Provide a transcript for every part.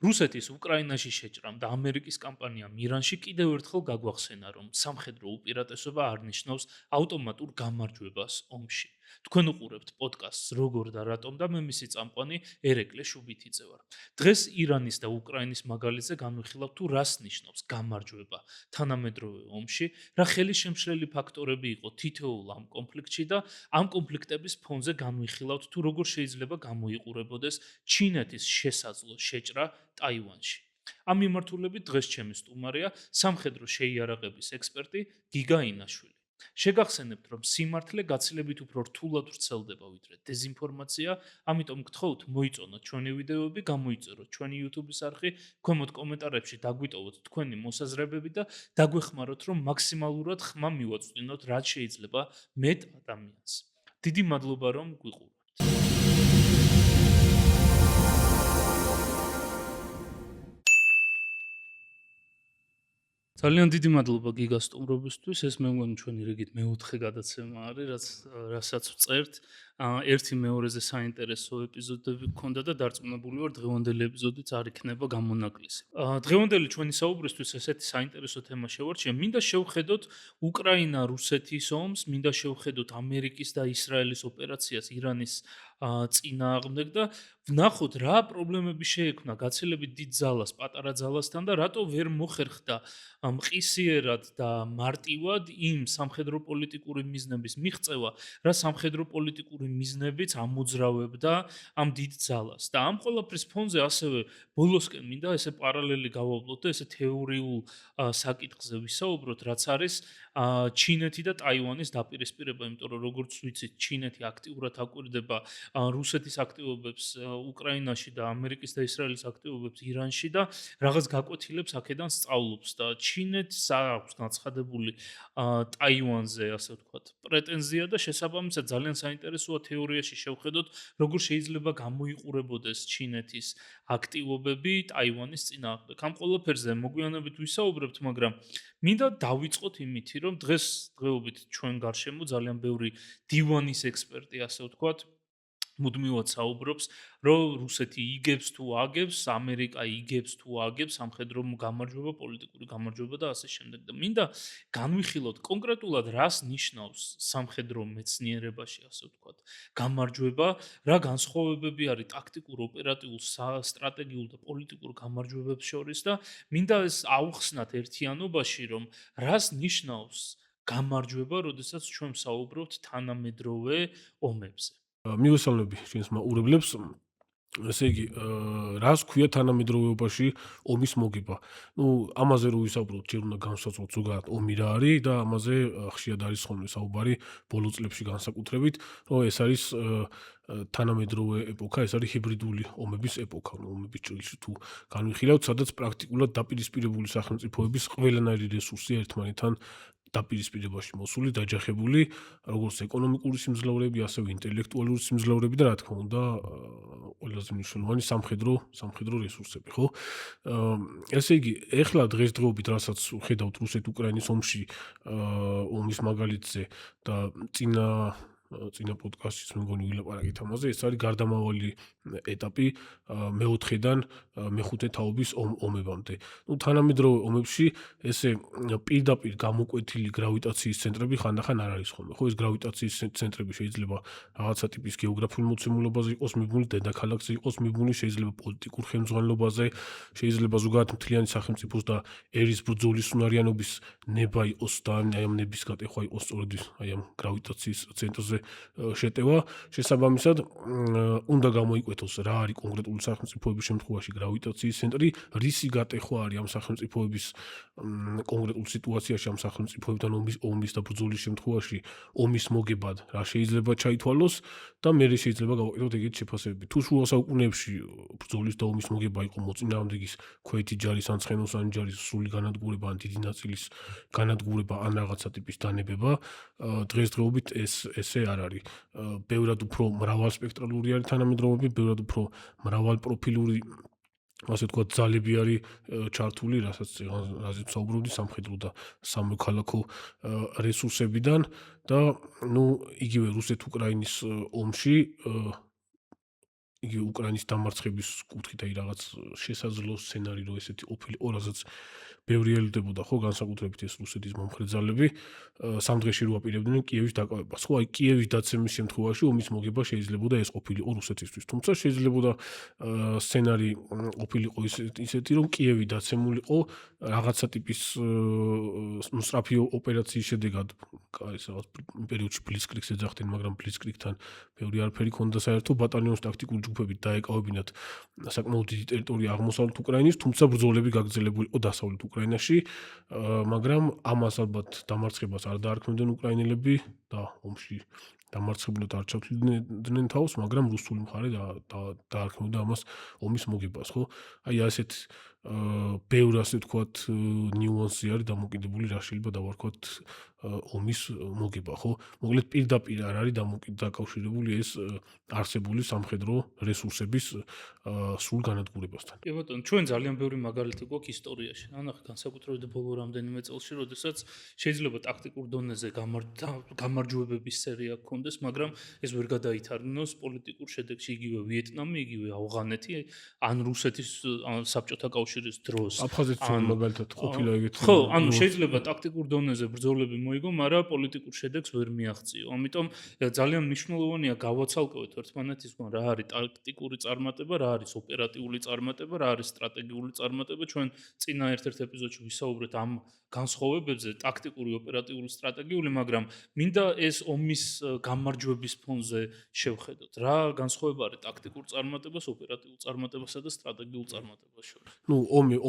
რუსეთის უკრაინაში შეჭრამ და ამერიკის კამპანიამ ირანში კიდევ ერთხელ გაგვახსენა, რომ სამხედრო უპირატესობა არ ნიშნავს ავტომატურ გამარჯვებას ომში. თქვენ უყურებთ პოდკასტს „როგორ და რატომ“ და მე მისი წამყვანი ერეკლე შუბითიძე ვარ. დღეს ირანის და უკრაინის მაგალითზე განვიხილავთ თუ რას ნიშნავს გამარჯვება თანამედროვე ომში, რა ხელისშემშლელი ფაქტორები იყო თითოეულ ამ კონფლიქტში და ამ კონფლიქტების ფონზე განვიხილავთ თუ როგორ შეიძლება გამოიყურებოდეს ჩინეთის შესაძლო შეჭრა ტაივანში. ამ მიმართულებით დღეს ჩემი სტუმარია სამხედრო შეიარაღების ექსპერტი გიგა ინაშვილი. შეგახსენებთ, რომ სიმართლე გაცილებით უფრო რთულად ვრცელდება ვიდრე დეზინფორმაცია, ამიტომ გთხოვთ მოიწონოთ ჩვენი ვიდეოები, გამოიწეროთ ჩვენი YouTube-ის არხი, ქვემოთ კომენტარებში დაგვიტოვოთ თქვენი მოსაზრებები და დაგვეხმაროთ, რომ მაქსიმალურად ხმა მივაწვდინოთ, რაც შეიძლება მეტ ადამიანს. დიდი მადლობა, რომ გვიყურებთ. ძალიან დიდი მადლობა გიგა სტუმრობისთვის. ეს მე მგონი ჩვენი რიგით მეოთხე გადაცემა არის, რასაც ვწერთ. ერთი მეორეზე საინტერესო ეპიზოდები გქონდა და დარწმუნებული ვარ, დღევანდელი ეპიზოდიც არ იქნება გამონაკლისი. დღევანდელი ჩვენი საუბრისთვის ესეთი საინტერესო თემა შევარჩია. მინდა შევხედოთ უკრაინა-რუსეთის ომს, მინდა შევხედოთ ამერიკის და ისრაელის ოპერაციას ირანის წინააღმდეგ და ვნახოთ რა პრობლემები შეექმნა გაცილებით დიდ ძალას პატარა ძალასთან და რატო ვერ მოხერხდა მყისიერად და მარტივად იმ სამხედრო პოლიტიკური მიზნების მიღწევა, რა სამხედრო პოლიტიკური მიზნებიც ამოძრავებდა ამ დიდ ძალას. და ამ ყველაფრის ფონზე ასევე ბოლოსკენ მინდა ესე პარალელი გავავლოთ და ესე თეორიულ საკითხზე ვისაუბროთ, რაც არის ჩინეთი და ტაივანის დაპირისპირება, იმიტომ რომ როგორც ვიცით, ჩინეთი აქტიურად აკვირდება რუსეთის აქტივობებს უკრაინაში და ამერიკის და ისრაელის აქტივობებს ირანში და რაღაც გაკვეთილებს აქედან სწავლობს და ჩინეთს აქვს განცხადებული ტაივანზე, ასე ვთქვათ, პრეტენზია და შესაბამისად ძალიან საინტერესოა თეორიაში შევხედოთ, როგორ შეიძლება გამოიყურებოდეს ჩინეთის აქტივობები ტაივანის წინააღმდეგ. ამ ყველაფერზე მოგვიანებით ვისაუბრებთ, მაგრამ მინდა დავიწყოთ იმითი, რომ დღეობით ჩვენ გარშემო ძალიან ბევრი დივანის ექსპერტი, ასე ვთქვათ, მუდმივად საუბრობს, რომ რუსეთი იგებს თუ აგებს, ამერიკა იგებს თუ აგებს სამხედრო გამარჯვება, პოლიტიკური გამარჯვება და ასე შემდეგ. და მინდა განვიხილოთ კონკრეტულად რას ნიშნავს სამხედრო მეცნიერებაში, ასე ვთქვათ, გამარჯვება, რა განსხვავებები არის ტაქტიკურ, ოპერატიულ, სტრატეგიულ და პოლიტიკურ გამარჯვებებს შორის და მინდა ეს ავხსნათ ერთიანობაში, რომ რას ნიშნავს გამარჯვება, როდესაც ჩვენ საუბრობთ თანამედროვე ომებზე. მივესალმები ჩვენს მაყურებლებს. ესე იგი, რას ქვია თანამედროვეობაში ომის მოგება? ამაზე რო ვისაუბროთ, ჯერ უნდა განსაცვლოთ ზოგადად ომი რა არის და ამაზე ხშირად არის ხოლმე საუბარი ბოლო წლებში განსაკუთრებით, რომ ეს არის თანამედროვე ეპოქა, ეს არის ჰიბრიდული ომების ეპოქა, ომების ჭრილში თუ განვიხილავთ, სადაც პრაქტიკულად დაპირისპირებული სახელმწიფოების ყველანაირი რესურსია ერთმანეთთან დაპირისპირებაში მოსული, დაჯახებული, როგორც ეკონომიკური სიმძლავრეები, ასევე ინტელექტუალური სიმძლავრეები და რა თქმა უნდა, ყველაზე მნიშვნელოვანი სამხედრო რესურსები, ხო? ესე იგი, ეხლა დღესდღეობით, რასაც ხედავთ რუსეთ-უკრაინის ომში, ომის მაგალითზე და წინა პოდკასტშიც მე მგონი ვილაპარაკეთ ამაზე, ეს არის გარდამავალი ეტაპი მეოთხედან მეხუთე თაობის ომებამდე. თანამედროვე ომებში ესე პირდაპირ გამოკვეთილი გრავიტაციის ცენტრები ხანდახან არ არის ხოლმე. ხო, ეს გრავიტაციის ცენტრები შეიძლება რაღაცა ტიპის გეოგრაფიულ მოცემულობაზე იყოს მიბმული, დედაქალაქზე იყოს მიბმული, შეიძლება პოლიტიკურ ხელმძღვანელობაზე, შეიძლება ზოგადად მთლიანი სახელმწიფოს და ერის ბრძოლის უნარიანობის ნება იყოს და აი ამ ნების გატეხვა იყოს სწორედ აი ამ გრავიტაციის ცენტრზე შეტევა. შესაბამისად, უნდა გამოიკვეთოს რა არის კონკრეტული სახელმწიფოების შემთხვევაში გრავიტაციის ცენტრი, რისი გატეხვა არის ამ სახელმწიფოების კონკრეტულ სიტუაციაში ამ სახელმწიფოებთან ომის და ბრძოლის შემთხვევაში ომის მოგებად რა შეიძლება ჩაითვალოს და მერე შეიძლება გავაკეთოთ ეგეთი შეფასებები. თუ შუა საუკუნეებში ბრძოლის და ომის მოგება იყო მოწინააღმდეგის ქვეითი ჯარის ან ცხენოსანი ჯარის სრული განადგურება ან დიდი ნაწილის განადგურება ან რაღაცა ტიპის დანებება, დღესდღეობით ესე არ არის. ბევრად უფრო მრავალსპექტრალური არის თანამედროვეები, ბევრად უფრო მრავალპროფილური ასე ვთქვათ, ძალები არის ჩართული, რაზეც საუბრობდი სამხედრო და სამოქალაქო რესურსებიდან და იგივე რუსეთ-უკრაინის ომში იგი უკრაინის დამარცხების კუთხით აი რაღაც შესაძლო სცენარი რო ესეთი ყოფილიყო, რასაც ბევრი ელოდებოდა ხო განსაკუთრებით ეს რუსეთის მომხრე ძალები სამ დღეში რო აპირებდნენ კიევის დაკავებას. ხო, აი კიევის დაცემის შემთხვევაში ომის მოგება შეიძლებოდა ეს ყოფილიყო რუსეთისთვის. თუმცა შეიძლებოდა სცენარი ყოფილიყო ისეთი რომ კიევი დაცემულიყო რაღაცა ტიპის სწრაფი ოპერაციის შედეგად ეს რაღაც პერიოდში ბლიცკრიგს ეძახდნენ, მაგრამ ბლიცკრიგთან ბევრი არაფერი ქონდა საერთო ბატალიონის ტაქტიკური ჯგუფებით დაეკავებინათ საკმაოდ დიდი ტერიტორია აღმოსავლეთ უკრაინის, თუმცა ბრძოლები გაგრძელებულიყო დასავლეთ უკრაინაში, მაგრამ ამას ალბათ დამარცხებას არ დაარქმევდნენ უკრაინელები და ომში დამარცხებულად არ ჩავთვლიდნენ თავს, მაგრამ რუსული მხარე დაარქმევდა ამას ომის მოგებას, ხო? აი ასეთ ბევრ ასე ვთქვათ ნიუანსი არის დამოკიდებული რა შეიძლება დავარქვათ ომის მოგება, ხო? მოკლედ პირდაპირ არ არის დაკავშირებული ეს არსებული სამხედრო რესურსების სრულ განადგურებასთან. კი ბატონო, ჩვენ ძალიან ბევრი მაგალითი გვაქვს ისტორიაში. ნახე, განსაკუთრებით ბოლო რამდენიმე წელში, როდესაც შეიძლება ტაქტიკურ დონეზე გამარჯვებების სერია გქონდეს, მაგრამ ეს ვერ გადაითარგმნოს პოლიტიკურ შედეგში. იგივე ვიეტნამი, იგივე ავღანეთი, ან რუსეთის საბჭოთა კავშირის დროს. აფხაზეთს მაგალითად ყოფილა ეგეთი. ხო, ანუ შეიძლება ტაქტიკურ დონეზე ბრძოლები მოიგო, მაგრამ პოლიტიკურ შედეგს ვერ მიაღწიო. ამიტომ ძალიან მნიშვნელოვანია გავაცალკევოთ ერთმანეთისგან რა არის ტაქტიკური წარმატება, რა არის ოპერატიული წარმატება, რა არის სტრატეგიული წარმატება. ჩვენ წინა ერთ-ერთ ეპიზოდში ვისაუბრეთ ამ განსხვავებებზე, ტაქტიკური, ოპერატიული, სტრატეგიული, მაგრამ მინდა ეს ომის გამარჯვების ფონზე შევხედოთ. რა განსხვავება არის ტაქტიკურ წარმატებას, ოპერატიულ წარმატებასა და სტრატეგიულ წარმატებას შორის? ნუ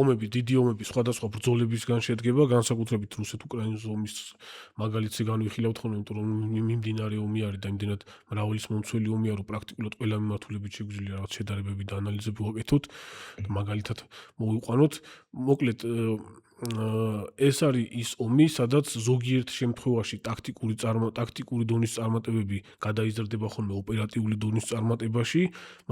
ომები, დიდი ომები სხვადასხვა ბრძოლებისგან შედგება, განსაკუთრებით რუსეთ-უკრაინის ომის მაგალითზე განვიხილავთ ხოლმე, იმიტომ რომ მიმდინარე ომი არის და იმდენად მრავლის მომცველი ომია, რომ პრაქტიკულად ყველა მიმართულებით შეგვიძლია რაღაც შედარებები და ანალიზები ვაკეთოთ და მაგალითად მოვიყვანოთ. მოკლედ ეს არის ის ომი, სადაც ზოგიერთ შემთხვევაში ტაქტიკური დონის წარმატებები გადაიზრდება ხოლმე ოპერატიული დონის წარმატებაში,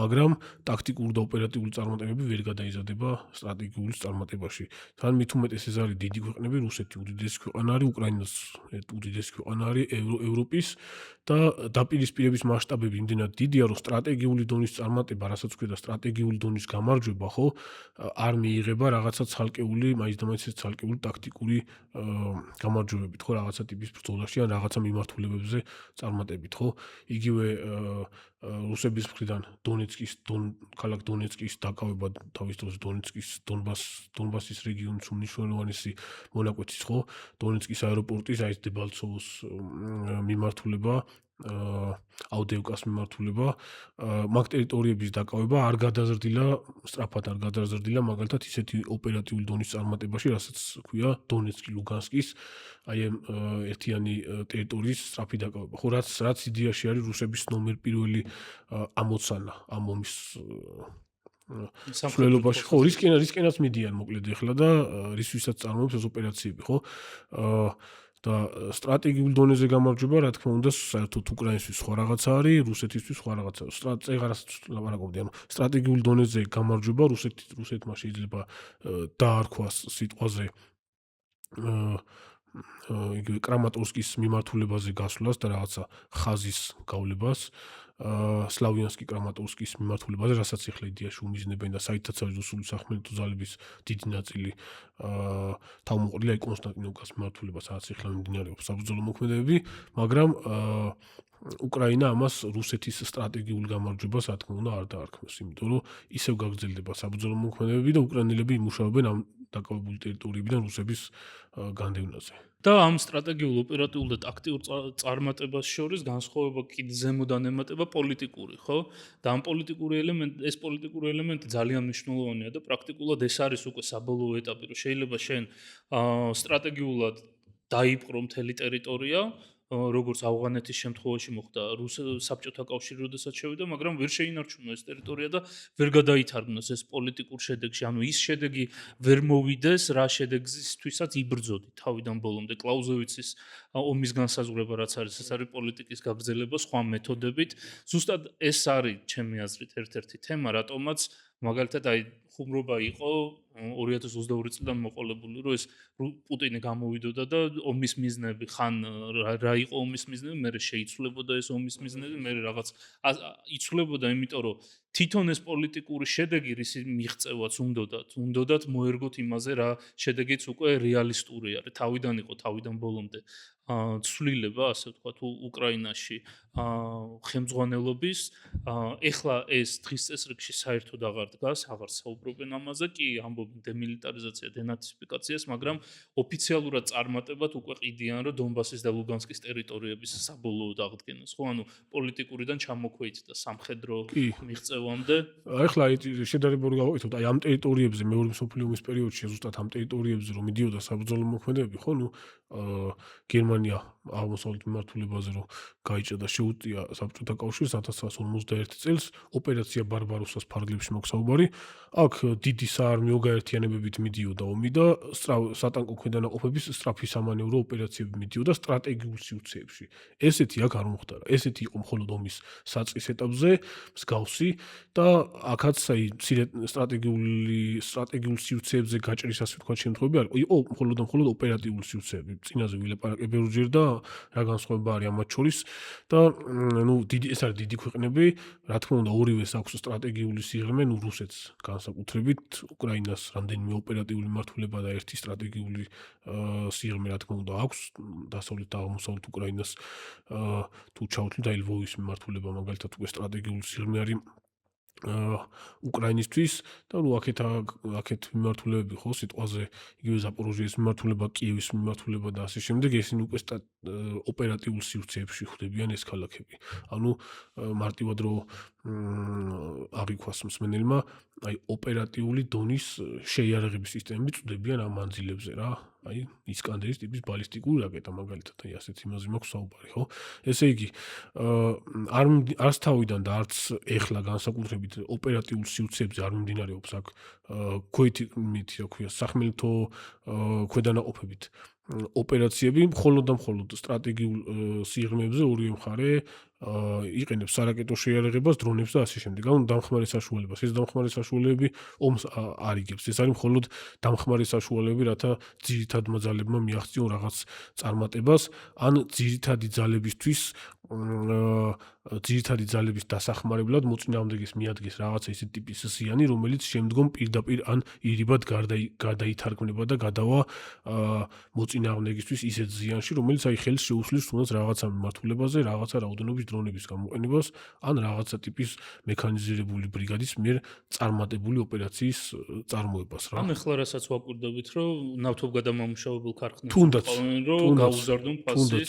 მაგრამ ტაქტიკური და ოპერატიული წარმატებები ვერ გადაიზრდება სტრატეგიული წარმატებაში. თან მით უმეტეს ეს არის დიდი ქვეყნები, რუსეთი უდიდესი ქვეყანა არის, უკრაინაც უდიდესი ქვეყანა არის ევროპის და დაპირისპირების მასშტაბები იმდენად დიდია, რომ სტრატეგიული დონის წარმატება, რასაც ქვია სტრატეგიული დონის გამარჯვება, ხო, არ მიიღება რაღაცა ცალკეული, მაინც და მაინც ცალკეული ტაქტიკური გამარჯვებებით, ხო, რაღაცა ტიპის ბრძოლაში ან რაღაცა მიმართულებებზე წარმატებით, ხო? იგივე რუსების მხრიდან ქალაქ დონეცკის დაკავება თავის დროს დონბასის რეგიონის უმნიშვნელოვანესი მონაკვეთის, ხო? დონეცკის აეროპორტის აი ეს დებალცოვოს მიმართულება აუდეევკას მიმართულება მაგ ტერიტორიების დაკავება არ გადაზრდილა, სწრაფად არ გადაზრდილა, მაგალითად ისეთი ოპერატიული დონის წარმატებაში, რასაც ქვია დონეცკი, ლუგანსკის აი ამ ერთიანი ტერიტორიის სწრაფი დაკავება. ხო, რაც იდეაში არის რუსების ნომერ პირველი ამოცანა ამ ომის მსვლელობაში, ხო, რისკენაც მიდიან მოკლედ ეხლა და რისვისაც წარმოებს ეს ოპერაციები, ხო? და სტრატეგიულ დონეზე გამარჯვება, რა თქმა უნდა, საერთოდ უკრაინისთვის სხვა რაღაცა არის, რუსეთისთვის სხვა რაღაცა. წეგარას ლაპარაკობდი, ანუ სტრატეგიულ დონეზე გამარჯვება რუსეთმა შეიძლება დაარქვას სიტყვაზე იგივე კრამატორსკის მიმართულებაზე გასვლას და რაღაცა ხაზის გავლებას, სლავიანსკი კრამატორსკის მიმართულებაზე, რასაც ახლა იდეაში უმიზნებენ და საერთოდ არის რუსული სახმელეთო ძალების დიდი ნაწილი თავმოყრილი აი კონსტანტინოვკას მიმართულებას, რაც ახლა მიმდინარეობს საბრძოლო მოქმედებები, მაგრამ უკრაინა ამას რუსეთის სტრატეგიულ გამარჯვებას, რა თქმა უნდა, არ დაარქმევს, იმიტომ რომ ისევ გაგრძელდება საბრძოლო მოქმედებები და უკრაინელები იმუშავებენ ამ დაკავებული ტერიტორიებიდან რუსების განდევნაზე. და ამ სტრატეგიულ, ოპერატიულ და ტაქტიკურ წარმატებას შორის განსხვავება კიდე ზემოდან ემატება პოლიტიკური, ხო? და ამ ეს პოლიტიკური ელემენტი ძალიან მნიშვნელოვანია და პრაქტიკულად ეს არის უკვე საბოლოო ეტაპი, რომ შეიძლება შენ სტრატეგიულად დაიპყრო მთელი ტერიტორია, როგორც ავღანეთის შემთხვევაში მოხდა საბჭოთა კავშირი, როდესაც შევიდა, მაგრამ ვერ შეინარჩუნა ეს ტერიტორია და ვერ გადაითარგმნოს ეს პოლიტიკურ შედეგში. ანუ ის შედეგი ვერ მოვიდეს, რა შედეგისთვისაც იბრძოდი თავიდან ბოლომდე. კლაუზევიცის ომის განსაზღვრება რაც არის, ეს არის პოლიტიკის გაგრძელება სხვა მეთოდებით. ზუსტად ეს არის ჩემი აზრით ერთ-ერთი თემა, რატომაც მაგალითად აი ხუმრობა იყო 2022 წლიდან მოყოლებული, რომ ეს პუტინი გამოვიდოდა და ომის მიზნები ხან რა იყო ომის მიზნები, მერე შეიცვლებოდა ეს ომის მიზნები, მერე რაღაც იცვლებოდა, იმიტომ რომ თვითონ ეს პოლიტიკური შედეგი რისი მიღწევაც უნდათ მოერგოთ იმაზე რა შედეგიც უკვე რეალისტური არის. თავიდან იყო თავიდან ბოლომდე ცვლილება, ასე ვთქვათ, უკრაინაში ხელმძღვანელობის ეხლა ეს დღის წესრიგში საერთოდ აღარ დგას, აღარ საუბრობენ ამაზე, კი ამბობენ დემილიტარიზაცია, დენაციფიკაციას, მაგრამ ოფიციალურად წარმატებად უკვე ყიდიან, რომ დონბასის და ლუგანსკის ტერიტორიების საბოლოოდ აღდგენას, ხო, ანუ პოლიტიკურიდან ჩამოქვეითდა სამხედრო კი. მიღწევამდე. ახლა აი შედარება რო გავაკეთოთ, აი ამ ტერიტორიებზე მეორე მსოფლიო ომის პერიოდში ზუსტად ამ ტერიტორიებზე რომ მიდიოდა საბრძოლო მოქმედებები, ხო, ნუ გერმანია აღმოსავლეთ მიმართულებაზე რომ გაიჭრა და შეუტია საბჭოთა კავშირს 1951 წელს ოპერაცია ბარბაროსას ფარგლებში მოგსაუბარი. აქ დიდი საარმიო გაერთიანებებით მიდიოდა ომი და სატანკო ქვედანაყოფების სწრაფი სამანევრო ოპერაციები მიდიოდა სტრატეგიულ სივრცეებში. ესეთი აქ არ მომხდარა. ესეთი იყო მხოლოდ ომის საწყის ეტაპზე, მსგავსი და აქაც აი სტრატეგიულ სივრცეებზე გაჭრის ასე ვთქვათ შემთხვევები არ იყო მხოლოდ და მხოლოდ ოპერატიული სივრცეები. წინაზე ვილაპარაკე ბევრჯერ და რა განსხვავება არის ამათ შორის და ნუ ეს არის დიდი ქვეყნები, რა თქმა უნდა ორივეს აქვს სტრატეგიული სიღრმე, ნუ რუსეთს განსაკუთრებით, უკრაინას რამდენიმე ოპერატიული მმართველობა და ერთი სტრატეგიული სიღრმე რა თქმა უნდა აქვს, დასავლეთ და აღმოსავლეთ უკრაინას თუ ჩავთვლით აი ლვოვის მმართველობა მაგალითად უკვე სტრატეგიული სიღრმე არის უკრაინისთვის და ნუ აქეთ მიმართულებები ხო სიტყვაზე იგივე ზაპოროჟიეს მიმართულება, კიევის მიმართულება და ასე შემდეგ ესენი უკვე ოპერატიულ სივრცეებში ხვდებიან ეს ქალაქები. ანუ მარტივად რო აღიქვას მსმენელმა, აი ოპერატიული დონის შეიარაღების სისტემები წვდებიან ამ მანძილებზე რა. აი ისკანდერის ტიპის ბალისტიკური რაკეტა მაგალითად, აი ასეთ იმაზე მაქვს საუბარი, ხო? ესე იგი, არც თავიდან და არც ეხლა განსაკუთრებით ოპერატიულ სივრცეებზე არ მიმდინარეობს აქ ქვეთით, რა ქვია, სახმელეთო ქვედანაყოფებით ოპერაციები, მხოლოდ და მხოლოდ სტრატეგიულ სიღრმეებზე ორივე მხარე იყენებს სარაკეტო შეიარაღებას, დრონებს და ასე შემდეგ. ანუ დამხმარე საშუალებას. ეს დამხმარე საშუალებები ომს არ იგებს. ეს არის მხოლოდ დამხმარე საშუალებები, რათა ძირითადმა ძალებმა მიაღწიონ რაღაც წარმატებას, ან ძირითადი ძალების დასახმარებლად მოწინააღმდეგეს მიადგეს რაღაცა ისეთი ტიპის ზიანი, რომელიც შემდგომ პირდაპირ ან ირიბად გადაითარგმნება და გადავა მოწინააღმდეგისთვის ისეთ ზიანში, რომელიც აი ხელს შეუსლის თუნდაც რაღაცა მიმართულებაზე, რაღაცა რაოდენობის დრონების გამოყენებას, ან რაღაცა ტიპის მექანიზირებული ბრიგადის მიერ წარმატებული ოპერაციის წარმოებას რა. ამ ეხლა რასაც ვაკვირდებით, რომ ნავთობგადამამუშავებელ ქარხნებს თუნდაც, უყავენ, რომ გაუზარდონ ფასი,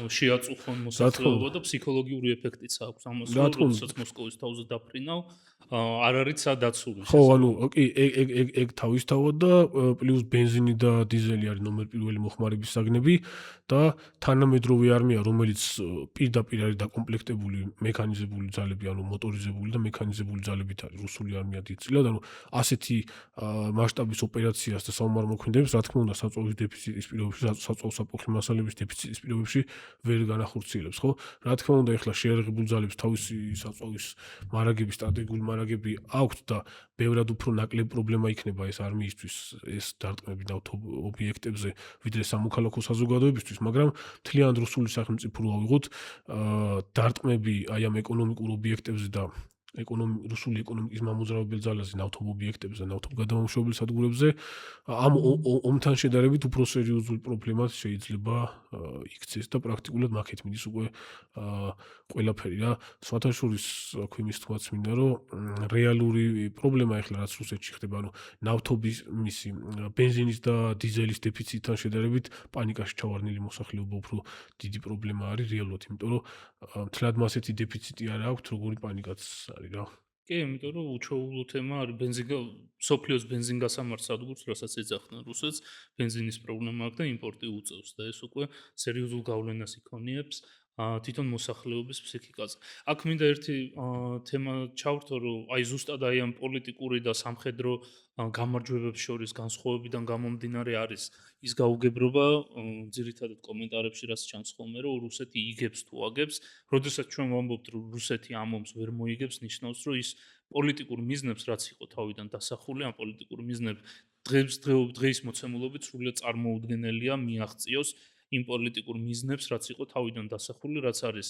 შეაწუხონ მოსახლეობა და ფსიქოლოგიური ეფექტიც აქვს ამას, როდესაც მოსკოვის თავზე დაფრინავ, არ არის ცა დაცული. ხო, ანუ კი, ეგ თავისთავად და პლუს ბენზინი და დიზელი არის ნომერ პირველი მოხმარების საგნები და თანამედროვე არმია, რომელიც პირდაპირ არის დაკომპლექტებული მექანიზებული ძალები, ანუ მოტორიზებული და მექანიზებული ძალებით არის რუსული არმია დიდწილად, ანუ ასეთი მასშტაბის ოპერაციას და საომარ მოქმედებს, რა თქმა უნდა, საწვავის დეფიციტის პირობებში, საწვავ საფოხლი მასალების დეფიციტის პირობებში ვერ განახორციელებს, ხო? რა თქმა უნდა, ეხლა შეიარაღებულ ძალებს თავისი საწვავის მარაგების სტრატეგიული მარაგები აქვთ და ბევრად უფრო ნაკლები პრობლემა იქნება ეს არმიისთვის, ეს დარტყმები ნავთობ ობიექტებზე, ვიდრე სამოქალაქო საზოგადოებისთვის, მაგრამ მთლიანად რუსული სახელმწიფო რო ავიღოთ, დარტყმები აი ამ ეკონომიკურ ობიექტებზე და რუსული ეკონომიკის მამოძრავებელ ძალაზე ნავთობ ობიექტებზე, ნავთობგადამამუშავებელ სადგურებზე ამ ომთან შედარებით უფრო სერიოზული პრობლემად შეიძლება იქცეს და პრაქტიკულად მაქეთ მიდის უკვე ყველაფერი რა. სხვათა შორის აქ იმის თქმაც მინდა, რომ რეალური პრობლემა ეხლა რაც რუსეთში ხდება, ანუ ნავთობის ბენზინის და დიზელის დეფიციტთან შედარებით პანიკაში ჩავარდნილი მოსახლეობა უფრო დიდი პრობლემა არის რეალურად, იმიტომ რომ მთლად მასეთი დეფიციტი არ აქვს, როგორი პანიკაც არის რა. კი, იმიტომ რომ უჩვეულო თემა არის სოფლიოს ბენზინგასამართ სადგურს, რასაც ეძახდნენ რუსეთს, ბენზინის პრობლემა აქვს და იმპორტი უწევს და ეს უკვე სერიოზულ გავლენას იქონიებს თვითონ მოსახლეობის ფსიქიკაზე. აქ მინდა ერთი თემა ჩავრთო, რომ აი ზუსტად აი ამ პოლიტიკური და სამხედრო გამარჯვებებს შორის განსხვავებიდან გამომდინარე არის ის გაუგებრობა, ძირითადად კომენტარებში რაც ჩანს ხოლმე, რომ რუსეთი იგებს თუ აგებს, როდესაც ჩვენ ვამბობთ, რომ რუსეთი ამ ომს ვერ მოიგებს, ნიშნავს, რომ ის პოლიტიკურ მიზნებს რაც იყო თავიდან დასახული, ამ პოლიტიკურ მიზნებს დღეის მოცემულობით სრულიად წარმოუდგენელია მიაღწიოს იმ პოლიტიკურ მიზნებს, რაც იყო თავიდან დასახული, რაც არის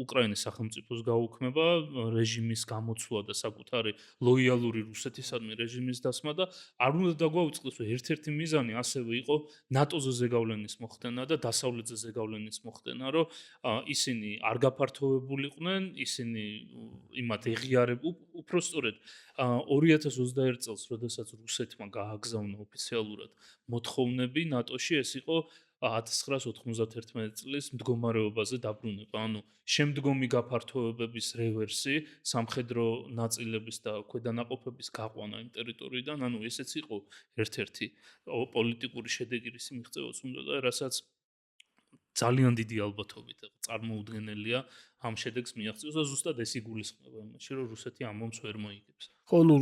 უკრაინის სახელმწიფოს გაუქმება, რეჟიმის გამოცვლა და საკუთარი ლოიალური რუსეთისადმი რეჟიმის დასმა და არ უნდა დაგვაუწყდეს, რომ ერთ-ერთი მიზანი ასევე იყო ნატოზე ზეგავლენის მოხდენა და დასავლეთზე ზეგავლენის მოხდენა, რომ ისინი არ გაფართოვებულიყვნენ, ისინი იმათ ეღიარებულ, უпростоრედ 2021 წელს, როდესაც რუსეთმა გააგზავნა ოფიციალურად მოთხოვნები ნატოში, ეს იყო 1991 წლის მდგომარეობაზე დაბრუნება, ანუ შემდგომი გაფართოებების რევერსი, სამხედრო ნაწილების და ქვედანაყოფების გაყვანა იმ ტერიტორიიდან, ანუ ესეც იყო ერთ-ერთი პოლიტიკური შედეგი რის მიღწევაც უნდა და რასაც ძალიან დიდი ალბათობით წარმოუდგენელია ამ შედეგს მიაღწიოს და ზუსტად ეს იგულისხმება იმაში, რომ რუსეთი ამ ომს ვერ მოიგებს. ხო, ნუ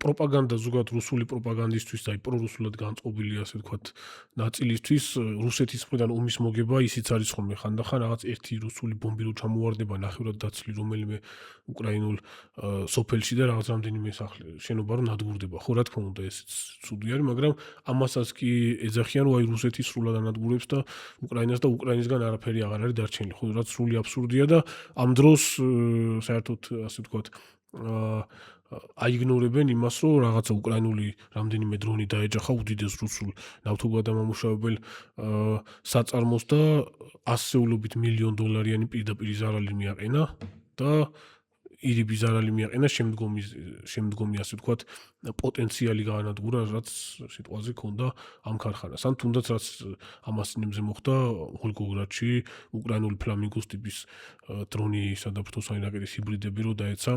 პროპაგანდა ზოგადად რუსული პროპაგანდისტვის და პრორუსულად განწყობილი ასე ვთქვათ ნაწილისთვის რუსეთის მხრიდან ომის მოგება ისიც არის ხოლმე ხანდახან რაღაც ერთი რუსული ბომბი რო ჩამოვარდება ნახევრად დაცლი რომელიმე უკრაინულ სოფელში და რაღაც რამდენიმე შენობა რო ნადგურდება. ხო, რა თქმა უნდა, ესეც ცუდი არის, მაგრამ ამასაც კი ეძახიან, რომ აი რუსეთი სრულად ანადგურებს და უკრაინას და უკრაინისგან არაფერი აღარ არის დარჩენილი. ხო, რაც სრული აბსურდია და ამ დროს საერთოდ ასე ვთქვათ აიგნორებენ იმას, რომ რაღაცა უკრაინული რამდენიმე დრონი დაეჯახა უდიდეს რუსულ ნავთობგადამამუშავებელ საწარმოს და ასეულობით მილიონ დოლარიანი პირდაპირ ზარალი მიაყენა და ირიბი ზარალი მიაყენა შემდგომი ასე ვთქვათ პოტენციალი გაანადგურა, რაც სიტყვაზე ქონდა ამ ქარხანას. ან თუნდაც რაც ამას წინებზე მოხდა ვოლგოგრადში უკრაინული ფლამინგოს ტიპის დრონი სადაფრთხო-საინჟინრო რაკეტის ჰიბრიდები რო დაეცა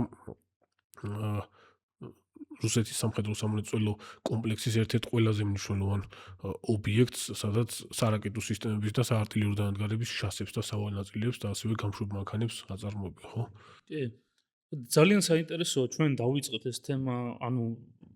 რუსეთის სამხედრო სამრეწველო კომპლექსის ერთ-ერთ ყველაზე მნიშვნელოვან ობიექტს, სადაც სარაკეტო სისტემების და საარტილერიო დანადგარების შასებს და სავალ ნაწილებს და ასევე გამშვებ მანქანებს აწარმოებენ, ხო? კი. ძალიან საინტერესოა ჩვენ დავიწყეთ ეს თემა, ანუ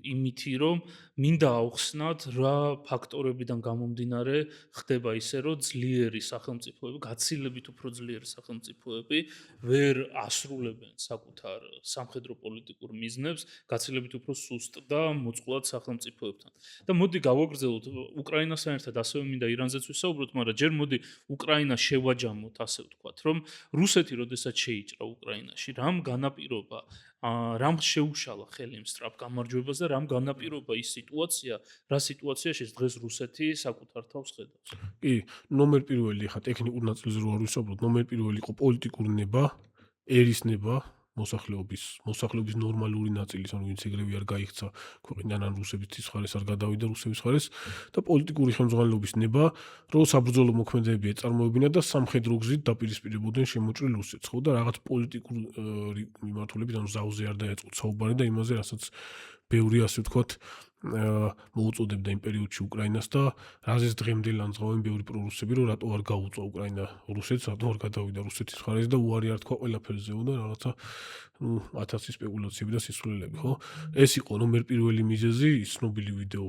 იმითი, რომ მინდა ავხსნათ რა ფაქტორებიდან გამომდინარე ხდება ისე, რომ ძლიერი სახელმწიფოები, გაცილებით უფრო ძლიერი სახელმწიფოები ვერ ასრულებენ საკუთარ სამხედრო პოლიტიკურ მიზნებს, გაცილებით უფრო სუსტ და მოწყვლად სახელმწიფოებთან. და მოდი გავაგრძელოთ უკრაინასთან ერთად, ასევე მინდა ირანზეც ვისაუბროთ, მაგრამ ჯერ მოდი უკრაინა შევაჯამოთ, ასე ვთქვათ, რომ რუსეთი როდესაც შეიჭრა უკრაინაში, რამ განაპირობა რამ შეუშალა ხელი იმ სწრაფ გამარჯვებას და რამ განაპირობა ის სიტუაცია, რა სიტუაციაში დღეს რუსეთი საკუთარ თავს ხედავს. კი, ნომერ პირველი ხა ტექნიკურ ნაწილზე რო არ ვისაუბროთ, ნომერ პირველი იყო პოლიტიკური ნება, ერის ნება, მოსახლეობის ნორმალური ნაწილის, ანუ ვინც ეგრევე არ გაიქცა ქვეყნიდან ან რუსების ხარეს არ გადავიდა რუსების ხარეს და პოლიტიკური ხელმძღვანელობის ნება, რომ საბრძოლო მოქმედებები ეწარმოებინა და სამხედრო გზით დაპირისპირებოდნენ შემოჭრილ რუსეთს, ხო და რაღაც პოლიტიკური მიმართულებით, ანუ ზავზე არ დაეწყო საუბარი და იმაზე, რასაც ბევრი ასე ვთქვათ მოუწოდებდა იმ პერიოდში უკრაინას და რაზეც დღემდე ლანძღავენ ბევრი პრორუსები, რომ რატო არ გაუწვა უკრაინა რუსეთს, რატო არ გადავიდა რუსეთის ხარეს და უარი არ თქვა ყველაფერზე და რაღაცა 1000 სპეკულაციები და სისულელები, ხო? ეს იყო ნომერ პირველი მიზეზი, ცნობილი ვიდეო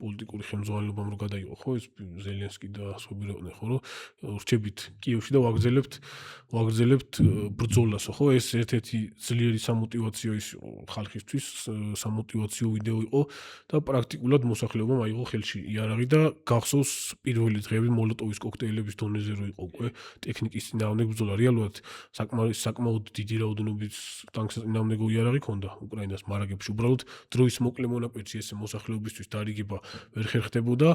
პოლიტიკური ხელმძღვანელობამ რო გადაიღო, ხო, ეს ზელენსკი და სხვები რო იყვნენ, ხო, რომ რჩებით კიევში და ვაგრძელებთ ბრძოლას, ხო, ეს ერთ-ერთი ძლიერი სამოტივაციო ის ხალხისთვის სამოტივაციო ვიდეო იყო და პრაქტიკულად მოსახლეობამ აიღო ხელში იარაღი და გახსოვს პირველი დღეები მოლოტოვის კოქტეილების დონეზე რო იყო უკვე ტექნიკის წინააღმდეგ ბრძოლა. რეალურად საკმაოდ დიდი რაოდენობის ტანკსაწინააღმდეგო იარაღი ქონდა უკრაინას მარაგებში. უბრალოდ დროის მოკლე მონაკვეთში ესე მოსახლეობისთვის დარიგება ვერ ხერხდებოდა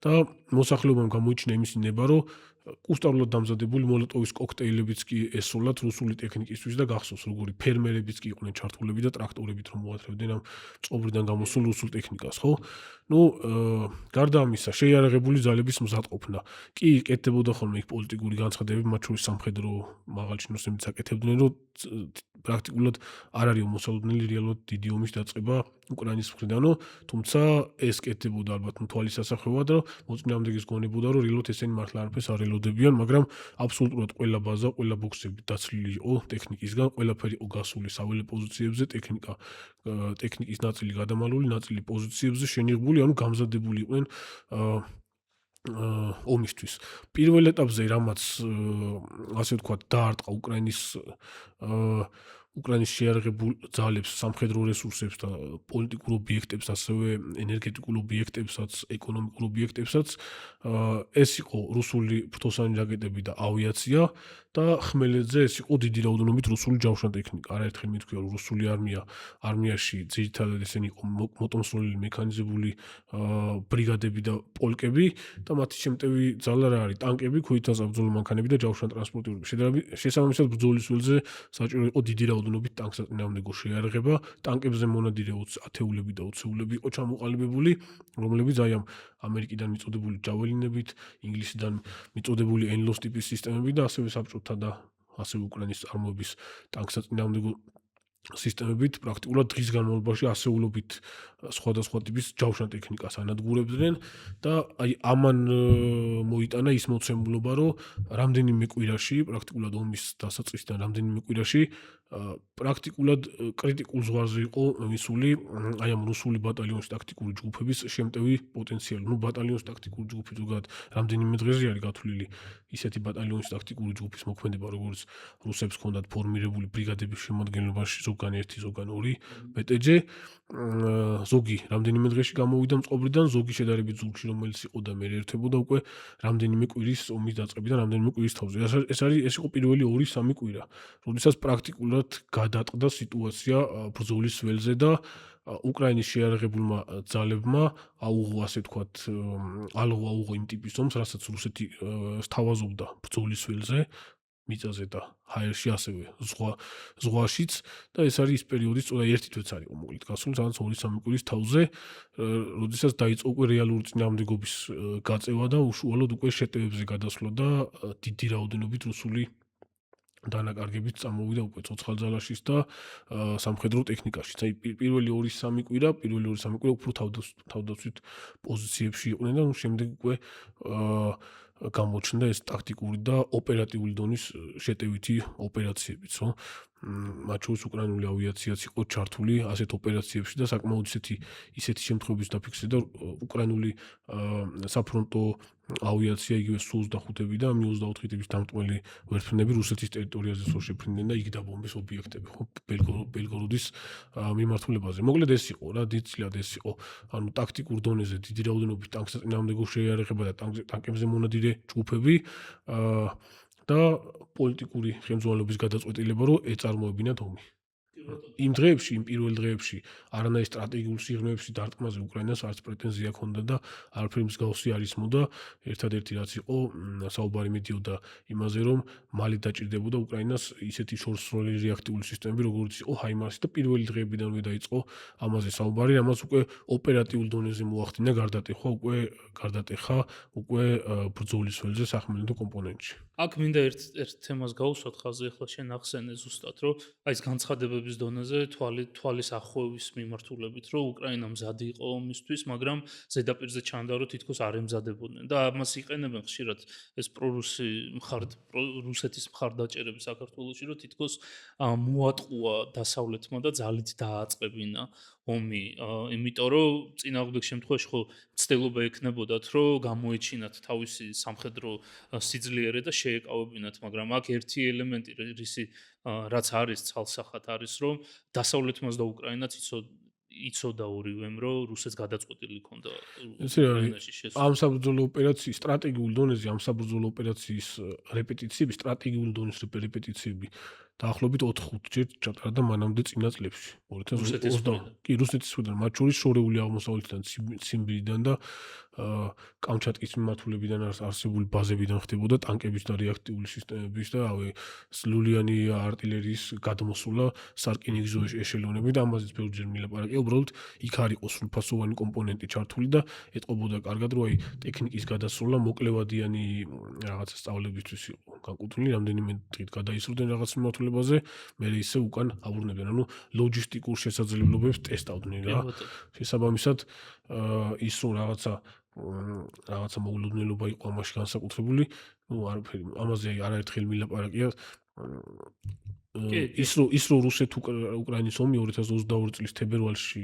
და მოსახლეობამ გამოიჩინა იმისი ნება, რომ კუსტარულად დამზადებული მოლოტოვის კოქტეილებიც კი ესროლათ რუსული ტექნიკისთვის და გახსოვს როგორი ფერმერებიც კი იყვნენ ჩართულები და ტრაქტორებით რომ მოათრევდნენ ამ წყობრიდან გამოსულ რუსულ ტექნიკას, ხო? ნუ გარდა ამისა, შეიარაღებული ძალების მზადყოფნა. კი იკეთდებოდა ხოლმე იქ პოლიტიკური განცხადებები, მათ შორის სამხედრო მაღალჩინოსნებიც აკეთებდნენ, რომ პრაქტიკულად არ არის მოსალოდნელი რეალურად დიდი ომის დაწყება უკრაინის მხრიდანო, თუმცა ეს კეთდებოდა ალბათ თვალის ასახვევად, რომ მოწინააღმდეგეს გონებოდა, რომ რეალურად ესენი მართლა არაფერს არ ელოდებიან, მაგრამ აბსოლუტურად ყველა ბაზა, ყველა ბოქსები დაცლილი იყო ტექნიკისგან, ყველაფერი იყო გასული საველე პოზიციებზე, ტექნიკის ნაწილი გადამალული, ნაწილი პოზიციებზე შენიღებული, ანუ გამზადებული იყვნენ ომისთვის. პირველ ეტაპზე რამაც ასე ვთქვათ დაარტყა უკრაინის უკრაინის შეიარაღებულ ძალებს, სამხედრო რესურსებს და პოლიტიკურ ობიექტებს, ასევე ენერგეტიკულ ობიექტებსაც, ეკონომიკურ ობიექტებსაც. ეს იყო რუსული ფრთოსანი რაკეტები და ავიაცია და ხმელეთზე ეს იყო დიდი რაოდენობით რუსული ჯავშან ტექნიკა. არაერთხელ მithქვია, რომ რუსული არმიაში ძირითადად ესენი იყო მოტომსროლილი მექანიზებული ბრიგადები და პოლკები და მათი შემტევი ძალა რა არის? ტანკები, ქვითა საბრძოლო მანქანები და ჯავშან ტრანსპორტირებული. შესაბამისად ბრძოლის ველზე საჭირო იყო დიდი რაოდენობით ტანკსაწინააღმდეგო შეიარაღება. ტანკებზე მონადირე ათეულები და ოცეულები იყო ჩამოყალიბებული, რომლებიც აი ამ ამერიკიდან მიწოდებული ჯაველინებით, ინგლისიდან მიწოდებული ენლოს ტიპის სისტემები და ასევე საბჭოთა და ასევე უკრაინის წარმოების ტანკსაწინააღმდეგო სისტემებით პრაქტიკულად დღის განმავლობაში ასეულობით სხვადასხვა ტიპის ჯავშან ტექნიკას ანადგურებდნენ და აი ამან მოიტანა ის მოცემულობა, რომ რამდენიმე კვირაში, პრაქტიკულად ომის დასაწყისიდან რამდენიმე კვირაში პრაქტიკულად კრიტიკულ ზღვარზე იყო მისული აი ამ რუსული ბატალიონის ტაქტიკური ჯგუფების შემტევი პოტენციალი. ნუ ბატალიონის ტაქტიკური ჯგუფი ზოგადად რამდენიმე დღეზე არის გათვლილი ისეთი ბატალიონის ტაქტიკური ჯგუფის მოქმედება, როგორც რუსებს ჰქონდათ ფორმირებული ბრიგადების შემადგენლობაში ზოგან ერთი, ზოგან ორი ბტჯ. ზოგი რამდენიმე დღეში გამოვიდა მწყობრიდან, ზოგი შედარებით ზურგში, რომელიც იყო და მე ერთებოდა უკვე რამდენიმე კვირის ომის დაწყებიდან რამდენიმე კვირის თავზე. ეს იყო პირველი 2-3 კვირა, როდესაც პრაქტიკულად გადაწყდა სიტუაცია ბრძოლის ველზე და უკრაინის შეიარაღებულმა ძალებმა აუღო, ასე ვთქვათ, აუღო იმ ტიპის ომს, რასაც რუსეთი სთავაზობდა ბრძოლის ველზე, მიწაზე და ჰაერში, ასევე ზღვაშიც და ეს არის ის პერიოდი, სწორედ ერთი თვეც არის მოკლედ გასული, სადაც 2-3 კვირის თავზე, როდესაც დაიწყო უკვე რეალური წინააღმდეგობის გაწევა და უშუალოდ უკვე შეტევებზე გადასვლა და დიდი რაოდენობით რუსული დანაკარგებით წამოვიდა უკვე ცოცხალძალაშიც და სამხედრო ტექნიკაშიც. აი პირველი 2-3 კვირა უფრო თავდაცვით პოზიციებში იყვნენ და შემდეგ უკვე გამოჩნდა ეს ტაქტიკური და ოპერატიული დონის შეტევითი ოპერაციებიც, რომ მათ შორის უკრაინული ავიაციაც იყო ჩართული ასეთ ოპერაციებში და საკმაოდ ისეთი შემთხვევების დაფიქსირდა უკრაინული საფრონტო ავიაცია იგივე Su-25 და Mi-24 ტიპის დამტყველი ვერტმფრენები რუსეთის ტერიტორიაზე შეფრინდნენ და იქ დაბომბეს ობიექტები, ხო, ბელგოროდის მიმართულებაზე. მოკლედ ეს იყო რა, დიდწილად ეს იყო, ანუ ტაქტიკურ დონეზე დიდი რაოდენობით ტანკსაწინააღმდეგო შეიარაღება და ტანკებზე მონადირე ჯგუფები და პოლიტიკური ხელმძღვანელობის გადაწყვეტილება, რომ ეწარმოებინათ ომი. იმ პირველ დღეებში არანაირ სტრატეგიულ სიღრმეებში დარტყმაზე უკრაინას არც პრეტენზია ჰქონდა და არაფერი მსგავსი არ ისმოდა. ერთადერთი რაც იყო, საუბარი მიდიოდა იმაზე, რომ მალე დაჭირდებოდა უკრაინას ისეთი შორსროლელი რეაქტიული სისტემები, როგორც იყო ჰაიმარსი და პირველი დღეებიდანვე დაიწყო ამაზე საუბარი, რამაც უკვე ოპერატიულ დონეზე მოახდინა გარდატეხა უკვე ბრძოლის ველზე სახმელეთო კომპონენტში. აქ მინდა ერთ თემას გავუსვათ ხაზზე, ახლა შენ ახსენე ზუსტად, რომ აი ეს განცხადებების დონეზე თვალის ახვევის მიმართულებით, რომ უკრაინა მზადი იყო ომისთვის, მაგრამ ზედაპირზე ჩანდა, რომ თითქოს არ ემზადებოდნენ და ამას იყენებენ ხშირად ეს რუსეთის მხარდაჭერები საქართველოში, რომ თითქოს მოატყუა დასავლეთმა და ძალით დააწყებინა ომი, იმიტომ რომ წინააღმდეგ შემთხვევაში ხო ცდილობა ექნებოდათ, რომ გამოეჩინათ თავისი სამხედრო სიძლიერე და შეეკავებინათ, მაგრამ აქ ერთი 엘ემენტი რაც არის ცალსახად არის, რომ დასავლეთმაც და უკრაინაც იცოდა ორივემ, რომ რუსეთს გადაწყვეტილი ჰქონდა უკრაინაში შესვლა. ამ საბრძოლო ოპერაციის სტრატეგიულ დონეზე, ამ საბრძოლო ოპერაციის რეპეტიციები, სტრატეგიულ დონის რეპეტიციები დაახლოებით 4-5 ჯერ ჩატარდა მანამდე წინა წლებში. 2020 კი რუსეთის მხრიდან, მათ შორის შორეული აღმოსავლეთიდან, ციმბირიდან და კამჩატკის მიმართულებიდან არსებული ბაზებიდან ხდებოდა ტანკების და რეაქტიული სისტემების და სლულიანი არტილერიის გადმოსულა სარკინიგზო ეშელონები და ამაზეც ბევრჯერ მილაპარაკია. უბრალოდ იქ არ იყო სრულფასოვანი კომპონენტი ჩართული და ეტყობოდა კარგად, რომ აი ტექნიკის გადასროლა მოკლევადიანი რაღაცა სწავლებისთვის იყო განკუთვნილი, რამდენიმე დღით გადაისროდნენ რაღაც მიმართულებაზე, მე ისე უკან აბრუნებდნენ, ანუ ლოჯისტიკურ შესაძლებლობებს ტესტავდნენ რა. შესაბამისად ის რომ რაღაცა მოულოდნელობა იყო ამაში განსაკუთრებული, ნუ არაფერი ამაზე არაერთხელ მილაპარაკია. ის რომ რუსეთ-უკრაინის ომი 2022 წლის თებერვალში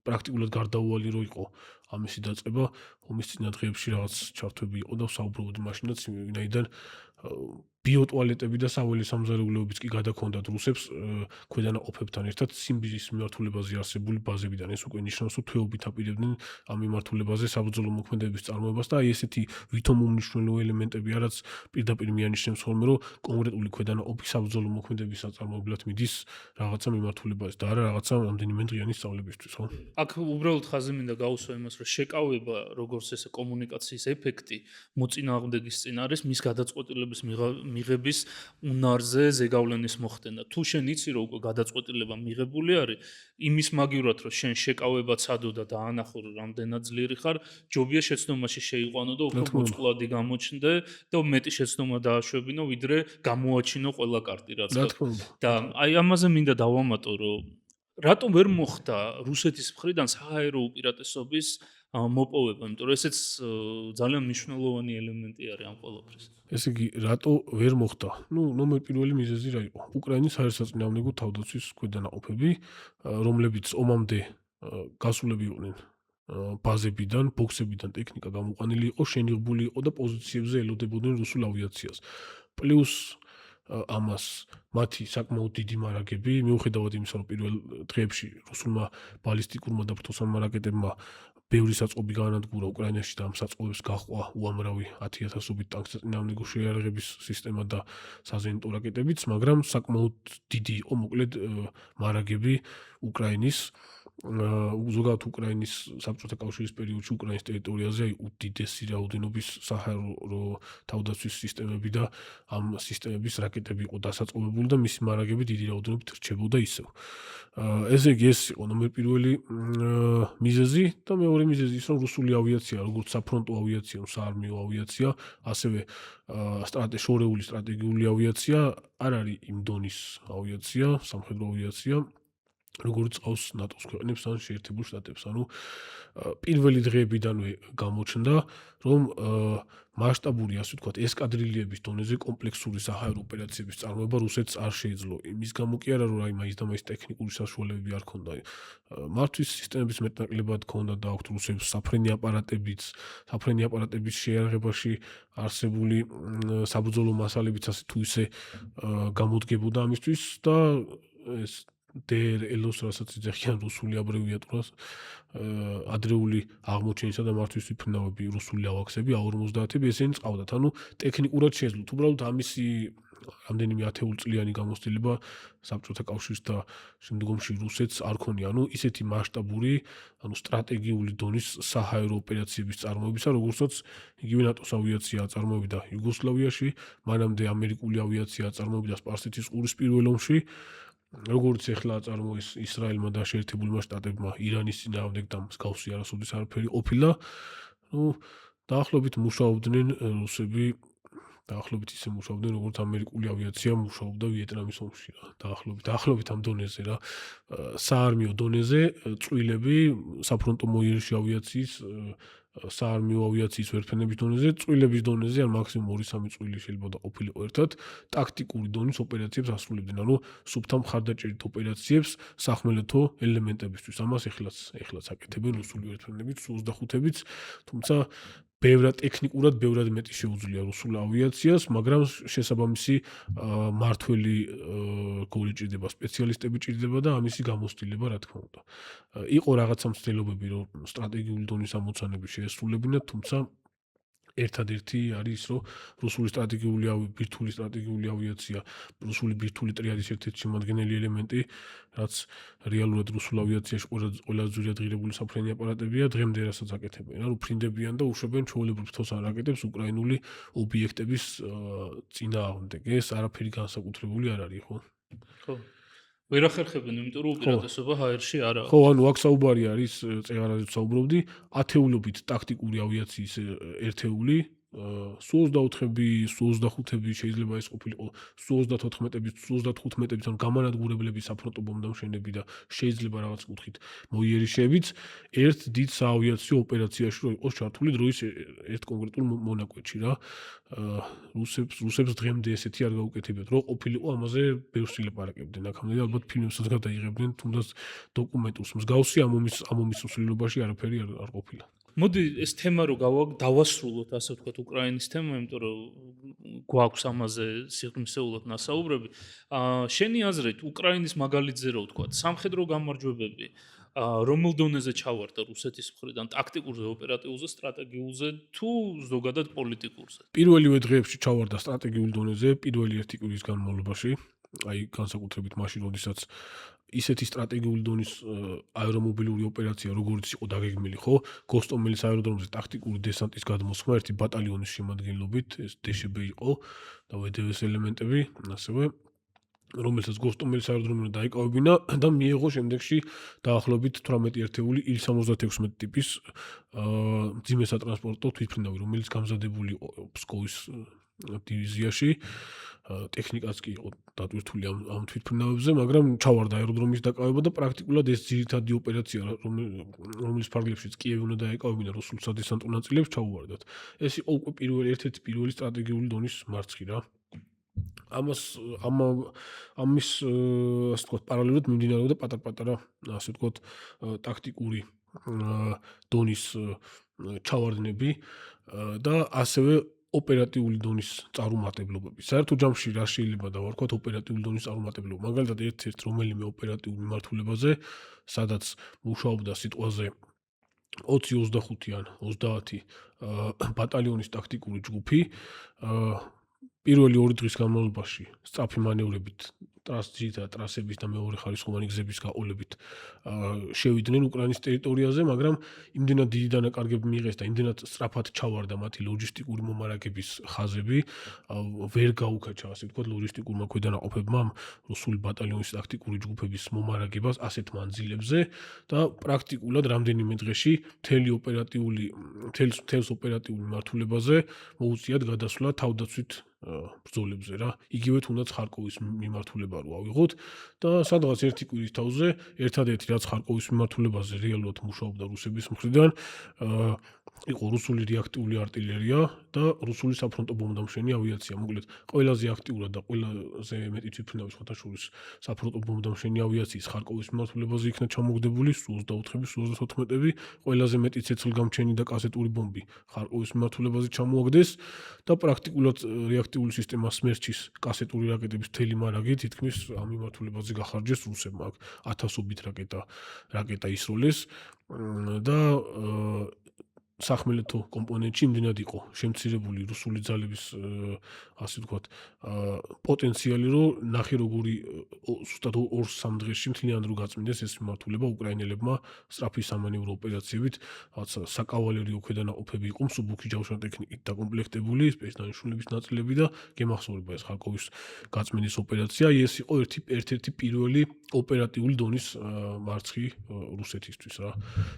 პრაქტიკულად გარდაუვალი რო იყო ამისი დაწყება, ომის წინა დღეებში რაღაც ჩართვები იყო და საუბრობოდი მაშინაც, ვინაიდან ბიოტუალეტები და საველე სამზარეულოებიც კი გადაქონდათ რუსებს ქვედანაყოფებთან ერთად სიმბირის მიმართულებაზე არსებული ბაზებიდან. ეს უკვე ნიშნავს, რომ თვეობით აპირებდნენ ამ მიმართულებაზე საბრძოლო მოქმედების წარმოებას და აი ესეთი ვითომ უმნიშვნელო ელემენტები არაც პირდაპირ მიანიშნებს ხოლმე, რომ კონკრეტული ქვედანაყოფი საბრძოლო მოქმედების საწარმოებლად მიდის რაღაცა მიმართულებაზე და არა რაღაცა რამდენიმე დღიანი სწავლებისთვის, ხო? აქ უბრალოდ ხაზი მინდა გაუსვა იმას, რომ შეკავება, როგორც ესე კომუნიკაციის ეფექტი მოწინააღმდეგის წინ არის მის გადაწყვეტილების მიღების უნარზე ზეგავლენის მოხდენა. თუ შენ იცი, რომ უკვე გადაწყვეტილება მიღებული არის, იმის მაგივრად, რომ შენ შეკავება ცადო და დაანახო, რომ რამდენად ძლიერი ხარ, ჯობია შეცდომაში შეიყვანო და უფრო მოწყვლადი გამოჩნდე და მეტი შეცდომა დააშვებინო, ვიდრე გამოაჩინო ყველა კარტი, რაც რა თქმა უნდა. და აი ამაზე მინდა დავამატო, რომ რატომ ვერ მოხდა რუსეთის მხრიდან სააერო უპირატესობის მოპოვება, იმიტომ რომ ესეც ძალიან მნიშვნელოვანი ელემენტი არის ამ ყველაფრის. ესე იგი, რატო ვერ მოხდა? ნომერ პირველი მიზეზი რა იყო? უკრაინის საერთაშორისო თავდაცვის ქვედანაყოფები, რომლებიც ომამდე გასულები იყვნენ ბაზებიდან, ბოქსებიდან ტექნიკა გამოყვანილი იყო, შენიღბული იყო და პოზიციებზე ელოდებოდნენ რუსულ ავიაციას. პლუს ამას მათი საკმაოდ დიდი მარაგები, მიუხედავად იმისა, რომ პირველ დღეებში რუსულმა ბალისტიკურმა და ფრთოსანმა რაკეტებმა ბევრი საწყობი გაანადგურა უკრაინაში და ამ საწყობებს გაჰყვა უამრავი 10,000-ობით ტანკსაწინააღმდეგო შეიარაღების სისტემა და საზენიტო რაკეტებიც, მაგრამ საკმაოდ დიდი იყო მოკლედ მარაგები უკრაინის ზოგადად უკრაინის საბჭოთა კავშირის პერიოდში უკრაინის ტერიტორიაზე უდიდესი რაოდენობის საჰაერო თავდაცვის სისტემები და ამ სისტემების რაკეტები იყო დასაწყობებული და მისი მარაგები დიდი რაოდენობით რჩებოდა ისევ. ესე იგი ეს იყო ნომერ პირველი მიზეზი და მეორე მიზეზი ის, რომ რუსული ავიაცია, როგორც საფრონტო ავიაცია, საარმიო ავიაცია, ასევე შორეული სტრატეგიული ავიაცია არ არის იმ დონის ავიაცია, სამხედრო ავიაცია, როგორც ყავს ნატოს ქვეყნებს ან შეერთებულ შტატებს. ანუ პირველი დღეებიდანვე გამოჩნდა, რომ მასშტაბური, ასე ვთქვათ, ესკადრილიების დონეზე კომპლექსური საჰაერო ოპერაციების წარმოება რუსეთს არ შეეძლო. იმის გამო კი არა, რომ აი მაინც და მაინც ტექნიკური საშუალებები არ ქონდა. მართვის სისტემების მეტნაკლებად ქონდა და აქვთ რუსებს საფრენი აპარატების შეიარაღებაში არსებული საბრძოლო მასალებიც ასე თუ ისე გამოდგებოდა ამისთვის და ეს DRL-ს, რასაც იძახიან რუსული აბრევიატურას, ადრეული აღმოჩენისა და მართვის ვიფრინავები რუსული ავაქსები, A-50-ები, ესენი წავდათ. ანუ ტექნიკურად შეეძლოთ. უბრალოდ ამისი რამდენიმე ათეულწლიანი გამოცდილება საბჭოთა კავშირს და შემდგომში რუსეთს არ ქონია. ანუ ისეთი მასშტაბური, ანუ სტრატეგიული დონის საჰაერო ოპერაციების წარმოებისა, როგორცაც იგივე ნატოს ავიაცია წარმოებდა იუგოსლავიაში, მანამდე ამერიკული ავიაცია წარმოებდა სპარსეთის ყურის პირველ ომში, როგორც ეხლა აწარმოეს ისრაელმა და შეერთებულმა შტატებმა ირანის წინააღმდეგ და მსგავსი არასოდეს არაფერი ყოფილა. დაახლოებით მუშაობდნენ რუსები, დაახლოებით ისე მუშაობდნენ, როგორც ამერიკული ავიაცია მუშაობდა ვიეტნამის ომში. დაახლოებით ამ დონეზე რა. საარმიო დონეზე წვილები საფრონტო მოიერში ავიაციის საარმიო ავიაციის ვერტმფრენების დონეზე, წვილების დონეზე ან მაქსიმუმ 2-3 წვილი შეიძლება ყოფილიყო ერთად, ტაქტიკური დონის ოპერაციებს ასრულებდნენ, ანუ სუფთა მხარდაჭერით ოპერაციებს სახმელეთო ელემენტებისთვის. ამას ეხლაც აკეთებენ რუსული ვერტმფრენებიც, Su-25-ებიც, თუმცა ტექნიკურად ბევრად მეტი შეუძლია რუსულ ავიაციას, მაგრამ შესაბამისი მართველი გული ჭირდება, სპეციალისტები ჭირდება და ამისი გამოცდილება, რა თქმა უნდა. იყო რაღაცა მცდელობები, რომ სტრატეგიული დონის ამოცანები შეესრულებინათ, თუმცა ერთადერთი არის ის, რომ რუსული ბირთვული სტრატეგიული ავიაცია, რუსული ბირთვული ტრიადის ერთ-ერთი შემადგენელი ელემენტი, რაც რეალურად რუსულ ავიაციაში ყველაზე ძვირად ღირებული საფრენი აპარატებია, დღემდე რასაც აკეთებენ, ანუ ფრინდებიან და უშვებენ ჩვეულებრივ ფრთოსან რაკეტებს უკრაინული ობიექტების წინააღმდეგ. ეს არაფერი განსაკუთრებული არ არის, ხო? ხო. ვერ ახერხებენ, იმიტომ რომ უპირატესობა ჰაერში არ აქვს. ხო, ანუ აქ საუბარი არის, წეღარაზე ვსაუბრობდი, ათეულობით ტაქტიკური ავიაციის ერთეული, Su-24-ები, Su-25-ები შეიძლება ეს ყოფილიყო, Su-34-ები, Su-35-ები, ან გამანადგურებლები საფრონტო ბომბდამშენები და შეიძლება რაღაც კუთხით მოიერიშეებიც ერთ დიდ საავიაციო ოპერაციაში რო იყოს ჩართული დროის ერთ კონკრეტულ მონაკვეთში რა. რუსებს დღემდე ესეთი არ გაუკეთებიათ, რომ ყოფილიყო ამაზე ბევრს ილაპარაკებდნენ. აქამდე ალბათ ფილმებსაც გადაიღებდნენ, თუნდაც დოკუმენტურს. მსგავსი ამ ომის მსვლელობაში არაფერი არ ყოფილა. მოდი ეს თემა რო დავასრულოთ, ასე ვთქვათ, უკრაინის თემა, იმიტომ რომ გვაქვს ამაზე სიღრმისეულად ნასაუბრები. შენი აზრით, უკრაინის მაგალითზე რო ვთქვათ, სამხედრო გამარჯვებები რომელ დონეზე ჩავარდა რუსეთის მხრიდან, ტაქტიკურზე, ოპერატიულზე, სტრატეგიულზე თუ ზოგადად პოლიტიკურზე? პირველივე დღეებში ჩავარდა სტრატეგიულ დონეზე, პირველი ერთი კვირის განმავლობაში, აი განსაკუთრებით მაშინ, როდესაც ისეთი სტრატეგიული დონის აერომობილური ოპერაცია, როგორც იყო დაგეგმილი, ხო? გოსტომელის აეროდრომზე ტაქტიკური დესანტის გადმოსხმა ერთი ბატალიონის შემადგენლობით, ეს დშბ იყო და ვდვ-ს ელემენტები, ასევე რომელსაც გოსტომელის აეროდრომი დაიკავებინა და მიიღო შემდეგში დაახლოებით 18 ერთეული Il-76 ტიპის მძიმე სატრანსპორტო თვითმფრინავი, რომელიც გამზადებული იყო ფსკოვის დივიზიაში. ტექნიკაც კი იყო დატვირთული ამ თვითმფრინავებზე, მაგრამ ჩავარდა აეროდრომის დაკავება და პრაქტიკულად ეს ძირითადი ოპერაცია, რომლის ფარგლებშიც კიევი უნდა დაეკავებინა რუსულ სადესანტო ნაწილებს, ჩაუვარდათ. ეს იყო უკვე ერთ-ერთი პირველი სტრატეგიული დონის მარცხი რა. ამის ასე ვთქვათ, პარალელურად მიმდინარეობდა პატარ-პატარა, ასე ვთქვათ, ტაქტიკური დონის ჩავარდნები და ასევე ოპერატიული დონის წარუმატებლობები. საერთო ჯამში რა შეიძლება დავარქვათ ოპერატიული დონის წარუმატებლობა? მაგალითად, ერთ-ერთ რომელიმე ოპერატიულ მიმართულებაზე, სადაც მუშაობდა სიტყვაზე 20-25 ან 30 ბატალიონის ტაქტიკური ჯგუფი, პირველი 2 დღის განმავლობაში სწრაფი მანევრებით ტრასების და მეორე ხარისხოვანი გზების გაყოლებით შევიდნენ უკრაინის ტერიტორიაზე, მაგრამ იმდენად დიდი დანაკარგები მიიღეს და იმდენად სწრაფად ჩავარდა მათი ლოჯისტიკური მომარაგების ხაზები, ვერ გაუქაჩა, ასე ვთქვათ, ლოჯისტიკურმა ქვედანაყოფებმა რუსული ბატალიონის ტაქტიკური ჯგუფების მომარაგებას ასეთ მანძილებზე და პრაქტიკულად რამდენიმე დღეში მთელს ოპერატიულ მიმართულებაზე მოუწიათ გადასვლა თავდაცვით ბრძოლებზე რა. იგივე თუნდაც ხარკოვის მიმართულება რო ავიღოთ და სადღაც ერთი კვირის თავზე ერთადერთი რაც ხარკოვის მიმართულებაზე რეალურად მუშაობდა რუსების მხრიდან იყო რუსული რეაქტიული артиლერია და რუსული საფრონტო ბომბდამშვენი ავიაცია. მოკლედ, ყველაზე აქტიურად და ყველაზე მეტი თვითმფრინავის შეთანხმების საფრონტო ბომბდამშვენი ავიაციის ხარკოვის მიმართულებაზე იქნა ჩამოგდებული Su-24-ები, Su-34-ები, ყველაზე მეტი ცეცხლგამჩენი და კასეტური ბომბი ხარკოვის მიმართულებაზე ჩამოაგდეს და პრაქტიკულად რეაქტიული სისტემა Smerch-ის კასეტური რაკეტების მთელი მარაგი თითქმის ამ მიმართულებაზე გახარჯეს რუსებმა. აქ ათასობით რაკეტა ისროლეს და სახმელეთო კომპონენტში იმდენად იყო შემცირებული რუსული ძალების ასე ვთქვათ პოტენციალი, რომ ნახე როგორი ზუსტად 2-3 დღეში მთლიანად რო გაწმინდეს ეს მიმართულება უკრაინელებმა სწრაფი სამანევრო ოპერაციებით, რაღაცა საკავალერიო ქვედანაყოფები იყო მსუბუქი ჯავშან ტექნიკით დაკომპლექტებული, სპეცდანიშნულების ნაწილები და გემახსოვრება ეს ხარკოვის გაწმენდის ოპერაცია. ეს იყო ერთ-ერთი პირველი ოპერატიული დონის მარცხი რუსეთისთვის რა.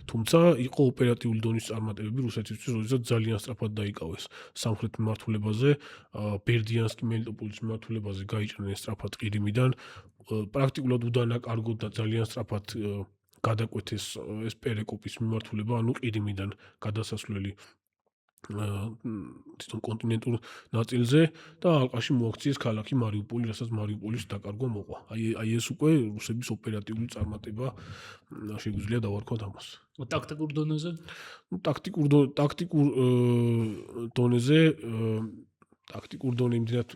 თუმცა იყო ოპერატიული დონის წარმატებები რუსეთისთვის, როდესაც ძალიან სწრაფად დაიკავეს სამხრეთ მიმართულებაზე, ბერდიანსკი მელიტოპოლის მიმართულებაზე გაიჭრნენ სწრაფად ყირიმიდან, პრაქტიკულად უდანაკარგოდ და ძალიან სწრაფად გადაკვეთეს ეს პერეკოპის მიმართულება, ანუ ყირიმიდან გადასასვლელი თვითონ კონტინენტურ ნაწილზე და ალყაში მოაქციეს ქალაქი მარიუპოლი, რასაც მარიუპოლის დაკარგვა მოყვა. აი ეს უკვე რუსების ოპერატიული წარმატება შეგვიძლია დავარქვათ ამას. ტაქტიკურ დონეზე? ტაქტიკურ დონეზე ტაქტიკურ დონე იმდენად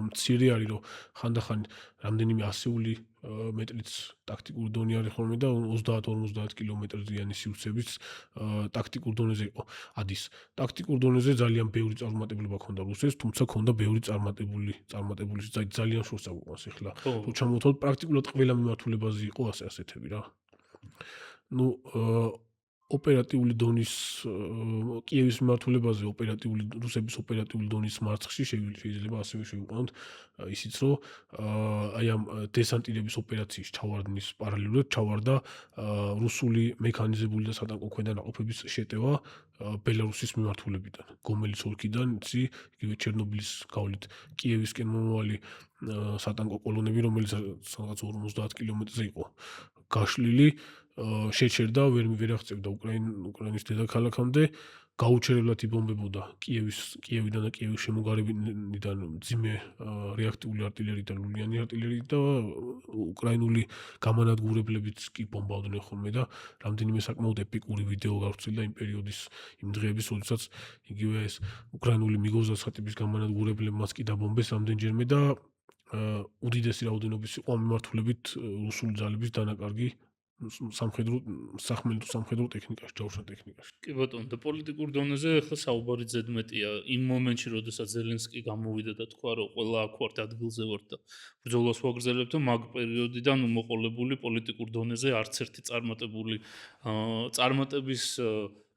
მცირე არის, რომ ხანდახან რამდენიმე ასეული მეტრიც ტაქტიკური დონე არის ხოლმე და 30-50 კილომეტრიანი სივრცეების ტაქტიკურ დონეზე იყო ადის. ტაქტიკურ დონეზე ძალიან ბევრი წარმატებულება ჰქონდა რუსეთს, თუმცა ჰქონდა ბევრი წარმატებული ძალიან შორს აგვიყვანს ახლა. თუ ჩამოვთვალოთ, პრაქტიკულად ყველა მიმართულებაზე იყო ასეთები რა. ნუ ოპერატიული დონის კიევის მიმართულებაზე რუსების ოპერატიული დონის მარცხში შეიძლება ასევე შევიყვანოთ ისიც, რომ აი ამ დესანტირების ოპერაციის ჩავარდნის პარალელურად ჩავარდა რუსული მექანიზებული და სატანკო ქვედანაყოფების შეტევა ბელარუსის მიმართულებიდან, გომელის ოლქიდან, იცი, იგივე ჩერნობილის გავლით კიევისკენ მომავალი სატანკო კოლონები, რომელიც რაღაც 50 კილომეტრზე იყო გაშლილი შეჩერდა, ვერ აღწევდა უკრაინის დედაქალაქამდე, გაუჩერებლად იბომბებოდა კიევიდან და კიევის შემოგარებიდან მძიმე რეაქტიული артиლერიით და ლულიანი артиლერიით და უკრაინული გამანადგურებლებიც კი ბომბავდნენ ხოლმე და რამდენიმე საკმაოდ ეპიკური ვიდეო გავრცელდა იმ პერიოდის იმ დღეების, როდესაც იგივე ეს უკრაინული მიგ-30 ტიპის გამანადგურებლებმაც კი დაბომბეს რამდენჯერმე და უდიდესი რაოდენობის იყო მიმართულებით რუსული ძალების დანაკარგი სამხედრო ტექნიკაში, ჯავშან ტექნიკაში. კი ბატონო, და პოლიტიკურ დონეზე ახლა საუბარი ზედმეტია. იმ მომენტში, როდესაც ზელენსკი გამოვიდა და თქვა, რომ ყველა აქ ვართ, ადგილზე ვართ და ბრძოლას ვაგრძელებთ, მაგ პერიოდიდან მოყოლებული პოლიტიკურ დონეზე არც ერთი წარმატების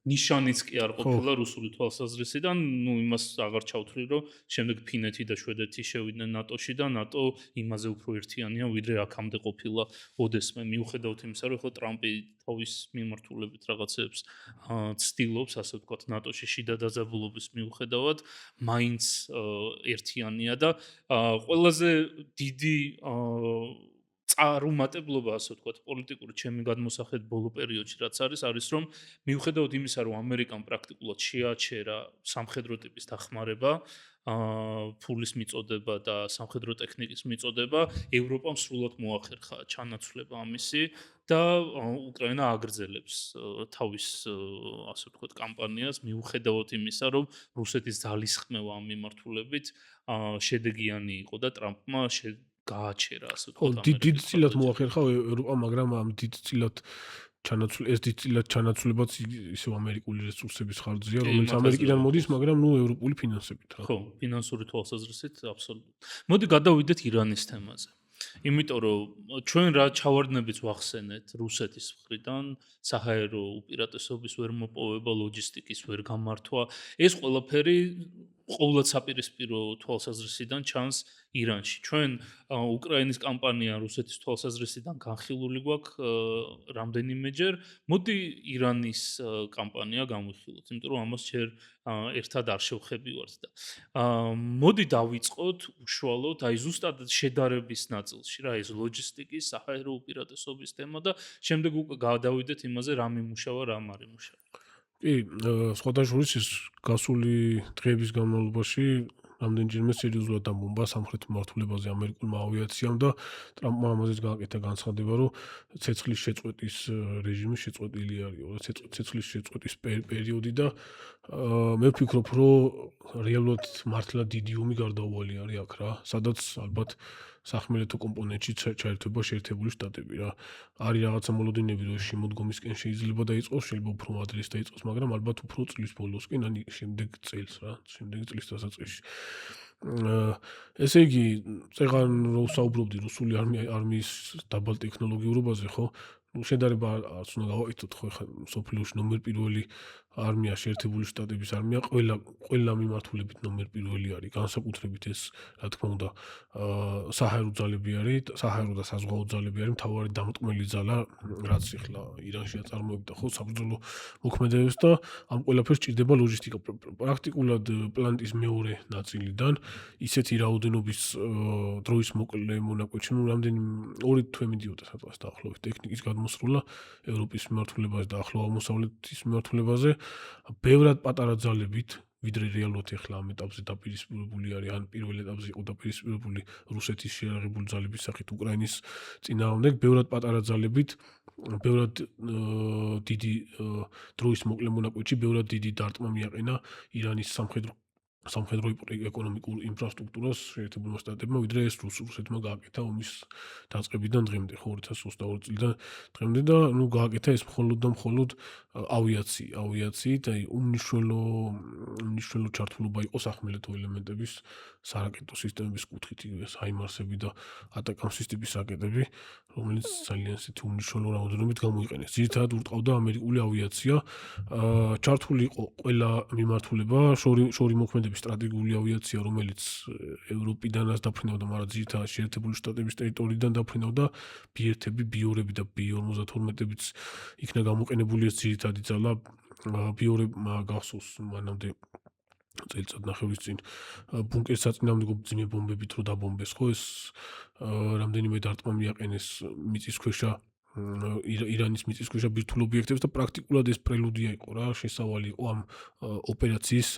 ნიშანიც კი არ ყოფილა რუსული თვალსაზრისიდან. იმას აღარ ჩავთვლი, რომ შემდეგ ფინეთი და შვედეთი შევიდნენ ნატოში და ნატო იმაზე უფრო ერთიანია, ვიდრე აქამდე ყოფილა ოდესმე. მიუხედავად იმისა, რომ ხო ტრამპი თავის მიმართულებით რაღაცებს ცდილობს, ასე ვთქვათ, ნატოში შიდა დაძაბულობის მიუხედავად, მაინც ერთიანია და ყველაზე დიდი წარუმატებლობა, ასე ვთქვათ, პოლიტიკური ჩემი გადმოსახედ ბოლო პერიოდში რაც არის რომ მიუხედავად იმისა, რომ ამერიკამ პრაქტიკულად შეაჩერა სამხედრო ტიპის დახმარება, ფულის მიწოდება და სამხედრო ტექნიკის მიწოდება, ევროპამ სრულად მოახერხა ჩანაცვლება ამისი და უკრაინა აგრძელებს თავის ასე ვთქვათ კამპანიას, მიუხედავად იმისა, რომ რუსეთის ძალისხმევა ამ მიმართულებით შედეგიანი იყო და ტრამპმა გააჩერა, ასე ხო, ვთქვათ, დიდწილად მოახერხა ევროპა, მაგრამ ამ დიდწილად ჩანაცვლებაც ისევ ამერიკული რესურსების ხარჯზეა, რომელიც ამერიკიდან მოდის, მაგრამ ევროპული ფინანსებით რა. ხო, ფინანსური თვალსაზრისით აბსოლუტურად. მოდი გადავიდეთ ირანის თემაზე. იმიტომ რომ ჩვენ რა ჩავარდნებით ვახსენეთ რუსეთის მხრიდან, საჰაერო უპირატესობის ვერ მოპოვება, ლოჯისტიკის ვერ გამართვა, ეს ყველაფერი ყოველად საპირისპირო თვალსაზრისიდან ჩანს ირანში. ჩვენ უკრაინის კამპანია რუსეთის თვალსაზრისიდან განხილული გვაქვს რამდენიმეჯერ. მოდი ირანის კამპანია გამოვიხილოთ, იმიტომ რომ ამას ჯერ ერთად არ შევხებივართ და მოდი დავიწყოთ უშუალოდ აი ზუსტად შედარების ნაწილში რა ეს ლოჯისტიკის, საჰაერო უპირატესობის თემა და შემდეგ უკვე გადავიდეთ იმაზე რა მიმუშავა, რა არ იმუშავა. კი, სხვადასხვა ის გასული დღეების განმავლობაში რამდენჯერმე სერიოზულად დაბომბა სამხრეთ მიმართულებაზე ამერიკულმა ავიაციამ და ტრამპმა ამაზეც გააკეთა განცხადება, რომ ცეცხლის შეწყვეტის რეჟიმი შეწყვეტილი არის, ცეცხლის შეწყვეტის პერიოდი და მე ვფიქრობ, რომ რეალურად მართლა დიდი ომი გარდაუვალი არის აქ რა, სადაც ალბათ სახმელეთო კომპონენტში ჩაერთვება შეერთებული შტატები რა. არის რაღაცა მოლოდინები, რომ შემოდგომისკენ შეიძლება დაიწყოს, შეიძლება უფრო ადრეს დაიწყოს, მაგრამ ალბათ უფრო წლის ბოლოსკენ, ან შემდეგ წელს რა, შემდეგ წლის დასაწყისში. ესე იგი, წეგან რო ვსაუბრობდი რუსული არმიის დაბალ ტექნოლოგიურობაზე, ხო? შედარება არც უნდა გავაკეთოთ, ხო, ხა სოფლიოში ნომერ პირველი არმია შეერთებული შტატების არმია ყველა მიმართულებით ნომერ პირველი არის, განსაკუთრებით ეს, რა თქმა უნდა, საჰაერო ძალები არის, საჰაერო და საზღვაო ძალები არის, მთავარი დამტყმელი ძალა, რაც ახლა ირანში აწარმოებდა ხო საბრძოლო მოქმედებებს და ამ ყველაფერს ჭირდება ლოჯისტიკა. პრაქტიკულად პლანეტის მეორე ნაწილიდან ისეთი რაოდენობის დროის მოკლე მონაკვეთში, რამდენი 2 თვე მიდიოდა სადღაც დაახლოებით ტექნიკის გადმოსრულა ევროპის მიმართულებაზე და ახლო აღმოსავლეთის მიმართულებაზე, ბევრად პატარა ძალებით, ვიდრე რეალურად ახლა ამ ეტაპზე დაპირისპირებული არის, ან პირველ ეტაპზე იყო დაპირისპირებული რუსეთის შეიარაღებული ძალების სახით უკრაინის წინააღმდეგ, ბევრად პატარა ძალებით, ბევრად დიდი დროის მოკლე მონაკვეთში, ბევრად დიდი დარტყმა მიაყენა ირანის სამხედრო ეკონომიკურ ინფრასტრუქტურას შეერთებულმა შტატებმა, ვიდრე ეს რუსეთმა გააკეთა ომის დაწყებიდან დღემდე, ხო 2022 წლიდან დღემდე და გააკეთა ეს მხოლოდ და მხოლოდ ავიაციით, აი უმნიშვნელო ჩართულობა იყო სახმელეთო ელემენტების სარაკეტო სისტემების კუთხით, ეს ჰაიმარსები და ატაკამ სისტემის რაკეტები, რომელიც ძალიან ისეთი უმნიშვნელო რაოდენობით გამოიყენეს. ძირითადად ურტყავდა ამერიკული ავიაცია, ჩართული იყო ყველა მიმართულება, შორი მოქმედების სტრატეგიული ავიაცია, რომელიც ევროპიდანაც დაფრინავდა, მაგრამ ძირითადად შეერთებული შტატების ტერიტორიიდან დაფრინავდა, B1-ები, B2-ები და B52-ებიც იქნა გამოყენებული ეს ძირითადი ძალა, B2-ებმა გახსოვს მანამდე წელიწად ნახევრის წინ ბუნკერის საწინააღმდეგო მძიმე ბომბებით რო დაბომბეს, ხო ეს რამდენიმე დარტყმა მიაყენეს მიწისქვეშა ირანის მიწისქვეშა ბირთვულ ობიექტებს და პრაქტიკულად ეს პრელუდია იყო რა, შესავალი იყო ამ ოპერაციის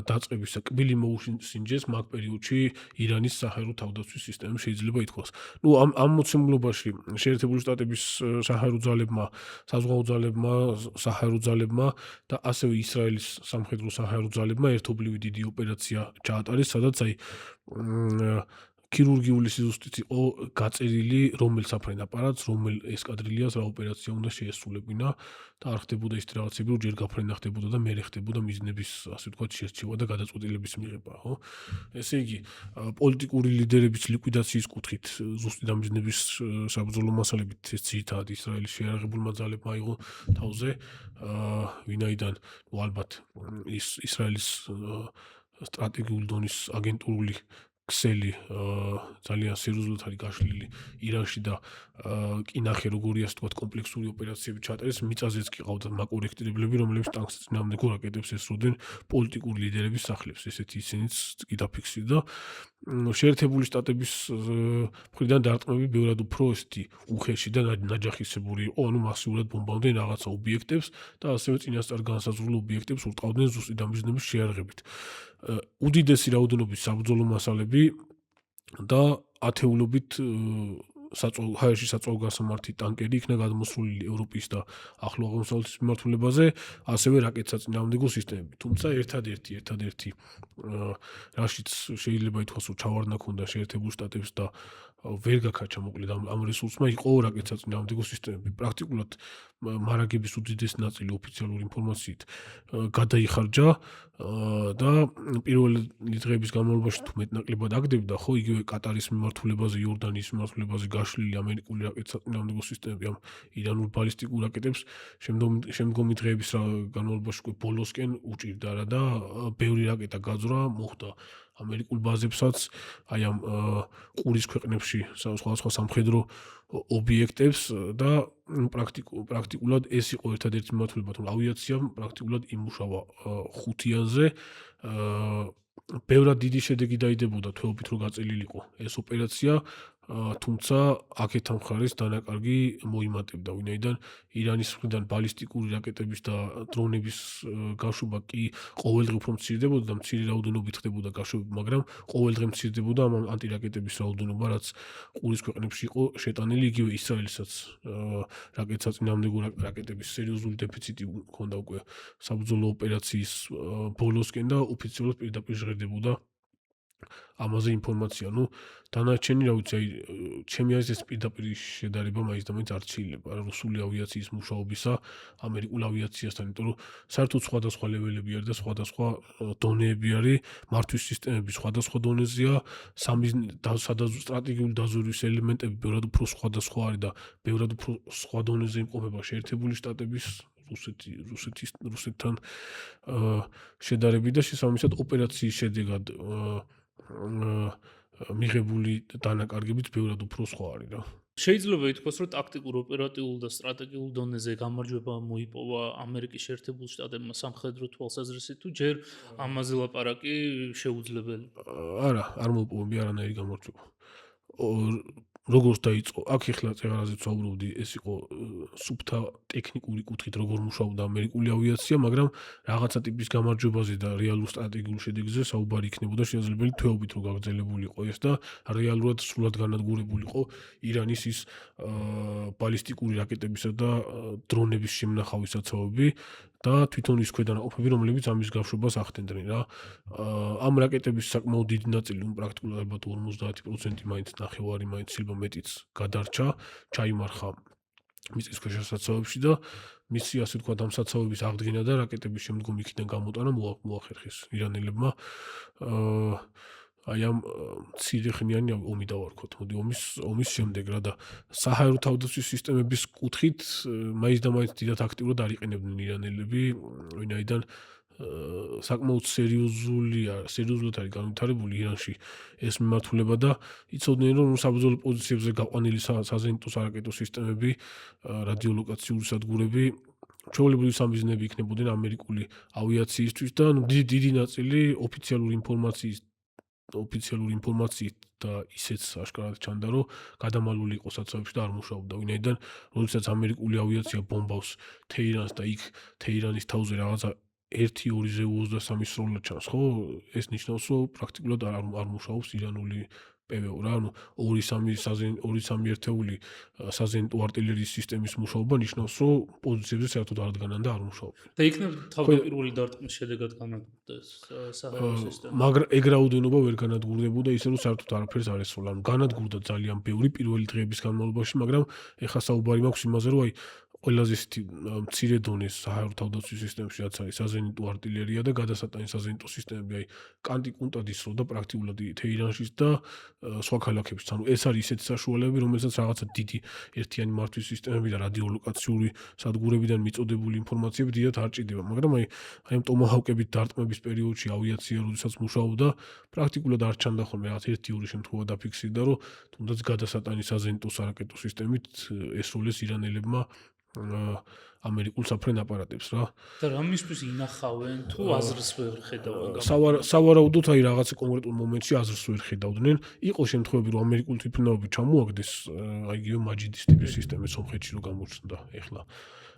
დაწყებისა. კბილი მოუსინჯეს მაგ პერიოდში ირანის საჰაერო თავდაცვის სისტემამ შეიძლება ითქვას. ნუ ამ მოცემულობაში შეერთებული შტატების საჰაერო ძალებმა, საზღვაო ძალებმა, საჰაერო ძალებმა და ასევე ისრაელის სამხედრო საჰაერო ძალებმა ერთობლივი დიდი ოპერაცია ჩაატარეს, სადაც აი ქირურგიული სიზუსტით იყო გაწერილი რომელ საფრენ აპარატს, რომელ ესკადრილიას რა ოპერაცია უნდა შეესრულებინა და არ ხდებოდა ის რაღაცები, რომ ჯერ გაფრენა ხდებოდა და მერე ხდებოდა მიზნების, ასე ვთქვათ, შერჩევა და გადაწყვეტილების მიღება, ხო? ესე იგი, პოლიტიკური ლიდერების ლიკვიდაციის კუთხით ზუსტი დამიზნების საბრძოლო მასალებით ეს ძირითადად ისრაელის შეიარაღებულმა ძალებმა აიღო თავზე, ვინაიდან ნუ ალბათ ისრაელის სტრატეგიული დონის აგენტურული ქსელი ძალიან სერიოზულად არის გაშლილი ირანში და კი ნახე როგორია ასე ვთქვათ კომპლექსური ოპერაციები ჩაატარეს, მიწაზეც კი ყავდათ მაკურექტირებლები, რომლებიც ტანკს წინააღმდეგო რაკეტებს ესროდნენ პოლიტიკური ლიდერების სახლებს, ესეთი ისინიც კი დაფიქსირდა. შეერთებული შტატების მხრიდან დარტყმები ბევრად უფრო ესეთი უხეში და ნაჯახისებური იყო, ანუ მასიურად ბომბავდნენ რაღაცა ობიექტებს და ასევე წინასწარ განსაზღვრულ ობიექტებს ურტყავდნენ ზუსტი დამიზნების შეარაღებით. უდიდესი რაოდენობის საბრძოლო მასალები და ათეულობით ჰაერში საწვავ გასამართი ტანკერი იქნა გადმოსული ევროპის და ახლო აღმოსავლეთის მიმართულებაზე, ასევე რაკეტსაწინააღმდეგო სისტემები. თუმცა ერთადერთი რაშიც შეიძლება ითქვას, რომ ჩავარდნა ქონდა შეერთებულ შტატებს და ვერ გაქაჩა მოკლედ ამ რესურსმა იყო რაკეტსაწინააღმდეგო სისტემები. პრაქტიკულად მარაგების უდიდესი ნაწილი ოფიციალური ინფორმაციით გადაიხარჯა და პირველი დღეების განმავლობაში თუ მეტნაკლებად აგდებდა, ხო, იგივე კატარის მიმართულებაზე, იორდანიის მიმართულებაზე გაშლილი ამერიკული რაკეტსაწინააღმდეგო სისტემები ამ ირანულ ბალისტიკურ რაკეტებს შემდგომი დღეების განმავლობაში უკვე ბოლოსკენ უჭირდა რა და ბევრი რაკეტა გაძვრა, მოხდა ამერიკულ ბაზებსაც, აი ამ ყურის ქვეყნებში სხვადასხვა სამხედრო ობიექტებს და პრაქტიკულად ეს იყო ერთადერთი მიმართულება, რომ ავიაციამ პრაქტიკულად იმუშავა ხუთიანზე. ბევრად დიდი შედეგი დაიდებოდა თვეობით რომ გაწელილიყო ეს ოპერაცია, თუმცა აქეთ მხარეს დანაკარგი მოიმატებდა, ვინაიდან ირანის მხრიდან ბალისტიკური რაკეტების და დრონების გაშვება კი ყოველდღე უფრო მცირდებოდა და მცირე რაოდენობით ხდებოდა გაშვება, მაგრამ ყოველდღე მცირდებოდა ამ ანტირაკეტების რაოდენობა, რაც ყურის ქვეყნებში იყო შეტანილი, იგივე ისრაელსაც რაკეტსაწინააღმდეგო რაკეტების სერიოზული დეფიციტი ჰქონდა უკვე საბრძოლო ოპერაციის ბოლოსკენ და ოფიციალურად პირდაპირ ჟღერდებოდა ამაზე ინფორმაცია. ნუ დანარჩენი რა ვიცი, აი ჩემი აზრით ეს პირდაპირ შედარება მაინც და მაინც არ შეიძლება რუსული ავიაციის მუშაობისა ამერიკულ ავიაციასთან, იმიტომ რომ საერთოდ სხვადასხვა ლეველები არის და სხვადასხვა დონეები არის, მართვის სისტემები სხვადასხვა დონეზეა, სტრატეგიული დაზვერვის ელემენტები ბევრად უფრო სხვადასხვა არის და ბევრად უფრო სხვა დონეზე იმყოფება შეერთებული შტატების რუსეთთან შედარებით და შესაბამისად ოპერაციის შედეგად მიღებული დანაკარგებით ბევრად უფრო სხვა არის რა. შეიძლება ითქვას, რომ ტაქტიკურ, ოპერატიულ და სტრატეგიულ დონეზე გამარჯვება მოიპოვა ამერიკის შეერთებულ შტატებმა სამხედრო თვალსაზრისით, თუ ჯერ ამაზე ლაპარაკი შეუძლებელი? არა, არ მოუპოვებია არანაირი გამარჯვება. როგორც დაიწყო, აქ ეხლა წეღარაზეც ვაუბრობდი, ეს იყო სუფთა ტექნიკური კუთხით როგორ მუშაობდა ამერიკული ავიაცია, მაგრამ რაღაცა ტიპის გამარჯვებაზე და რეალურ სტრატეგიულ შედეგზე საუბარი იქნებოდა შესაძლებელი თვეობით რო გაგრძელებული იყო ეს და რეალურად სრულად განადგურებული იყო ირანის ის ბალისტიკური რაკეტებისა და დრონების შემნახავი საცავები და თვითონ ის ქვედანაყოფები, რომლებიც ამის გაშვებას ახდენდნენ რა. ამ რაკეტების საკმაოდ დიდი ნაწილი, პრაქტიკულად ალბათ 50% მაინც ნახევარი მაინც შეიძლება მეტიც გადარჩა, ჩაიმარხა მიწისქვეშა საცავებში და მისი ასე ვთქვათ ამ საცავების აღდგენა და რაკეტების შემდგომ იქიდან გამოტანა მოახერხეს ირანელებმა. აი ამ მცირეხნიანი ომი დავარქვათ, მოდი ომის შემდეგ რა და საჰაერო თავდაცვის სისტემების კუთხით მაინც და მაინც დიდად აქტიურად არ იყენებდნენ ირანელები, ვინაიდან საკმაოდ სერიოზულად არის განვითარებული ირანში ეს მიმართულება და იცოდნენ რომ საბრძოლო პოზიციებზე გაყვანილი საზენიტო სარაკეტო სისტემები, რადიოლოკაციური სადგურები ჩვეულებრივი სამიზნეები იქნებოდნენ ამერიკული ავიაციისთვის და დიდი ნაწილი ოფიციალური ინფორმაციის ოფიციალური ინფორმაციით და ისეც აშკარად ჩანდა, რომ გადამალული იყო საცავებში და არ მუშაობდა. ვინაიდან როდესაც ამერიკული ავიაცია ბომბავს თეირანს და იქ თეირანის თავზე რაღაცა 1-2-23 სროლა ჩანს, ხო? ეს ნიშნავს, რომ პრაქტიკულად არ მუშაობს ირანული PVO რა, ანუ 2-3 ერთეული საზენიტო არტილერიის სისტემის მუშაობა ნიშნავს, რომ პოზიციებზე საერთოდ არ დგანან და არ მუშაობენ. და იქნებ თავდაპირველი დარტყმის შედეგად განადგურდეს საჰაერო სისტემა. მაგრამ ეგ რაოდენობა ვერ განადგურდებოდა ისე, რომ საერთოდ არაფერს არ ესწროლა. ანუ განადგურდა ძალიან ბევრი პირველი დღეების განმავლობაში, მაგრამ ეხლა საუბარი მაქვს იმაზე, რომ აი ყველაზე ისეთი მცირე დონის საჰაერო თავდაცვის სისტემებში, რაც არის საზენიტო არტილერია და გადასატანის საზენიტო სისტემები, აი კანტი-კუნტად ისროდა პრაქტიკულად თეირანშიც და სხვა ქალაქებშიც. ანუ ეს არის ისეთი საშუალებები, რომელსაც რაღაცა დიდი ერთიანი მართვის სისტემები და რადიოლოკაციური სადგურებიდან მიწოდებული ინფორმაციები დიდად არ ჭირდება. მაგრამ აი ამ ტომაჰავკებით დარტყმების პერიოდში ავიაცია, როდესაც მუშაობდა, პრაქტიკულად არ ჩანდა ხოლმე რაღაც 1-2 შემთხვევა დაფიქსირდა, რომ თუნდაც გადასატანის საზენიტო სარაკეტო სისტემით ესროლეს ირანელებმა ამერიკულ საფრენ აპარატებს რა. და რამისთვის ინახავენ თუ აზრს ვერ ხედავენ? სავარაუდოდ აი რაღაცა კონკრეტულ მომენტში აზრს ვერ ხედავდნენ. იყო შემთხვევები, რომ ამერიკული თვითმფრინავები ჩამოაგდეს აი იგივე მაჯიდის ტიპის სისტემის სომხეთში რო გამოჩნდა ეხლა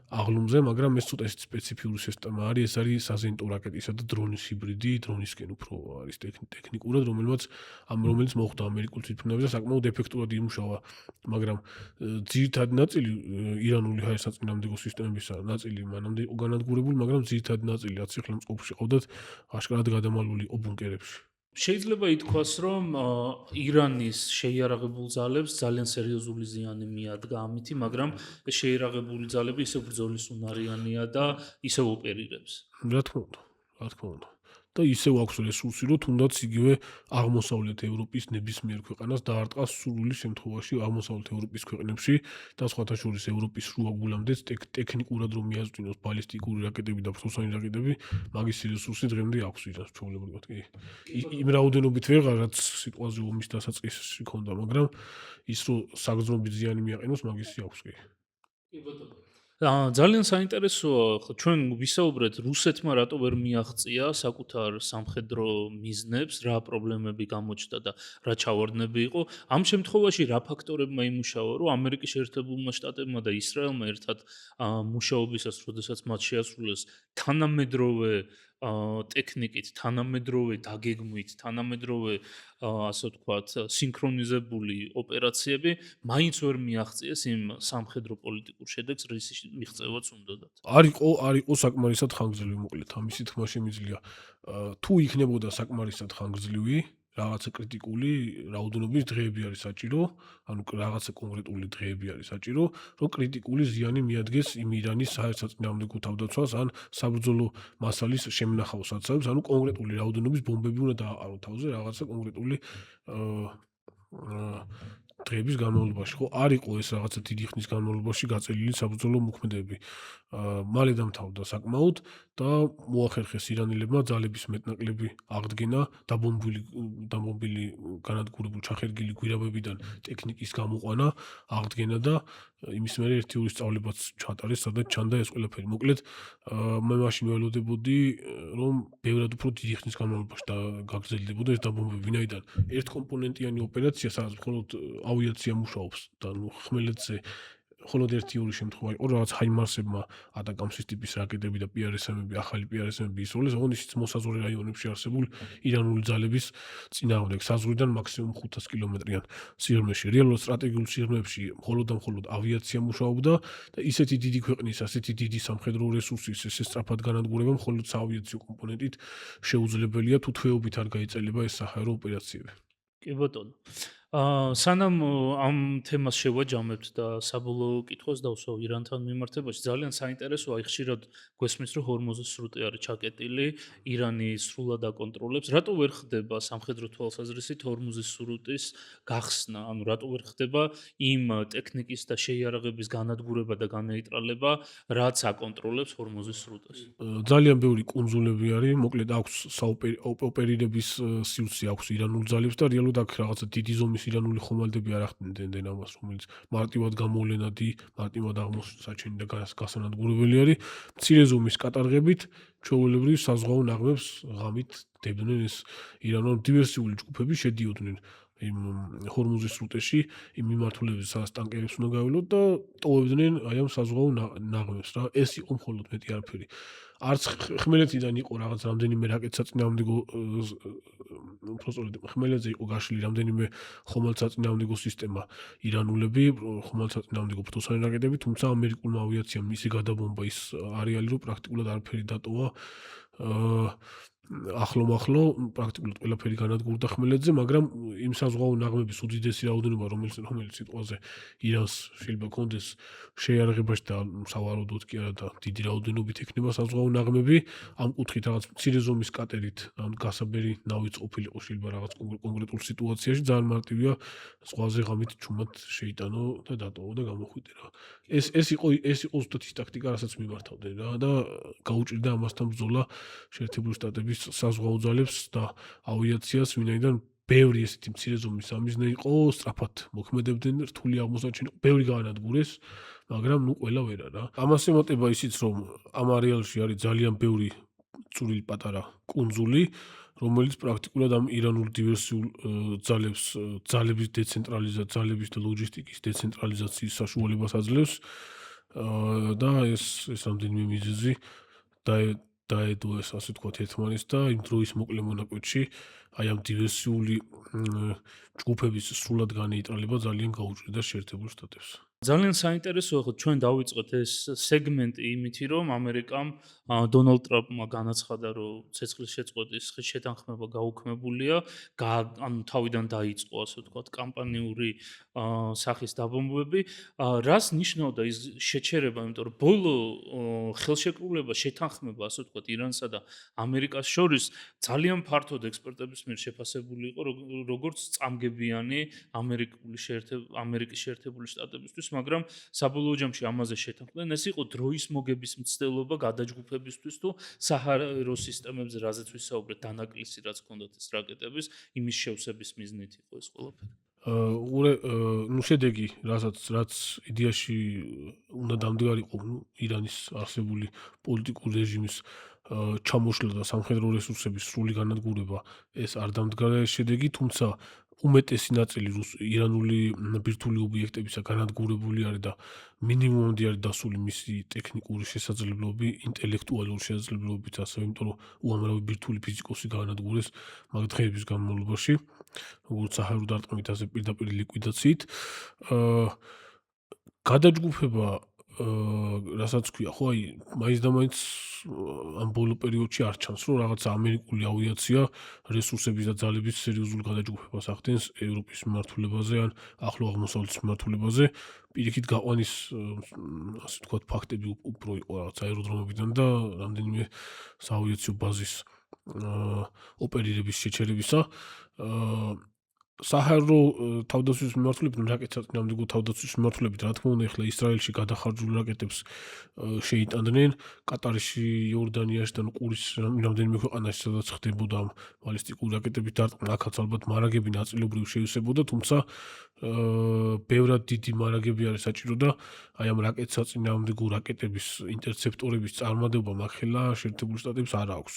აღლუმზე, მაგრამ ეს ცოტა სპეციფიური სისტემა არის, ეს არის საზენიტო რაკეტისა და დრონის ჰიბრიდი, დრონისკენ უფრო არის ტექნიკურად, რომელიც მოხვდა ამერიკულ თვითმფრინავებზე, საკმაოდ ეფექტურად იმუშავა, მაგრამ ძირითადი ნაწილი ირანული ჰაერსაწინააღმდეგო სისტემებისა ნაწილი მანამდე იყო განადგურებული, მაგრამ ძირითადი ნაწილი რაც ეხლა მწყობრში ყავდათ, აშკარად გადამალული იყო ბუნკერებში. შეიძლება ითქვას, რომ ირანის შეიარაღებულ ძალებს ძალიან სერიოზული ზიანი მიადგა ამითი, მაგრამ ეს შეიარაღებული ძალები ისევ ბრძოლის უნარიანია და ისევ ოპერირებს. რა თქმა უნდა. და ისევ აქვს რესურსი, რომ თუნდაც იგივე აღმოსავლეთ ევროპის ნებისმიერ ქვეყანას დაარტყას სრული შემთხვევაში აღმოსავლეთ ევროპის ქვეყნებში და სხვათა შორის ევროპის შუაგულამდეც ტექნიკურად რომ მიაწვდინოს ბალისტიკური რაკეტები და ფროსანი რაკეტები, მაგის რესურსი დღემდე აქვს ირანს ჩვეულებრივად კი. იმ რაოდენობით ვეღარ, რაც სიტყვაზე ომის დასაწყისში ქონდა, მაგრამ ის რომ საგრძნობი ზიანი მიაყენოს, მაგისი აქვს კი. კი ბატონო. ძალიან საინტერესოა, ხო ჩვენ ვისაუბრეთ რუსეთმა რატო ვერ მიაღწია საკუთარ სამხედრო მიზნებს, რა პრობლემები გამოჩნდა და რა ჩავარდნები იყო. ამ შემთხვევაში რა ფაქტორებმა იმუშავა, რომ ამერიკის შეერთებულმა შტატებმა და ისრაელმა ერთად მუშაობისას, როდესაც მათ შეასრულეს თანამედროვე ტექნიკით, თანამედროვე დაგეგმვით, თანამედროვე ასე ვთქვათ, სინქრონიზებული ოპერაციები, მაინც ვერ მიაღწიეს იმ სამხედრო პოლიტიკურ შედეგს, რის მიღწევაც უნდათ. არისო საკმარისად ხანგრძლივი, მოკლედ, ამისი თქმა შემიძლია. თუ იქნებოდა საკმარისად ხანგრძლივი, რაღაცა კრიტიკული რაოდენობის დღეები არის საჭირო, ანუ რაღაცა კონკრეტული დღეები არის საჭირო, რომ კრიტიკული ზიანი მიადგეს იმ ირანის საერთაშორისო თავდაცვას ან საბრძოლო მასალის შემნახავს საცავებს, ანუ კონკრეტული რაოდენობის ბომბები უნდა დააყარო თავზე რაღაცა კონკრეტული დღეების განმავლობაში, ხო, არ იყო ეს რაღაცა დიდი ხნის განმავლობაში გაწელილი საბრძოლო მოქმედებები. მალე დამთავრდა საკმაოდ და მოახერხეს ირანელებმა ძალების მეტნაკლები აღდგენა, დამბომბილი განადგურებული ჩახერგილი გვირაბებიდან ტექნიკის გამოყვანა, აღდგენა და იმის მერე 1-2 სწავლებაც ჩატარეს, სადაც ჩანდა ეს ყველაფერი. მოკლედ, მე მაშინ ველოდებოდი, რომ ბევრად უფრო დიდი ხნის განმავლობაში გაგრძელდებოდა ეს დამბომბები, ვინაიდან ერთკომპონენტიანი ოპერაცია, სადაც მხოლოდ ავიაცია მუშაობს და ნუ ხმელეთზე მხოლოდ 1-2 შემთხვევა იყო, რაღაც ჰაიმარსებმა ატაკამსის ტიპის რაკეტები და PRSM-ები, ახალი PRSM-ები ისროლეს, ოღონდ ისიც მოსაზღვრე რაიონებში არსებულ ირანული ძალების წინააღმდეგ, საზღვრიდან მაქსიმუმ 500 კილომეტრიან სიღრმეში. რეალურად სტრატეგიულ სიღრმეებში მხოლოდ და მხოლოდ ავიაცია მუშაობდა და ისეთი დიდი ქვეყნის, ასეთი დიდი სამხედრო რესურსის ესე სწრაფად განადგურება მხოლოდ საავიაციო კომპონენტით შეუძლებელია, თუ თვეობით არ გაიწელება ეს საჰაერო ოპერაციები. კი ბატონო. სანამ ამ თემას შევაჯამებთ და საბოლოო კითხვას დავსვავ ირანთან მიმართებაში, ძალიან საინტერესოა, აი ხშირად გვესმის, რომ ჰორმუზის სრუტე არის ჩაკეტილი, ირანი სრულად აკონტროლებს. რატო ვერ ხდება სამხედრო თვალსაზრისით ჰორმუზის სრუტის გახსნა? ანუ რატო ვერ ხდება იმ ტექნიკის და შეიარაღების განადგურება და განეიტრალება, რაც აკონტროლებს ჰორმუზის სრუტეს? ძალიან ბევრი კუნძულები არის, მოკლედ აქვს ოპერირების სივრცე აქვს ირანულ ძალებს და რეალურად აქ რაღაცა დიდი ზომის ირანული ხომალდები არ ახდენდნენ ამას, რომელიც მარტივად გამოვლენადი, მარტივად აღმოსაჩენი და გასანადგურებელი არის. მცირე ზომის კატარღებით ჩვეულებრივ საზღვაო ნაღმებს ღამით დებდნენ ეს ირანული დივერსიული ჯგუფები შედიოდნენ იმ ჰორმუზის სრუტეში, იმ მიმართულებით, სადაც ტანკერებს უნდა გაევლოთ და ტოვებდნენ აი ამ საზღვაო ნაღმებს რა. ეს იყო მხოლოდ მეტი არაფერი. არც ხმელეთიდან იყო რაღაც რამდენიმე რაკეტსაწინააღმდეგო უბრალოდ ხმელეთზე იყო გაშლილი რამდენიმე ხომალდსაწინააღმდეგო სისტემა ირანულები, ხომალდსაწინააღმდეგო ფრთოსანი რაკეტები, თუმცა ამერიკულმა ავიაციამ ისე გადაბომბა ის არეალი, რომ პრაქტიკულად არაფერი დატოვა. ახლო პრაქტიკულად ყველაფერი განადგურდა ხმელეთზე, მაგრამ იმ საზღვაო ნაღმების უდიდესი რაოდენობა, რომელიც სიტყვაზე ირანს შეიძლება კონდეს შეიარაღებაში და სავარაუდოდ კი არა და დიდი რაოდენობით ექნება საზღვაო ნაღმები, ამ კუთხით რაღაც მცირე ზომის კატერით ან გასაბერი ნავით ყოფილიყო შეიძლება რაღაც კონკრეტულ სიტუაციაში ძალიან მარტივია ზღვაზე ღამით ჩუმად შეიტანო და დატოვო და გამოხვიდე რა. ეს იყო ზუსტად ის ტაქტიკა, რასაც მიმართავდნენ რა და გაუჭირდა ამასთან ბრძოლა შეერთებული შტატების საზღვაო ძალებს და ავიაციას, ვინაიდან ბევრი ესეთი მცირე ზომის სამიზნე იყო, სწრაფად მოქმედებდნენ, რთული აღმოსაჩენი, ბევრი გაანადგურეს, მაგრამ ნუ ყველა ვერა რა. ამას ემატება ისიც, რომ ამ არეალში არის ძალიან ბევრი წვრილი პატარა კუნძული, რომელიც პრაქტიკულად ამ ირანულ დივერსიულ ძალების ძალების და ლოჯისტიკის დეცენტრალიზაციის საშუალებას აძლევს და ეს რამდენიმე მიზეზი დაედო ეს ასე ვთქვათ ერთმანეთს და იმ დროის მოკლე მონაკვეთში აი ამ დივერსიული ჯგუფების სრულად განეიტრალება ძალიან გაუჭირდა შეერთებულ შტატებს. ძალიან საინტერესოა, ხო ჩვენ დავიწყეთ ეს სეგმენტი იმითი, რომ ამერიკამ დონალდ ტრამპმა განაცხადა, რომ ცეცხლის შეწყვეტის შეთანხმება გაუქმებულია, ანუ თავიდან დაიწყო, ასე ვთქვათ, კამპანიური სახის დაბომბვები. რას ნიშნავდა ის შეჩერება, იმიტომ რომ ბოლო ხელშეკრულება შეთანხმება, ასე ვთქვათ, ირანსა და ამერიკას შორის ძალიან ფართოდ ექსპერტების მიერ შეფასებული იყო, როგორც წამგებიანი ამერიკის შეერთებული შტატებისთვის, მაგრამ საბოლოო ჯამში ამაზე შეთანხმდნენ. ეს იყო დროის მოგების მცდელობა გადაჯგუფებისთვის თუ საჰაერო სისტემებზე, რაზეც ვისაუბრეთ, დანაკლისი რაც ჰქონდათ ეს რაკეტების, იმის შევსების მიზნით იყო ეს ყველაფერი. შედეგი, რაც იდეაში უნდა დამდგარიყო ირანის არსებული პოლიტიკური რეჟიმის ჩამოშლა და სამხედრო რესურსების სრული განადგურება, ეს არ დამდგარა ეს შედეგი, თუმცა უმეტესი ნაწილი ირანული ბირთვული ობიექტებისა განადგურებული არის და მინიმუმამდე არის დასული მისი ტექნიკური შესაძლებლობები, ინტელექტუალური შესაძლებლობებით, ასევე იმიტომ რომ უამრავი ბირთვული ფიზიკოსი განადგურეს მაგ დღეების განმავლობაში, როგორც საჰაერო დარტყმით, ასე პირდაპირ ლიკვიდაციით. გადაჯგუფება რასაც ქვია, ხო აი მაინც და მაინც ამ ბოლო პერიოდში არ ჩანს, რომ რაღაცა ამერიკული ავიაცია რესურსების და ძალების სერიოზულ გადაჯგუფებას ახდენს ევროპის მიმართულებაზე ან ახლო აღმოსავლეთის მიმართულებაზე. პირიქით გაყვანის ასე ვთქვათ ფაქტები უფრო იყო რაღაც აეროდრომებიდან და რამდენიმე საავიაციო ბაზის ოპერირების შეჩერებისა. საჰაერო თავდაცვის მიმართულებით, რაკეტსაწინააღმდეგო თავდაცვის მიმართულებით, რა თქმა უნდა, ეხლა ისრაელში გადახარჯულ რაკეტებს შეიტანდნენ, კატარში, იორდანიაში და ყურის რამდენიმე ქვეყანაში, სადაც ხდებოდა ამ ბალისტიკური რაკეტების დარტყმა, აქაც ალბათ მარაგები ნაწილობრივ შეივსებოდა, თუმცა ბევრად დიდი მარაგები არის საჭირო და აი ამ რაკეტსაწინააღმდეგო რაკეტების ინტერცეპტორების წარმატება მაგხელა შეერთებულ შტატებს არ აქვს.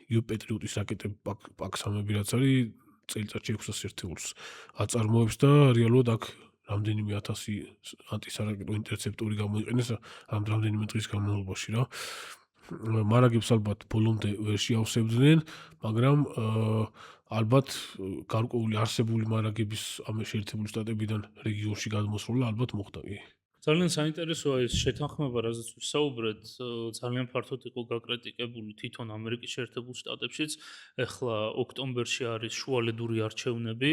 იგივე პეტრიოტის რაკეტები პაკ-3-ები რაც არის წელიწადში 600 ერთეულს აწარმოებს და რეალურად აქ რამდენიმე 1000 ანტისარაკეტო ინტერცეპტორი გამოიყენეს რამდენიმე დღის განმავლობაში რა. მარაგებს ალბათ ბოლომდე ვერ შეავსებდნენ, მაგრამ ალბათ გარკვეული არსებული მარაგების ამ შეერთებული შტატებიდან რეგიონში გადმოსვლა ალბათ მოხდა კი. ძალიან საინტერესოა ეს შეთანხმება, რაზეც ვისაუბრეთ, ძალიან ფართოდ იყო გაკრიტიკებული თვითონ ამერიკის შეერთებულ შტატებშიც. ეხლა ოქტომბერში არის შუალედური არჩევნები,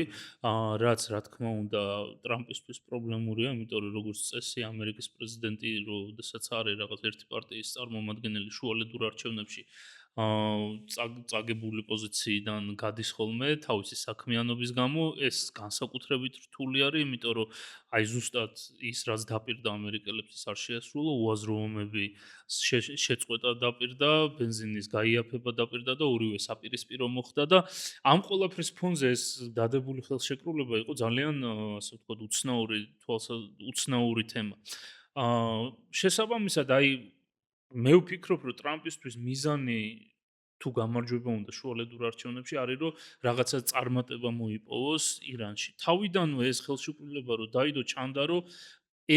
რაც რა თქმა უნდა ტრამპისთვის პრობლემურია, იმიტომ რომ როგორც წესი ამერიკის პრეზიდენტი, როდესაც არის რაღაც ერთი პარტიის წარმომადგენელი შუალედურ არჩევნებში წაგებული პოზიციიდან გადის ხოლმე თავისი საქმიანობის გამო, ეს განსაკუთრებით რთული არის, იმიტომ რომ აი ზუსტად ის რაც დაპირდა ამერიკელებს ის არ შეასრულა, უაზრო ომები შეწყვეტა დაპირდა, ბენზინის გაიაფება დაპირდა და ორივე საპირისპირო მოხდა და ამ ყველაფრის ფონზე ეს დადებული ხელშეკრულება იყო ძალიან ასე ვთქვათ უცნაური თემა. შესაბამისად აი მე ვფიქრობ, რომ ტრამპისთვის მიზანი თუ გამარჯვება უნდა შუალედურ არჩევნებში არის, რომ რაღაცა წარმატება მოიპოვოს ირანში. თავიდანვე ეს ხელშეკრულება რომ დაიდო ჩანდა, რომ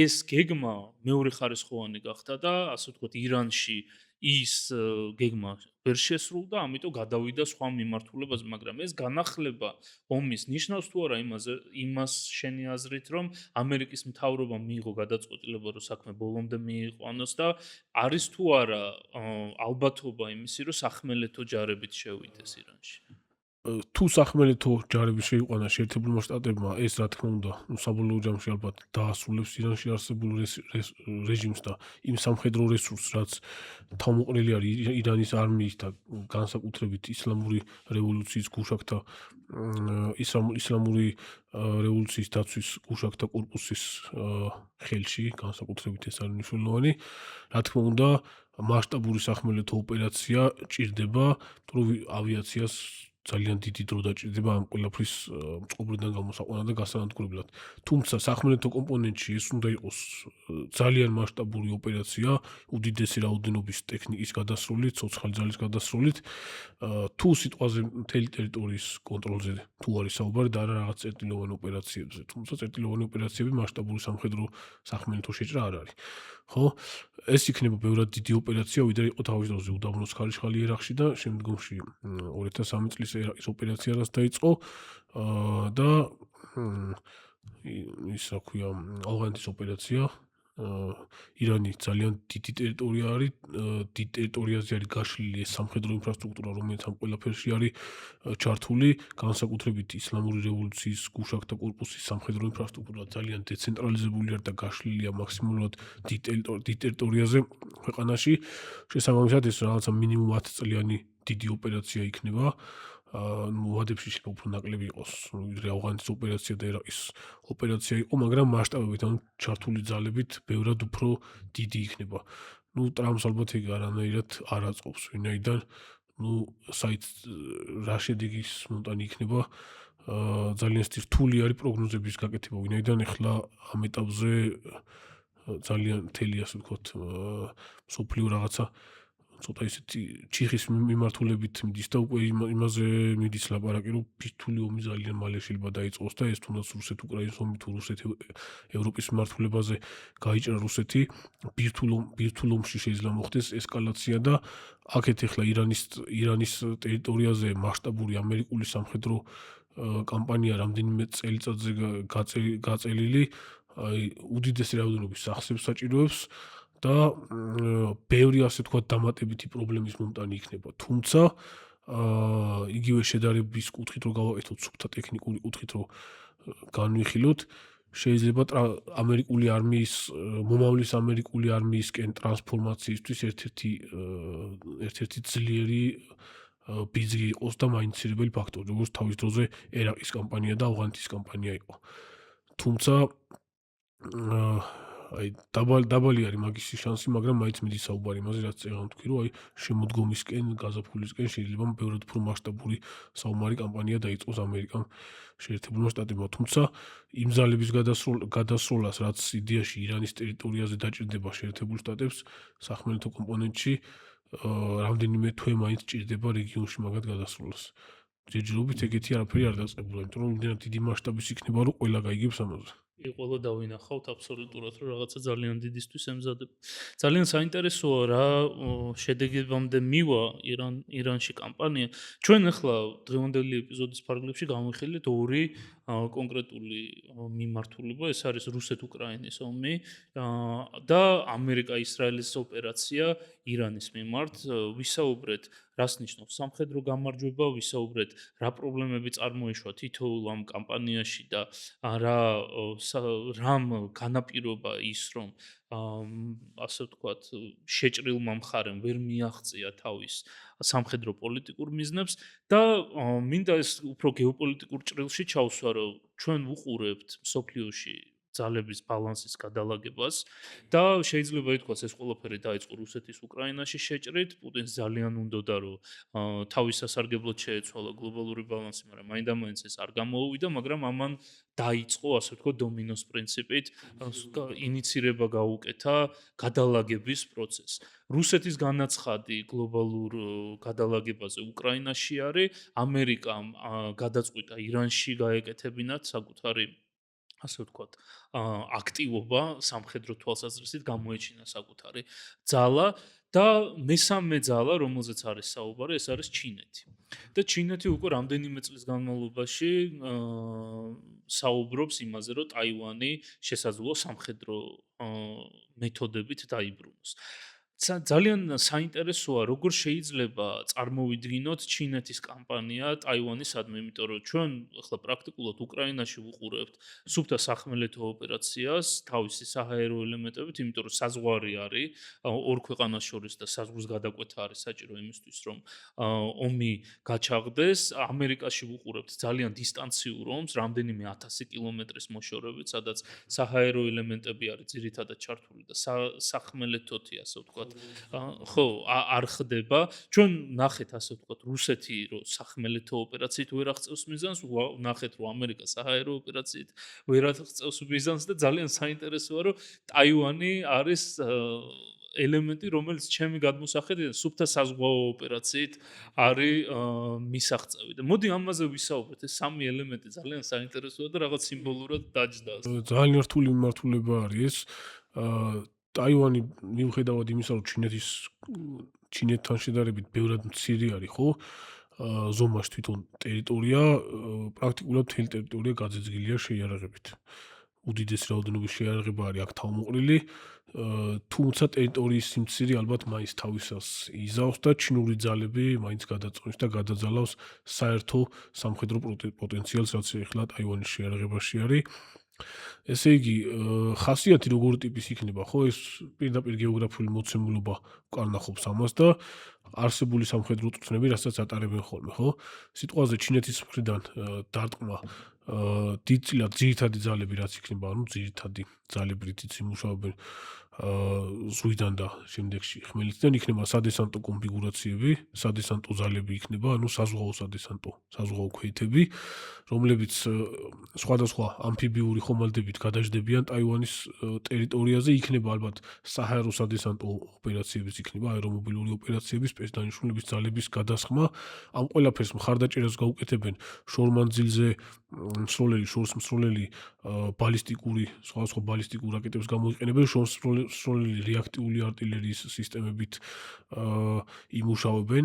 ეს გეგმა მეორეხარისხოვანი გახდა და ასე ვთქვათ ირანში ის გეგმა ვერ შესრულდა, ამიტომ გადავიდა სხვა მიმართულებაზე, მაგრამ ეს განახლება ომის ნიშნავს თუ არა იმას შენი აზრით, რომ ამერიკის მთავრობამ მიიღო გადაწყვეტილება, რომ საქმე ბოლომდე მიიყვანოს და არის თუ არა ალბათობა იმისი, რომ სახმელეთო ჯარებით შევიდეს ირანში? თუ სახმელეთო ჯარები შეიყვანა შეერთებულმა შტატებმა, ეს რა თქმა უნდა, საბოლოო ჯამში ალბათ დაასრულებს ირანში არსებულ რეჟიმს და იმ სამხედრო რესურსს, რაც თავმოყრილი არის ირანის არმიის და განსაკუთრებით ისლამური რევოლუციის გუშაგთა ისლამური რევოლუციის დაცვის გუშაგთა კორპუსის ხელში, განსაკუთრებით ეს არის მნიშვნელოვანი. რა თქმა უნდა, მასშტაბური სახმელეთო ოპერაცია ჭირდება, თუ ავიაციას ძალიან დიდი დრო დაჭირდება ამ ყველაფრის წყობრიდან გამოსაყვანად და გასანადგურებლად. თუმცა სახმელეთო კომპონენტში ეს უნდა იყოს ძალიან მასშტაბური ოპერაცია, უდიდესი რაოდენობის ტექნიკის გადასროლით, ცოცხალი ძალის გადასროლით, თუ სიტყვაზე მთელი ტერიტორიის კონტროლზე თუ არის საუბარი და არა რაღაც წერტილოვანი ოპერაციებზე. თუმცა წერტილოვანი ოპერაციები მასშტაბური სამხედრო სახმელეთო შეჭრა არ არის. ხო? ეს იქნება ბევრად დიდი ოპერაცია, ვიდრე იყო თავის დროზე უდაბნოს ხარიშხალი ერახში და შემდგომში 2003 წლის ერაყის ოპერაცია რაც დაიწყო და ის რა ქვია, ავღანეთის ოპერაცია. ირანი ძალიან დიდი ტერიტორია არის, დიდ ტერიტორიაზე არის გაშლილი ეს სამხედრო ინფრასტრუქტურა, რომელიც ამ ყველაფერში არის ჩართული, განსაკუთრებით ისლამური რევოლუციის გუშაგთა კორპუსის სამხედრო ინფრასტრუქტურა ძალიან დეცენტრალიზებული არის და გაშლილია მაქსიმალურად დიდ ტერიტორიაზე ქვეყანაში. შესაბამისად, ეს რაღაცა მინიმუმ 10 წლიანი დიდი ოპერაცია იქნება. ვადებში შეიძლება უფრო ნაკლები იყოს, ვიდრე ავღანეთის ოპერაცია და ერაყის ოპერაცია იყო, მაგრამ მასშტაბებით, ანუ ჩართული ძალებით ბევრად უფრო დიდი იქნება. ტრამპს ალბათ ეგ არანაირად არ აწყობს, ვინაიდან საით რა შედეგის მომტანი იქნება, ძალიან რთული არის პროგნოზების გაკეთება, ვინაიდან ეხლა ამ ეტაპზე ძალიან მთელი ასე ვთქვათ, მსოფლიო რაღაცა ცოტა ისეთი ჩიხის მიმართულებით მიდის და უკვე იმაზე მიდის ლაპარაკი, რომ ფირთული ომი ძალიან მალე შეიძლება დაიწყოს და ეს თუნდაც რუსეთ-უკრაინის ომი თუ რუსეთ-ევროპის მიმართულებაზე გაიჭრა რუსეთი, ბირთულ ომში შეიძლება მოხდეს ესკალაცია და აქეთ ეხლა ირანის ტერიტორიაზე მასშტაბური ამერიკული სამხედრო კამპანია რამდენიმე წელიწადზე გაწელილი, აი უდიდესი რაოდენობის სახსრებს საჭიროებს და ბევრი ასე თქვა დამატებითი პრობლემის მომტანი იქნება. თუმცა იგივე შედარების კუთხით რო გავაკეთოთ, სუფთა ტექნიკური კუთხით რო განვიხილოთ, შეიძლება ამერიკული არმიის მომავლის ამერიკული არმიისკენ ტრანსფორმაციისთვის ერთ-ერთი ძლიერი ბიძგი იყოს და მაინცირებელი ფაქტორი, როგორც თავის დროზე ერაყის კამპანია და ავღანეთის კამპანია იყო. თუმცა აი დაბალი არის მაგისი შანსი, მაგრამ მაინც მიდის საუბარი იმაზე, რაც წეგან ვთქვი, რომ აი შემოდგომისკენ, გაზაფხულისკენ შეიძლება ბევრად უფრო მასშტაბური საომარი კამპანია დაიწყოს ამერიკამ შეერთებულმა შტატებმა. თუმცა იმ ძალების გადასროლას, რაც იდეაში ირანის ტერიტორიაზე დაჭირდება შეერთებულ შტატებს, სახმელეთო კომპონენტში რამდენიმე თვე მაინც ჭირდება რეგიონში მაგათ გადასროლას. ჯერჯერობით ეგეთი არაფერი არ დაწყებულა, იმიტომ რომ იმდენად დიდი მასშტაბის იქნება, რომ ყველა გაიგებს ამაზე. ყველა დავინახავთ აბსოლუტურად, რომ რაღაცა ძალიან დიდისთვის ემზადება. ძალიან საინტერესოა რა შედეგებამდე მივა ირანში კამპანია. ჩვენ ახლა დღევანდელი ეპიზოდის ფარგლებში გამოვიხილეთ ორი კონკრეტული მიმართულება, ეს არის რუსეთ-უკრაინის ომი და ამერიკა-ისრაელის ოპერაცია ირანის მიმართ. ვისაუბრეთ რას ნიშნავს სამხედრო გამარჯვება, ვისაუბრეთ რა პრობლემები წარმოიშვა თითოეულ ამ კამპანიაში და რა რამ განაპირობა ის რომ ასე ვთქვათ შეჭრილმა მხარემ ვერ მიაღწია თავის სამხედრო პოლიტიკურ მიზნებს და მინდა ეს უფრო გეოპოლიტიკურ ჭრილში ჩავსვა რომ ჩვენ ვუყურებთ სოფლიოში ძალების ბალანსის გადალაგებას და შეიძლება ითქვას ეს ყველაფერი დაიწყო რუსეთის უკრაინაში შეჭრით პუტინს ძალიან უნდოდა რომ თავის სასარგებლოდ შეეცვალა გლობალური ბალანსი მაგრამ მაინდამაინც ეს არ გამოუვიდა მაგრამ ამან დაიწყო ასე ვთქვათ დომინოს პრინციპით ინიცირება გაუკეთა გადალაგების პროცესს რუსეთის განაცხადი გლობალურ გადალაგებაზე უკრაინაში არის ამერიკამ გადაწყვიტა ირანში გაეკეთებინათ საკუთარი ასე ვთქვათ, აქტივობა სამხედრო თვალსაზრისით გამოეჩინა საკუთარი ძალა და მესამე ძალა, რომელზეც არის საუბარი, ეს არის ჩინეთი. და ჩინეთი უკვე რამდენიმე წლის განმავლობაში საუბრობს იმაზე, რომ ტაივანი შესაძლოა სამხედრო მეთოდებით დაიბრუნოს. ძალიან საინტერესოა, როგორ შეიძლება წარმოვიდგინოთ ჩინეთის კამპანია ტაივანისადმი, იმიტომ რომ ჩვენ ახლა პრაქტიკულად უკრაინაში ვუყურებთ სუფთა სახმელეთო ოპერაციას თავისი საჰაერო ელემენტებით, იმიტომ რომ საზღვარი არის ორ ქვეყანას შორის და საზღვრის გადაკვეთა არის საჭირო იმისთვის, რომ ომი გაჩაღდეს. ამერიკაში ვუყურებთ ძალიან დისტანციურ ომს, რამდენიმე 1000 კილომეტრის მოშორებით, სადაც საჰაერო ელემენტები არის ძირითადად ჩართული და სახმელეთოთი, ასე ვთქვათ, ხო, არ ხდება. ჩვენ ნახეთ, ასე ვთქვათ, რუსეთი რომ სახმელეთო ოპერაციით ვერ აღწევს მიზანს, ნახეთ რომ ამერიკა საჰაერო ოპერაციით ვერ აღწევს მიზანს და ძალიან საინტერესოა რომ ტაივანი არის ელემენტი, რომელიც ჩემი გადმოსახედიდან სუფთა საზღვაო ოპერაციით არის მისაღწევი. და მოდი ამაზე ვისაუბროთ. ეს სამი ელემენტი ძალიან საინტერესოა და რაღაც სიმბოლურად დაჯდა. ძალიან რთული მიმართულება არის ტაივანი მიუხედავად იმისა, რომ ჩინეთთან შედარებით ბევრად მცირე არის, ხო? ზომაში თვითონ ტერიტორია, პრაქტიკულად მთელი ტერიტორია გაძეძგილია შეიარაღებით. უდიდესი რაოდენობის შეიარაღება არის აქ თავმოყრილი, თუმცა ტერიტორიის სიმცირე ალბათ მაინც თავისას იზავს და ჩინური ძალები მაინც გადაწყვეტს და გადაძალავს საერთო სამხედრო პოტენციალს, რაც ახლა ტაივანის შეიარაღებაში არის. ესე იგი, ხასიათი როგორი ტიპის იქნება, ხო, ეს პირდაპირ გეოგრაფიული მოცემულობა კარნახობს ამას და არსებული სამხედრო წვრთნები, რასაც ატარებენ ხოლმე, ხო? სიტყვაზე ჩინეთის მხრიდან დარტყმა დიდწილად ძირითადი ძალები რაც იქნება, ანუ ძირითადი ძალები რითიც იმუშავებენ ზღვიდან და შემდეგში ხმელეთიდან იქნება სადესანტო კონფიგურაციები, სადესანტო ძალები იქნება, ანუ საზღვაო სადესანტო, საზღვაო ქვეითები, რომლებიც სხვადასხვა ამფიბიური ხომალდებით გადაждდებიან ტაივანის ტერიტორიაზე, იქნება ალბათ საჰაერო სადესანტო ოპერაციების, იქნება აერომობილური ოპერაციების, სპეცდანიშნულების ძალების გადასხმა. ამ ყველაფერს მხარდაჭერას გაუკეთებენ შორმანძილზე შორსმსროლელი ბალისტიკური, სხვადასხვა ბალისტიკურ რაკეტებს გამოიყენებენ, შორსმსროლელი რეაქტიული артиლერიის სისტემებით იმუშავებენ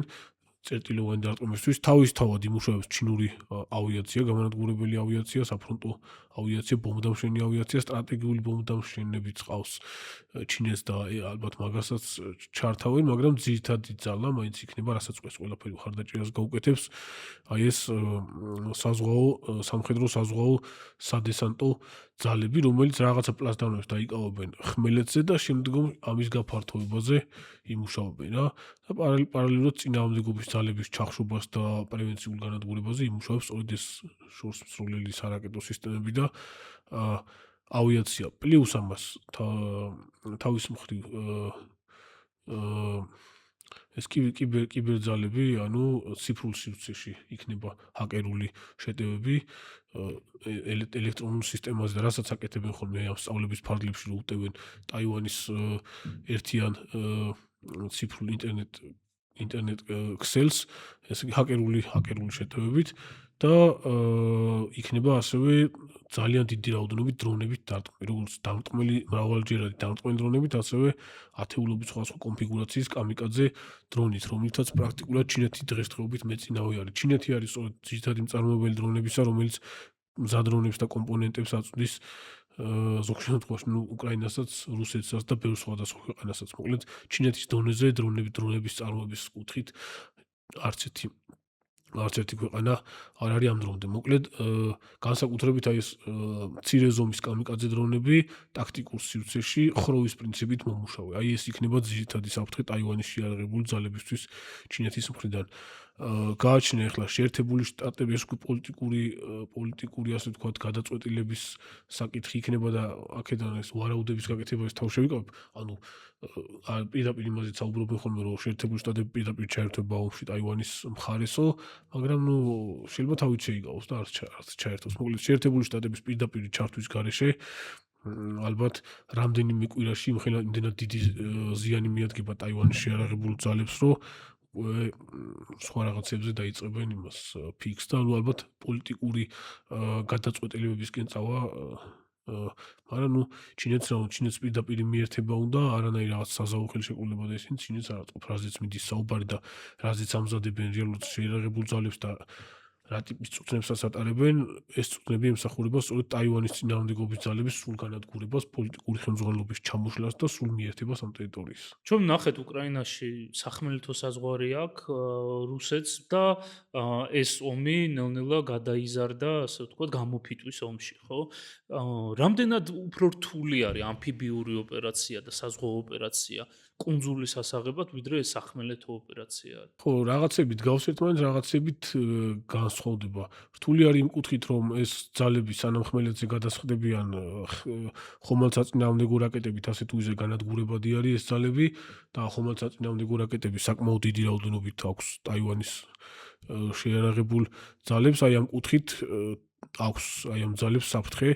წერტილოვანი დარტყმებისთვის. თავისთავად იმუშავებს ჩინური ავიაცია, გამანადგურებელი ავიაცია, საფრონტო ავიაცია, ბომბდამშენი ავიაცია, სტრატეგიული ბომბდამშენებიც ყავს ჩინეთს და ალბათ მაგასაც ჩართავენ, მაგრამ ძირითადი ძალა მაინც იქნება, რასაც ყველაფერი მხარდაჭერას გაუკეთებს, აი ეს სამხედრო საზღვაო სადესანტო ძალები, რომელიც რაღაცა პლასდამებს დაიკავებენ ხმელეთზე და შემდგომ ამის გაფართოებაზე იმუშავებენ რა. და პარალელურად წინააღმდეგობის ძალების ჩახშობას და პრევენციულ განადგურებაზე იმუშავებს სწორედ ეს შორსმსროლელი სარაკეტო სისტემები და ავიაცია. პლუს ამას თავის მხრივ ეს კიბერძალები, ანუ ციფრულ სივრცეში იქნება ჰაკერული შეტევები ელექტრონულ სისტემაზე და რასაც აკეთებენ ხოლმე ამ სწავლების ფარგლებში რომ უტევენ ტაივანის ერთიან ციფრულ ინტერნეტ ქსელს, ესე იგი ჰაკერული შეტევებით და იქნება ასევე ძალიან დიდი რაოდენობით დრონებით დარტყმი, როგორც დამრტყმელი მრავალჯერადი დამრტყმელი დრონებით, ასევე ათეულობით სხვადასხვა კონფიგურაციის კამიკაძე დრონით, რომლითაც პრაქტიკულად ჩინეთი დღესდღეობით მეწინავე არის. ჩინეთი არის სწორედ ძირითადი მწარმოებელი დრონებისა, რომელიც მზადრონებს და კომპონენტებს აწვდის ზოგ შემთხვევაში უკრაინასაც, რუსეთსაც და ბევრ სხვადასხვა ქვეყანასაც. მოკლედ, ჩინეთის დონეზე დრონების წარმოების კუთხით არც ერთი ქვეყანა არ არის ამ დრომდე. მოკლედ, განსაკუთრებით აი ეს მცირე ზომის კამიკაძე დრონები ტაქტიკურ სივრცეში ხროვის პრინციპით მომუშავე. აი ეს იქნება ძირითადი საფრთხე ტაივანის შეიარაღებული ძალებისთვის ჩინეთის მხრიდან. გააჩნია ახლა შეერთებული შტატები, ეს პოლიტიკური ასე ვთქვათ გადაწყვეტილების საკითხი იქნება და აქედან ეს ვარაუდების გაკეთება ეს თავ შევიკავებ. ანუ პირდაპირ იმაზეც საუბრობენ ხოლმე, რომ შეერთებული შტატები პირდაპირ ჩაერთვება ომში ტაივანის მხარესო, მაგრამ შეიძლება თავით შეიკავოს და არც ჩაერთოს. მოკლედ შეერთებული შტატების პირდაპირ ჩართვის გარეშე ალბათ რამდენიმე კვირაში იმდენად დიდი ზიანი მიადგება ტაივანის შეიარაღებულ ძალებს, რომ სხვა რაღაცებზე დაიწყებენ იმას ფიქს და ალბათ პოლიტიკური გადაწყვეტილებებისკენ წავა. მაგრამ ჩინეთს პირდაპირ მიერთება უნდა, არანაირ რაღაც საზავო ხელშეკრულება და ისინი ჩინეთს არ აწყობს, რაზეც მიდის საუბარი და რაზეც ამზადებენ რეალურად შეიარაღებულ ძალებს და რა ტიპის წვრთნებსაც ატარებენ, ეს წვრთნები ემსახურება სწორედ ტაივანის წინააღმდეგობის ძალების სრულ განადგურებას, პოლიტიკური ხელმძღვანელობის ჩამოშლას და სრულ მიერთებას ამ ტერიტორიის. ჩვენ ნახეთ უკრაინაში სახმელეთო საზღვარი აქვს რუსეთს და ეს ომი ნელ-ნელა გადაიზარდა, ასე ვთქვათ, გამოფიტვის ომში, ხო? რამდენად უფრო რთული არის ამფიბიური ოპერაცია და საზღვაო ოპერაცია კუნძულის ასაღებად, ვიდრე ეს სახმელეთო ოპერაცია არის? ხო, რაღაცებით გავს ერთმანეთს, რაღაცებით განსხვავდება. რთული არის იმ კუთხით, რომ ეს ძალები სანამ ხმელეთზე გადასხდებიან ხომალდსაწინააღმდეგო რაკეტებით ასე თუ ისე განადგურებადი არის ეს ძალები და ხომალდსაწინააღმდეგო რაკეტები საკმაოდ დიდი რაოდენობით აქვს ტაივანის შეიარაღებულ ძალებს, აი ამ კუთხით აქვს აი ამ ძალებს საფრთხე,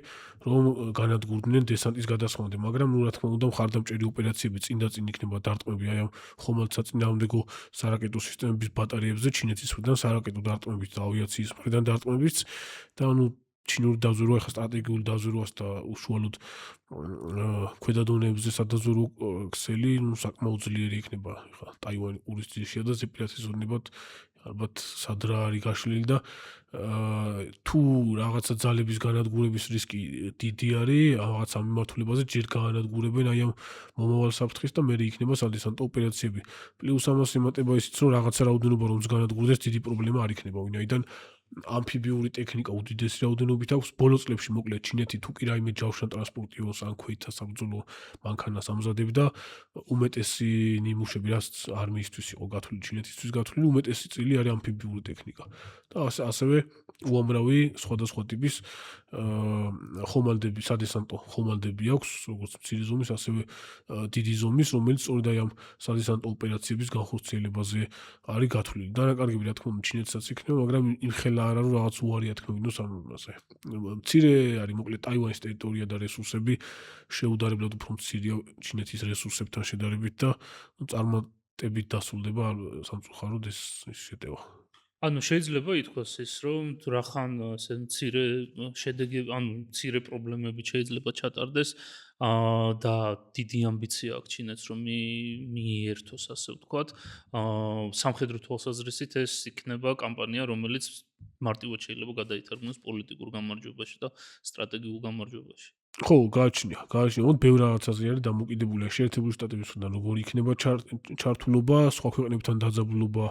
რომ განადგურდნენ დესანტის გადასხმამდე, მაგრამ რა თქმა უნდა მხარდამჭერი ოპერაციები წინ იქნება დარტყმები აი ამ ხომალდსაწინააღმდეგო სარაკეტო სისტემების ბატარეებზე ჩინეთის მხრიდან სარაკეტო დარტყმებით და ავიაციის მხრიდან დარტყმებით და ჩინური დაზვერვა ახლა სტრატეგიული დაზვერვას და უშუალოდ ქვედა დონეებზე სადაზვერვო ქსელი საკმაოდ ძლიერი იქნება ახლა ტაივანი ყურის ძირშია და ზეპირათის ოდნებად ალბათ სადრა არის გაშლილი და თუ რაღაცა ძალების განადგურების რისკი დიდი არის, რაღაცა მიმართულებაზე ჯერ გაანადგურებენ აი ამ მომავალ საფრთხეს და მერე იქნება სადესანტო ოპერაციები. პლუს ამას ემატება ისიც, რომ რაღაცა რაოდენობა რომს განადგურდეს, დიდი პრობლემა არ იქნება, ვინაიდან ამფიბიური ტექნიკა უდიდესი რაოდენობით აქვს. ბოლო წლებში მოკლედ ჩინეთი თუ კი რაიმე ჯავშან ტრანსპორტიორს ან ქვეითთა საბრძოლო მანქანას ამზადებდა, უმეტესი ნიმუშები, რაც არმიისთვის იყო გათვლილი, ჩინეთისთვის გათვლილი, უმეტესი წილი არის ამფიბიური ტექნიკა. და ასევე უამრავი სხვადასხვა ტიპის ხომალდები, სადესანტო ხომალდები აქვს, როგორც მცირე ზომის, ასევე დიდი ზომის, რომელიც სწორედ აი ამ სადესანტო ოპერაციების განხორციელებაზე არის გათვლილი. დანაკარგები რა თქმა უნდა ჩინეთსაც იქნება, მაგრამ იმხელა არა რომ რაღაც უარი ათქმევინოს ამაზე. მცირე არის მოკლედ ტაივანის ტერიტორია და რესურსები შეუდარებლად უფრო მცირეა ჩინეთის რესურსებთან შედარებით და წარმატებით დასრულდება სამწუხაროდ ეს შეტევა. ანუ შეიძლება ითქვას ის, რომ რახან ესე მცირე შედეგები, ანუ მცირე პრობლემები შეიძლება ჩატარდეს და დიდი ამბიცია აქვს ჩინეთს, რომ მიერთოს, ასე ვთქვათ. სამხედრო თვალსაზრისით ეს იქნება კამპანია, რომელიც მარტივად შეიძლება გადაითარგმნოს პოლიტიკურ გამარჯვებაში და სტრატეგიულ გამარჯვებაში. ხო, გააჩნია. მოდი ბევრ რაღაცაზე არის დამოკიდებული შეერთებული შტატების მხრიდან როგორი იქნება ჩართულობა, სხვა ქვეყნებთან დაძაბულობა,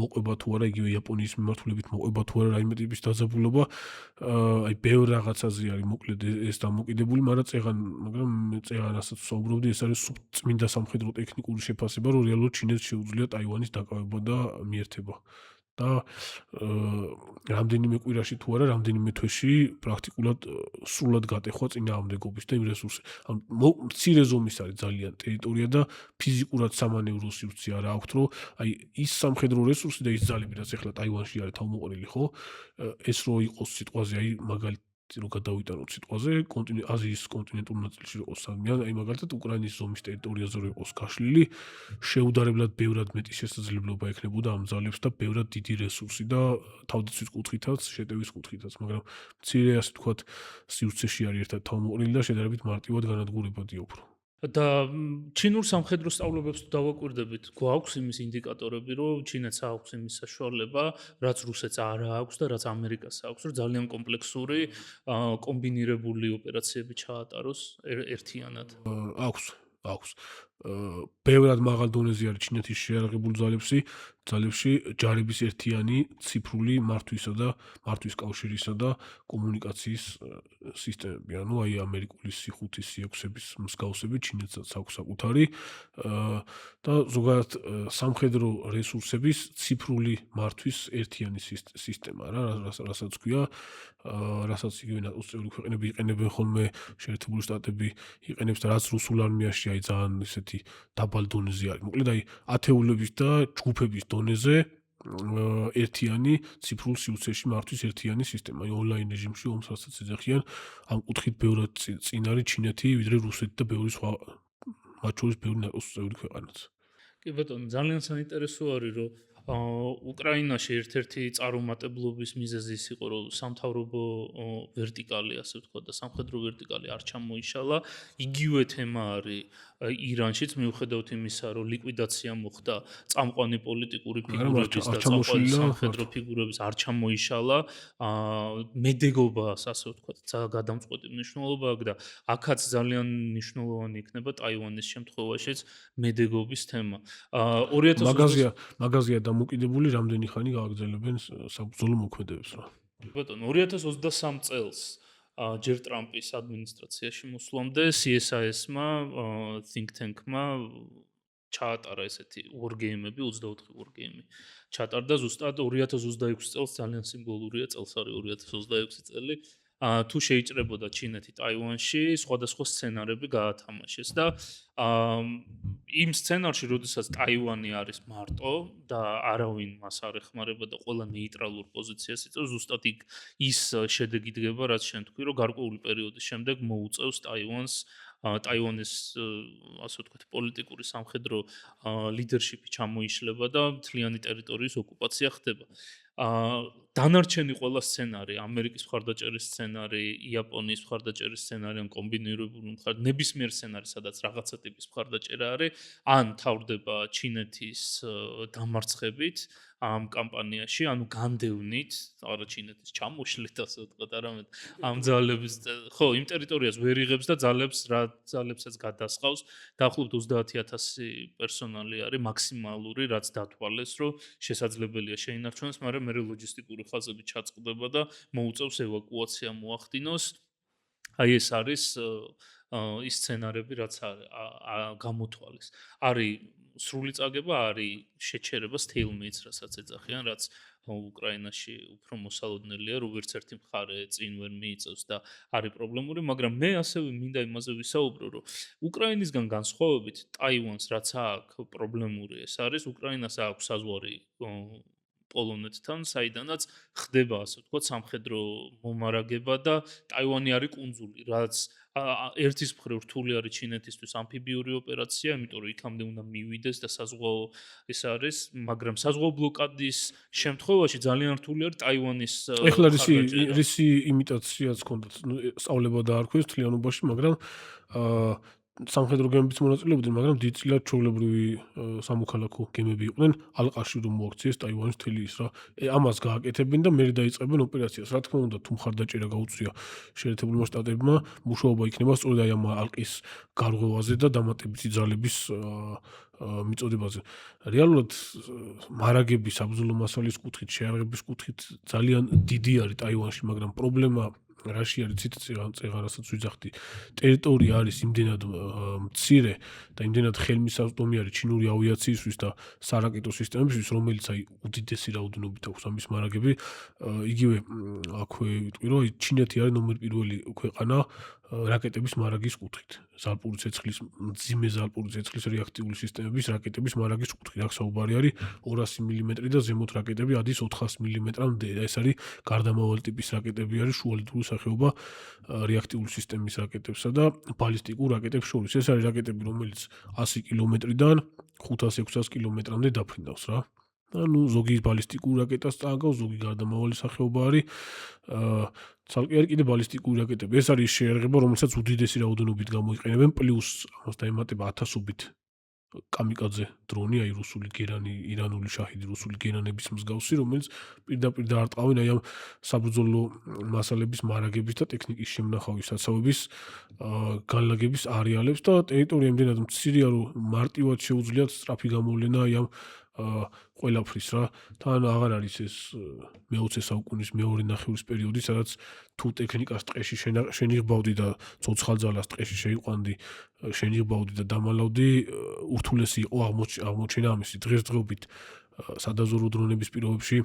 მოყვება თუ არა, იგივე იაპონიის მიმართულებით მოყვება თუ არა რაიმე ტიპის დაძაბულობა. აი ბევრ რაღაცაზე არის მოკლედ ეს დამოკიდებული, მაგრამ წეღანასაც ვსაუბრობდი, ეს არის წმინდა სამხედრო ტექნიკური შეფასება, რომ რეალურად ჩინეთს შეუძლია ტაივანის დაკავება და მიერთება. და რამდენიმე კვირაში თუ არა, რამდენიმე თვეში პრაქტიკულად სრულად გატეხვა წინააღმდეგობის და იმ რესურსი. ანუ მცირე ზომის არის ძალიან ტერიტორია და ფიზიკურად სამანევრო სივრცე არა აქვთ, რომ აი ის სამხედრო რესურსი და ის ძალები, რაც ახლა ტაივანში არის თავმოყრილი, ხო? ეს რო იყოს სიტყვაზე, აი მაგალითად რო გადავიტანოთ სიტყვაზე, აზიის კონტინენტურ ნაწილში იყოს სამიან, აი მაგალითად უკრაინის ზომის ტერიტორიაზე რო იყოს გაშლილი, შეუდარებლად ბევრად მეტი შესაძლებლობა ექნებოდა ამ ძალებს და ბევრად დიდი რესურსი და თავდაცვის კუთხითაც, შეტევის კუთხითაც, მაგრამ მცირე ასე ვთქვათ, სივრცეში არის ერთად თავმოყრილი და შედარებით მარტივად განადგურებადია უფრო. და ჩინურ სამხედრო სწავლებებს თუ დავაკვირდებით, გვაქვს იმის ინდიკატორები, რომ ჩინეთს აქვს იმის საშუალება, რაც რუსეთს არ აქვს და რაც ამერიკას აქვს, რომ ძალიან კომპლექსური კომბინირებული ოპერაციები ჩაატაროს ერთიანად. აქვს. ბევრად მაღალ დონეზე არის ჩინეთის შეიარაღებული ძალები ძალებში ჯარების ერთიანი ციფრული მართვისა და მართვის კავშირისა და კომუნიკაციის სისტემები. ანუ აი ამერიკული C5 C6-ების მსგავსები ჩინეთსაც აქვს საკუთარი და ზოგადად სამხედრო რესურსების ციფრული მართვის ერთიანი სისტემა რა, რასაც ქვია, რასაც იგივე ნატოს წევრი ქვეყნები იყენებენ ხოლმე, შეერთებული შტატები იყენებს და რაც რუსულ არმიაში აი ძალიან ისეთი დაბალ დონეზე არის. მოკლედ აი ათეულების და ჯგუფების დონეზე ერთიანი ციფრულ სივრცეში მართვის ერთიანი სისტემა. აი ონლაინ რეჟიმში ომს რასაც ეძახიან, ამ კუთხით ბევრად წინ არის ჩინეთი, ვიდრე რუსეთი და ბევრი სხვა, მათ შორის ბევრი ნატოს წევრი ქვეყანაც. კი ბატონო, ძალიან საინტერესო არის, რომ უკრაინაში ერთ-ერთი წარუმატებლობის მიზეზი ის იყო, რომ სამთავრობო ვერტიკალი, ასე ვთქვათ, და სამხედრო ვერტიკალი არ ჩამოიშალა. იგივე თემა არის ირანშიც, მიუხედავად იმისა, რომ ლიკვიდაცია მოხდა წამყვანი პოლიტიკური ფიგურების და წამყვანი სამხედრო ფიგურების არ ჩამოიშალა. მედეგობას, ასე ვთქვათ, გადამწყვეტი მნიშვნელობა აქვს და აქაც ძალიან მნიშვნელოვანი იქნება ტაივანის შემთხვევაშიც მედეგობის თემა. 2020 მაგაზია დამოკიდებული რამდენი ხანი გააგრძელებენ საბრძოლო მოქმედებებს რა. ბატონო 2023 წელს ჯერ ტრამპის ადმინისტრაციაში მოსვლამდე CSIS-მა think tank-მა ჩაატარა ესეთი wargame-ები 24 wargame-ი. ჩაატარდა ზუსტად 2026 წელს ძალიან სიმბოლურია წელს არის 2026 წელი. თუ შეიჭრებოდა ჩინეთი ტაივანში, სხვადასხვა სცენარები გაათამაშეს და იმ სცენარში, როდესაც ტაივანი არის მარტო და არავინ მას არ ეხმარება და ყველა ნეიტრალურ პოზიციას იწევს, ზუსტად ის შედეგი დგება, რაც შენ თქვი, რომ გარკვეული პერიოდის შემდეგ მოუწევს ტაივანის ასე ვთქვათ, პოლიტიკური სამხედრო ლიდერშიპი ჩამოიშლება და მთლიანი ტერიტორიის ოკუპაცია ხდება. დანარჩენი ყველა სცენარი, ამერიკის მხარდაჭერის სცენარი, იაპონიის მხარდაჭერის სცენარი, ან კომბინირებული ნებისმიერ სცენარი, სადაც რაღაცა ტიპის მხარდაჭერა არის, ან თავდება ჩინეთის დამარცხებით ამ კამპანიაში, ანუ განდევნით, არა ჩინეთის ჩამოშლით, ასე ვთქვათ, არამედ ამ ძალების, ხო, იმ ტერიტორიას ვერ იღებს და ძალებსაც გადასყავს. დაახლოებით 30,000 პერსონალი არის მაქსიმალური, რაც დათვალეს, რომ შესაძლებელია შეინარჩუნოს, მაგრამ მე ლოჯისტიკური ხაზები ჩაწყდება და მოუწევს ევაკუაცია მოახდინოს. აი ეს არის ის სცენარები, რაც გამოთვალეს. არის სრული წაგება, არის შეჩერება stalemate-ს, რასაც ეძახიან, რაც უკრაინაში უფრო მოსალოდნელია, როგორც ერთი მხარე წინ ვერ მიიწევს და არის პრობლემური, მაგრამ მე ასევე მინდა იმაზე ვისაუბრო, რომ უკრაინისგან განსხვავებით ტაივანს რაც აქვს პრობლემური ეს არის, უკრაინას აქვს საზღვარი პოლონეთთან, საიდანაც ხდება, ასე ვთქვათ, სამხედრო მომარაგება და ტაივანი არის კუნძული, რაც ერთის მხრივ რთული არის ჩინეთისთვის ამფიბიური ოპერაცია, იმიტომ რომ იქამდე უნდა მივიდეს და საზღვაო ეს არის, მაგრამ საზღვაო ბლოკადის შემთხვევაში ძალიან რთული არის ტაივანის ეხლა რისი იმიტაციაც ჰქონდათ, სწავლება დაარქვეს თლიანობაში, მაგრამ სამხედრო გემებიც მონაწილეობდნენ, მაგრამ დიდწილად ჩვეულებრივი სამოქალაქო გემები იყვნენ, ალყაში რომ მოაქციეს ტაივანის მთელი ის რა. ამას გააკეთებენ და მერე დაიწყებენ ოპერაციას. რა თქმა უნდა, თუ მხარდაჭერა გაუწია შეერთებულმა შტატებმა, მუშაობა იქნება სწორედ აი ამ ალყის გარღვევაზე და დამატებითი ძალების მიწოდებაზე. რეალურად მარაგების საბრძოლო მასალის კუთხით, შეარაღების კუთხით ძალიან დიდი არის ტაივანში, მაგრამ პრობლემა რაში არის წეგან რასაც ვიძახდი, ტერიტორია არის იმდენად მცირე და იმდენად ხელმისაწვდომი არის ჩინური ავიაციისთვის და სარაკეტო სისტემებისთვის, რომელიც აი უდიდესი რაოდენობით აქვს ამის მარაგები. იგივე აქვე ვიტყვი, რომ ჩინეთი არის ნომერ პირველი ქვეყანა რაკეტების მარაგის კუთხით. ზალპური ცეცხლის, მძიმე ზალპური ცეცხლის რეაქტიული სისტემების რაკეტების მარაგის კუთხით. აქ საუბარი არის 200 მმ და ზემოთ რაკეტები ადის 400 მმ-მდე. ეს არის გარდამავალი ტიპის რაკეტები არის შუალედური სახეობა რეაქტიული სისტემის რაკეტებსა და ბალისტიკურ რაკეტებს შორის. ეს არის რაკეტები, რომელიც 100 კილომეტრიდან 500-600 კილომეტრამდე დაფრინავს რა. ანუ ზოგი ბალისტიკურ რაკეტას წააგავს, ზოგი გარდამავალი სახეობა არის. ცალკე არის კიდე ბალისტიკური რაკეტები. ეს არის შეერაღება, რომელსაც უდიდესი რაოდენობით გამოიყენებენ, პლუს ამას დაემატება ათასობით კამიკაძე დრონი, აი რუსული გერანი, ირანული შაჰიდი, რუსული გერანების მსგავსი, რომელიც პირდაპირ დაარტყავენ აი ამ საბრძოლო მასალების მარაგების და ტექნიკის შემნახავი საცავების განლაგების არეალებს და ტერიტორია იმდენად მცირეა, რომ მარტივად შეუძლიათ სწრაფი გამოვლენა აი ამ ყველაფრის რა. თან აღარ არის ეს მე-20 საუკუნის მეორე ნახევრის პერიოდი, სადაც თუ ტექნიკას ტყეში შენიღბავდი და ცოცხალძალას ტყეში შეიყვანდი, შენიღბავდი და დამალავდი, ურთულესი იყო აღმოჩენა ამისი. დღესდღეობით სადაზვერვო დრონების პირობებში,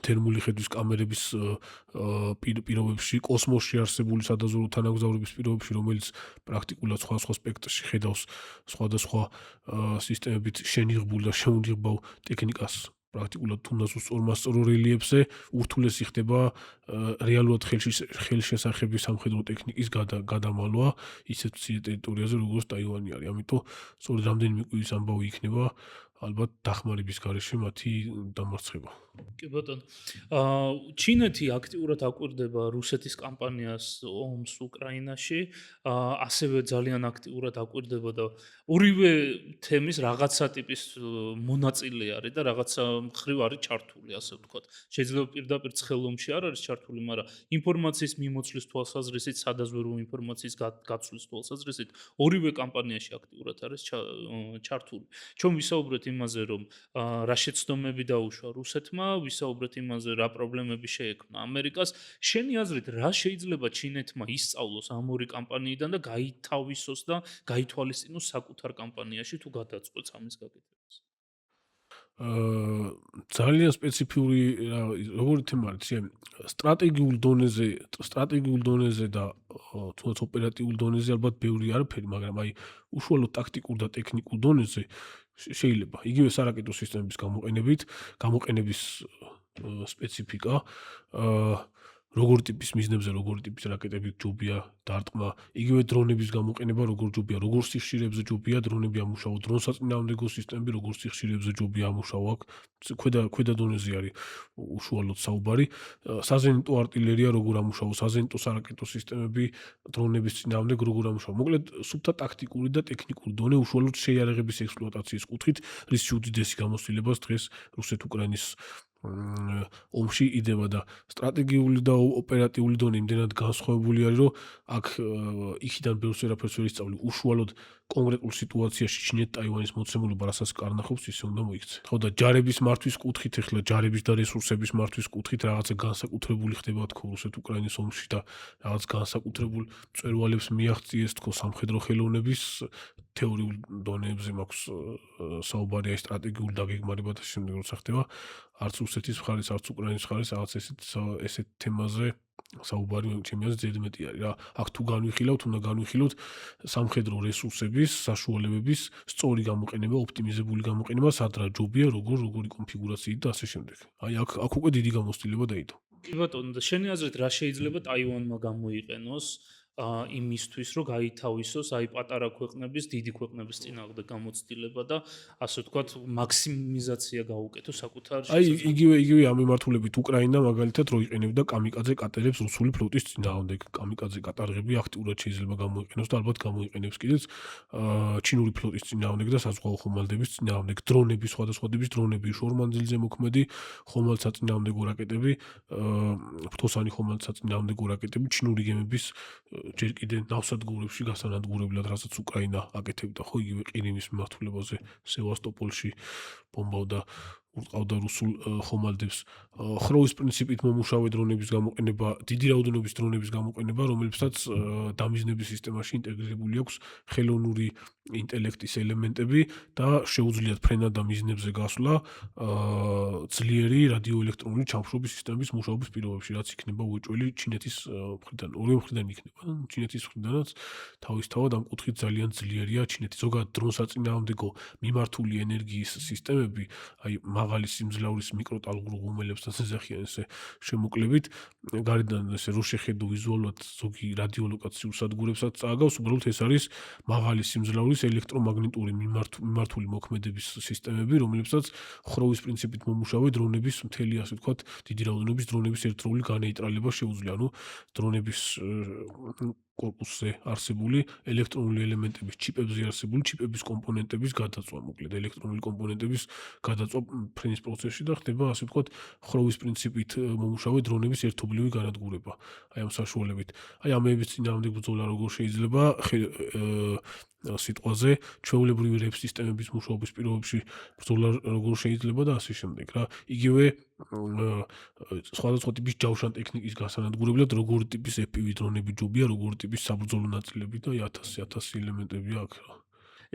თერმული ხედვის კამერების პირობებში, კოსმოსში არსებული სადაზვერვო თანამგზავრების პირობებში, რომელიც პრაქტიკულად სხვა სპექტრში ხედავს სხვადასხვა სისტემებით შენიღბულ და შეუნიღბავ ტექნიკას პრაქტიკულად თუნდაც უსწორმასწორო რელიეფზე, ურთულესი ხდება რეალურად ხელშესახების სამხედრო ტექნიკის გადამალვა ისეთ მცირე ტერიტორიაზე, როგორც ტაივანი არის. ამიტომ სწორედ რამდენიმე კვირის ამბავი იქნება ალბათ დახმარების გარეშე მათი დამარცხება. კი ბატონო. ჩინეთი აქტიურად აკვირდება რუსეთის კამპანიას ომს უკრაინაში, ასევე ძალიან აქტიურად აკვირდება და ორივე თემის რაღაცა ტიპის მონაწილე არის და რაღაცა მხრივ არის ჩართული, ასე ვთქვათ. შეიძლება პირდაპირ ცხელომში არ არის ჩართული, მაგრამ ინფორმაციის მიმოცვლის თვალსაზრისით, სადაზვერვო ინფორმაციის გაცვლის თვალსაზრისით, ორივე კამპანიაში აქტიურად არის ჩართული. ჩვენ ვისაუბრეთ იმაზე, რომ რა შეცდომები დაუშვა რუსეთმა, ვისაუბრეთ იმაზე, რა პრობლემები შეექმნა ამერიკას. შენი აზრით, რა შეიძლება ჩინეთმა ისწავლოს ამ ორი კამპანიიდან და გაითავისოს და გაითვალისწინოს საკუთარ კამპანიაში თუ გადაწყვეტს ამის გაკეთებას? ძალიან სპეციფიური როგორი თემა არის, სტრატეგიულ დონეზე და თუნდაც ოპერატიულ დონეზე ალბათ ბევრი არაფერი, მაგრამ აი უშუალოდ ტაქტიკურ და ტექნიკურ დონეზე შეიძლება იგივე სარაკეტო სისტემების გამოყენების სპეციფიკა, როგორი ტიპის მიზნებზე, როგორი ტიპის რაკეტები ჯობია დარტყმა, იგივე დრონების გამოყენება როგორ ჯობია, როგორ სიხშირეებზე ჯობია დრონები ამუშავო, დრონსაწინააღმდეგო სისტემები როგორ სიხშირეებზე ჯობია ამუშავო, აქ ქვედა დონეზე არის უშუალოდ საუბარი, საზენიტო არტილერია როგორ ამუშავო, საზენიტო სარაკეტო სისტემები დრონების წინააღმდეგ როგორ ამუშავო. მოკლედ, სუფთა ტაქტიკური და ტექნიკური დონე უშუალოდ შეიარაღების ექსპლუატაციის კუთხით, რის უდიდესი გამოცდილებას დღეს რუსეთ-უკრაინის ომში იდება და სტრატეგიული და ოპერატიული დონე იმდენად განსხვავებული არის, რომ აქ იქიდან ბევრს ვერაფერს ვერ ისწავლი. უშუალოდ კონკრეტულ სიტუაციაში ჩინეთ-ტაივანის მოცემულობა რასაც კარნახობს, ისე უნდა მოიქცე. ხო და ჯარების მართვის კუთხით, ეხლა ჯარების და რესურსების მართვის კუთხით რაღაცა განსაკუთრებული ხდება თქო რუსეთ-უკრაინის ომში და რაღაც განსაკუთრებულ მწვერვალებს მიაღწიეს თქო სამხედრო ხელოვნების თეორიულ დონეებზე მაქვს საუბარი აი სტრატეგიულ დაგეგმარებათა შემდეგ როცა ხდება არც რუსეთის მხარის, არც უკრაინის მხარის რაღაც ესეთ თემაზე საუბარი ჩემი აზრით ზედმეტი არის რა. აქ თუ განვიხილავთ, უნდა განვიხილოთ სამხედრო რესურსების, საშუალებების სწორი გამოყენება, ოპტიმიზებული გამოყენება, სად რა ჯობია, როგორი კონფიგურაციით და ასე შემდეგ. აი აქ უკვე დიდი გამოცდილება დაიდო. კი ბატონო, და შენი აზრით რა შეიძლება ტაივანმა გამოიყენოს იმისთვის, რომ გაითავისოს აი პატარა ქვეყნების, დიდი ქვეყნების წინააღმდეგ გამოცდილება და ასე ვთქვათ, მაქსიმიზაცია გაუკეთოს საკუთარ აი იგივე ამ მიმართულებით უკრაინა მაგალითად რო იყენებდა კამიკაძე კატერებს რუსული ფლოტის წინააღმდეგ. კამიკაძე კატარები აქტიურად შეიძლება გამოიყენოს და ალბათ გამოიყენებს კიდეც ჩინური ფლოტის წინააღმდეგ და საზღვაო ხომალდების წინააღმდეგ. დრონები, სხვადასხვა ტიპის დრონები, შორმანძილზე მოქმედი ხომალდსაწინააღმდეგო რაკეტები, ფრთოსანი ხომალდსაწინააღმდეგო რაკეტები, ჩინური გემების ჯერ კიდე ნავსადგურებში გასანადგურებლად, რასაც უკრაინა აკეთებდა, ხო იგივე ყირიმის მიმართულებაზე, სევასტოპოლში ბომბავდა, ურტყავდა რუსულ ხომალდებს. ხროვის პრინციპით მომუშავე დრონების გამოყენება, დიდი რაოდენობის დრონების გამოყენება, რომლებსაც დამიზნების სისტემაში ინტეგრირებული აქვს ხელოვნური ინტელექტის ელემენტები და შეუძლიათ ფრენა და მიზნებზე გასვლა ძლიერი რადიოელექტრონული ჩამშრობის სისტემების მუშაობის პირობებში, რაც იქნება უეჭველი ჩინეთის მხრიდან. ორივე მხრიდან იქნება. ჩინეთის მხრიდანაც თავისთავად ამ კუთხით ძალიან ძლიერია ჩინეთი. ზოგადად დრონსაწინააღმდეგო მიმართული ენერგიის სისტემები, აი მაღალი სიმძლავრის მიკროტალღურ ღუმელებსაც ეძახიან ესე შემოკლებით, გარედან ესე რო შეხედო ვიზუალურად ზოგი რადიოლოკაციურ სადგურებსაც წააგავს, უბრალოდ ეს არის მაღალი სიმძლავრის ელექტრომაგნიტური მიმართული მოქმედების სისტემები, რომლებსაც ხროვის პრინციპით მომუშავე დრონების მთელი ასე ვთქვათ, დიდი რაოდენობის დრონების ერთდროული განეიტრალება შეუძლია. ანუ დრონების корпусზე არსებული ელექტრონული ელემენტების ჩიპებზე არსებული ჩიპების კომპონენტების გადაწვა, მოკლედ ელექტრონული კომპონენტების გადაწვა ფრენის პროცესში და ხდება ასე ვთქვათ ხროვის პრინციპით მომუშავე დრონების ერთობლივი განადგურება. აი ამ საშუალებით. აი ამების წინააღმდეგ ბრძოლა როგორ შეიძლება სიტყვაზე, ჩვეულებრივი რეპ სისტემების მუშაობის პირობებში ბრძოლა როგორ შეიძლება და ასე შემდეგ რა. იგივე სხვადასხვა ტიპის ჯავშან ტექნიკის გასანადგურებლად როგორი ტიპის FPV დრონები ჯობია, როგორი ტიპის საბრძოლო ნაწილები და 1000 ელემენტებია აქ რა.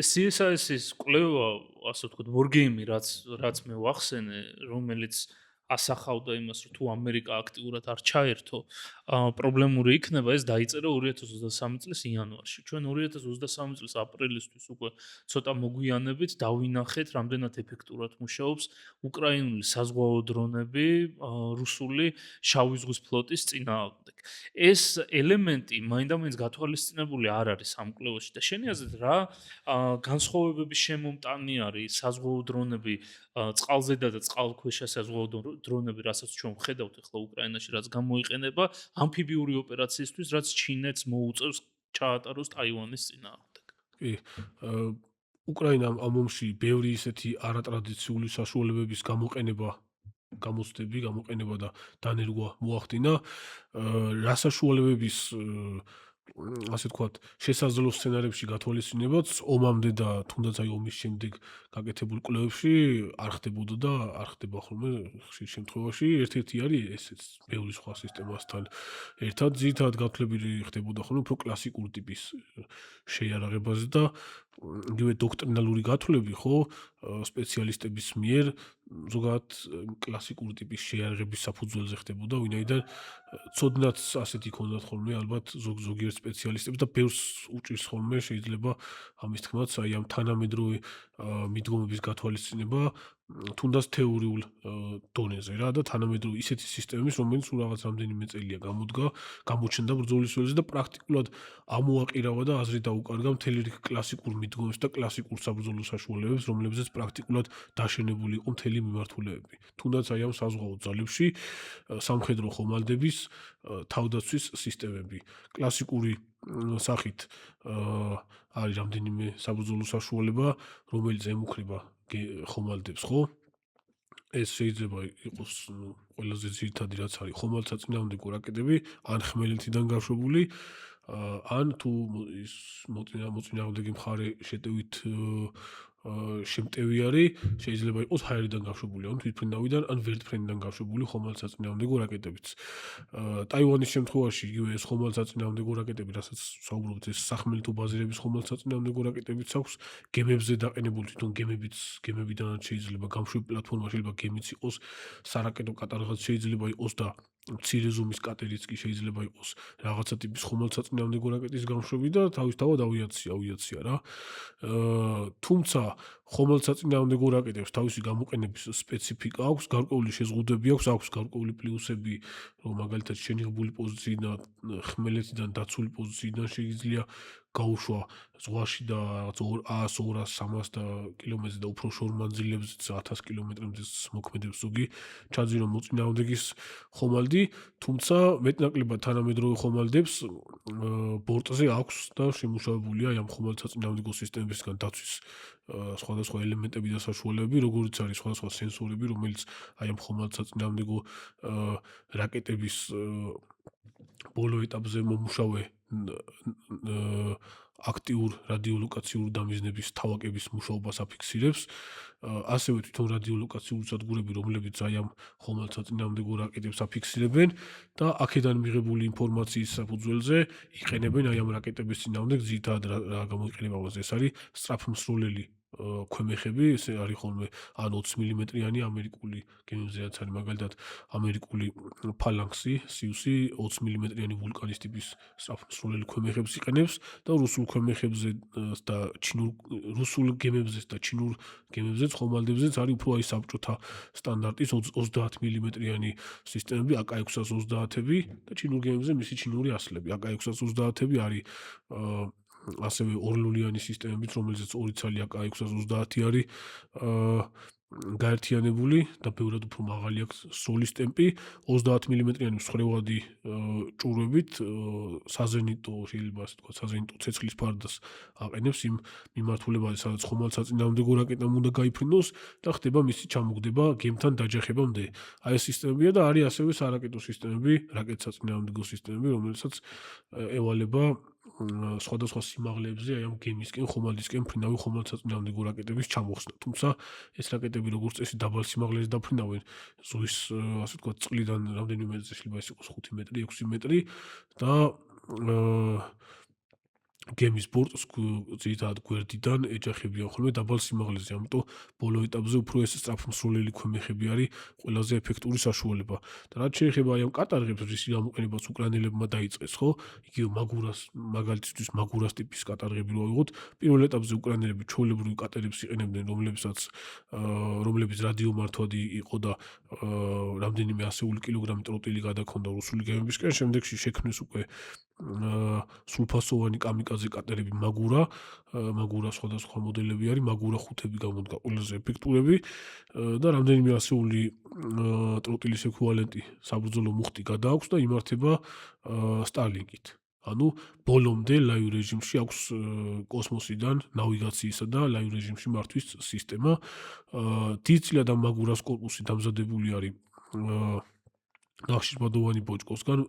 ეს CSIS-ის კვლევა, ასე ვთქვათ, Wargame-ი, რაც მე ვახსენე, რომელიც ასახავდა იმას, რომ თუ ამერიკა აქტიურად არ ჩაერთო, პრობლემური იქნება, ეს დაიწერა 2023 წლის იანვარში. ჩვენ 2023 წლის აპრილისთვის უკვე ცოტა მოგვიანებით დავინახეთ, რამდენად ეფექტურად მუშაობს უკრაინული საზღვაო დრონები რუსული შავი ზღვის ფლოტის წინააღმდეგ. ეს ელემენტი მაინდამაინც გათვალისწინებული არ არის ამ კვლევაში და შენი აზრით რა განსხვავებების შემომტანი არის საზღვაო დრონები წყალზედა და წყალქვეშა საზღვაო დრონები, რასაც ჩვენ ვხედავთ ახლა უკრაინაში, რაც გამოიყენება ამფიბიური ოპერაციისთვის, რაც ჩინეთს მოუწევს ჩაატაროს ტაივანის წინააღმდეგ. კი, უკრაინამ ამ ომში ბევრი ისეთი არატრადიციული საშუალებების გამოყენება და დანერგვა მოახდინა, რა საშუალებების ასე ვთქვათ, შესაძლო სცენარებში გათვალისწინებაც ომამდე და თუნდაც აი ომის შემდეგ გაკეთებულ კვლევებში არ ხდებოდა და არ ხდება ხოლმე ხშირ შემთხვევაში. ერთ-ერთი არის ესეც ბევრი სხვა სისტემასთან ერთად ძირითადად გათვლები ხდებოდა ხოლმე უფრო კლასიკური ტიპის შეიარაღებაზე და იგივე დოქტრინალური გათვლები ხო სპეციალისტების მიერ ზოგადად კლასიკური ტიპის შეიარაღების საფუძველზე ხდებოდა, ვინაიდან ცოდნაც ასეთი ქონდათ ხოლმე ალბათ ზოგიერთ სპეციალისტებს და ბევრს უჭირს ხოლმე შეიძლება ამის თქმაც აი ამ თანამედროვე მიდგომების გათვალისწინება თუნდაც თეორიულ დონეზე რა და თანამედროვე ისეთი სისტემის, რომელიც რაღაც რამდენიმე წელია გამოჩნდა ბრძოლის ველზე და პრაქტიკულად ამოაყირავა და აზრი დაუკარგა მთელი რიგ კლასიკურ მიდგომებს და კლასიკურ საბრძოლო საშუალებებს, რომლებზეც პრაქტიკულად დაშენებული იყო მთელი მიმართულებები. თუნდაც აი ამ საზღვაო ძალებში სამხედრო ხომალდების თავდაცვის სისტემები. კლასიკური სახით არის რამდენიმე საბრძოლო საშუალება, რომელიც ემუქრება ხომალდებს, ხო? ეს შეიძლება იყოს ყველაზე ძირითადი რაც არის ხომალდსაწინააღმდეგო რაკეტები, ან ხმელეთიდან გაშვებული, ან თუ ის მოწინააღმდეგე მხარე შეტევით შემტევი არის, შეიძლება იყოს ჰაერიდან გაშვებული, ან თვითმფრინავიდან, ან ვერტმფრენიდან გაშვებული ხომალდსაწინააღმდეგო რაკეტებიც. ტაივანის შემთხვევაში იგივე ეს ხომალდსაწინააღმდეგო რაკეტები, რასაც საუბრობთ, ეს სახმელეთო ბაზირების ხომალდსაწინააღმდეგო რაკეტებიც აქვს, გემებზე დაყენებული თვითონ გემებიდანაც შეიძლება გამშვები პლატფორმა, შეიძლება გემიც იყოს, სარაკეტო კატალღაც შეიძლება იყოს და მცირე ზომის კატერიც კი შეიძლება იყოს რაღაცა ტიპის ხომალდსაწინააღმდეგო რაკეტის გამშვები და თავისთავად ავიაცია რა. თუმცა ხომალდსაწინააღმდეგო რაკეტებს თავისი გამოყენების სპეციფიკა აქვს, გარკვეული შეზღუდვები აქვს გარკვეული პლუსები, რომ მაგალითად შენიღებული პოზიციიდან ხმელეთიდან დაცული პოზიციიდან შეიძლება გაუშვა ზღვაში და რაღაც 100-200-300 კილომეტრზე და უფრო შორ მანძილებზეც 1000 კილომეტრამდე მოქმედებს ზოგი ჩაძირო მოწინააღმდეგის ხომალდი, თუმცა მეტნაკლებად თანამედროვე ხომალდებს ბორტზე აქვს და შემუშავებულია ამ ხომალდსაწინააღმდეგო სისტემებისგან დაცვის სხვადასხვა ელემენტები და საშუალებები, როგორიც არის სხვადასხვა სენსორები, რომელიც აი ამ ხომალდსაწინააღმდეგო რაკეტების ბოლო ეტაპზე მომუშავე აქტიურ რადიოლოკაციურ დამიზნების თავაკების მუშაობას აფიქსირებს. ასევე თვითონ რადიოლოკაციური სადგურები, რომლებიც აი ამ ხომალდსაწინააღმდეგო რაკეტებს აფიქსირებენ და აქედან მიღებული ინფორმაციის საფუძველზე იყენებენ აი ამ რაკეტების წინააღმდეგ ძირითადად რა გამოიყენება, ეს არის სწრაფმსროლელი ქვემეხები, ესე არის ხოლმე ან 20 მმ-იანი ამერიკული გემებზე რაც არის მაგალითად ამერიკული ფალანქსი, სიუსი 20 მმ-იანი ვულკანის ტიპის სწრაფმსროლელი ქვემეხებს იყენებს და რუსულ ქვემეხებზე და რუსულ გემებზეც და ჩინურ გემებზეც ხომალდებზეც არის უფრო აი საბჭოთა სტანდარტის 30 მმ-იანი სისტემები AK-630-ები და ჩინურ გემებზე მისი ჩინური ასლები. AK-630-ები არის ასევე ორლულიანი სისტემებით, რომელზეც ორი ცალი AK-630 არის გაერთიანებული და ბევრად უფრო მაღალი აქვს სოლის ტემპი, 30 მმ-იანი მსხვერპლი ჭურვებით საზენიტო შეიძლება ასე ვთქვათ, საზენიტო ცეცხლის ფარდას აყენებს იმ მიმართულებაზე, სადაც ხომალდსაწინააღმდეგო რაკეტამ უნდა გაიფრინოს და ხდება მისი ჩამოგდება გემთან დაჯახებამდე. აი ეს სისტემებია და არის ასევე სარაკეტო სისტემები, რაკეტსაწინააღმდეგო სისტემები, რომელსაც ევალება სხვადასხვა სიმაღლეებზე აი ამ გემისკენ, ხომალდისკენ მფრინავი ხომალდსაწინააღმდეგო რაკეტების ჩამოხსნა. თუმცა ეს რაკეტები როგორც წესი დაბალ სიმაღლეზე დაფრინავენ, ზღვის ასე ვთქვათ წყლიდან რამდენიმე მეტრზე შეიძლება ეს იყოს 5 მეტრი, 6 მეტრი და გემის ბორტს ძირითადად გვერდიდან ეჯახებიან ხოლმე დაბალ სიმაღლეზე, ამიტომ ბოლო ეტაპზე უფრო ეს სწრაფმსროლელი ქვემეხები არის ყველაზე ეფექტური საშუალება. და რაც შეეხება აი ამ კატარღებს, რის გამოყენებაც უკრაინელებმა დაიწყეს, ხო? იგივე მაგურას, მაგალითისთვის მაგურას ტიპის კატარღები რო ავიღოთ, პირველ ეტაპზე უკრაინელები ჩვეულებრივ კატერებს იყენებდნენ, რომლებიც რადიომართვადი იყო და რამდენიმე ასეული კილოგრამი ტროტილი გადაქონდა რუსული გემებისკენ, შემდეგში შექმნეს უკვე სრულფასოვანი კამიკაძე კატერები მაგურა სხვადასხვა მოდელები არის, მაგურა 5-ები გამოდგა ყველაზე ეფექტურები და რამდენიმე ასეული ტროტილის ექვივალენტი საბრძოლო მუხტი გადააქვს და იმართება სტარლინგით. ანუ ბოლომდე ლაივ რეჟიმში აქვს კოსმოსიდან ნავიგაციისა და ლაივ რეჟიმში მართვის სისტემა. დიდწილად ამ მაგურას კორპუსი დამზადებული არის ნახშირბადოვანი ბოჭკოსგან,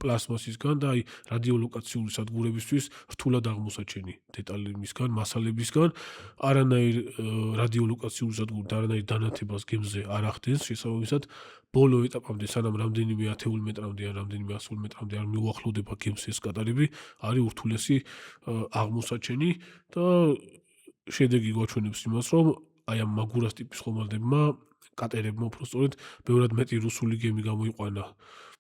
პლასმასისგან და აი რადიოლოკაციური სადგურებისთვის რთულად აღმოსაჩენი დეტალებისგან, მასალებისგან, არანაირ რადიოლოკაციური სადგური და არანაირ დანათებას გემზე არ ახდენს, შესაბამისად ბოლო ეტაპამდე, სანამ რამდენიმე ათეული მეტრამდე ან რამდენიმე ასეული მეტრამდე არ მიუახლოვდება გემს ეს კატარები, არის ურთულესი აღმოსაჩენი და შედეგი გვაჩვენებს იმას, რომ აი ამ მაგურას ტიპის ხომალდებმა კატერებმა უბრალოდ ბევრად მეტი რუსული გემი გამოიყვანა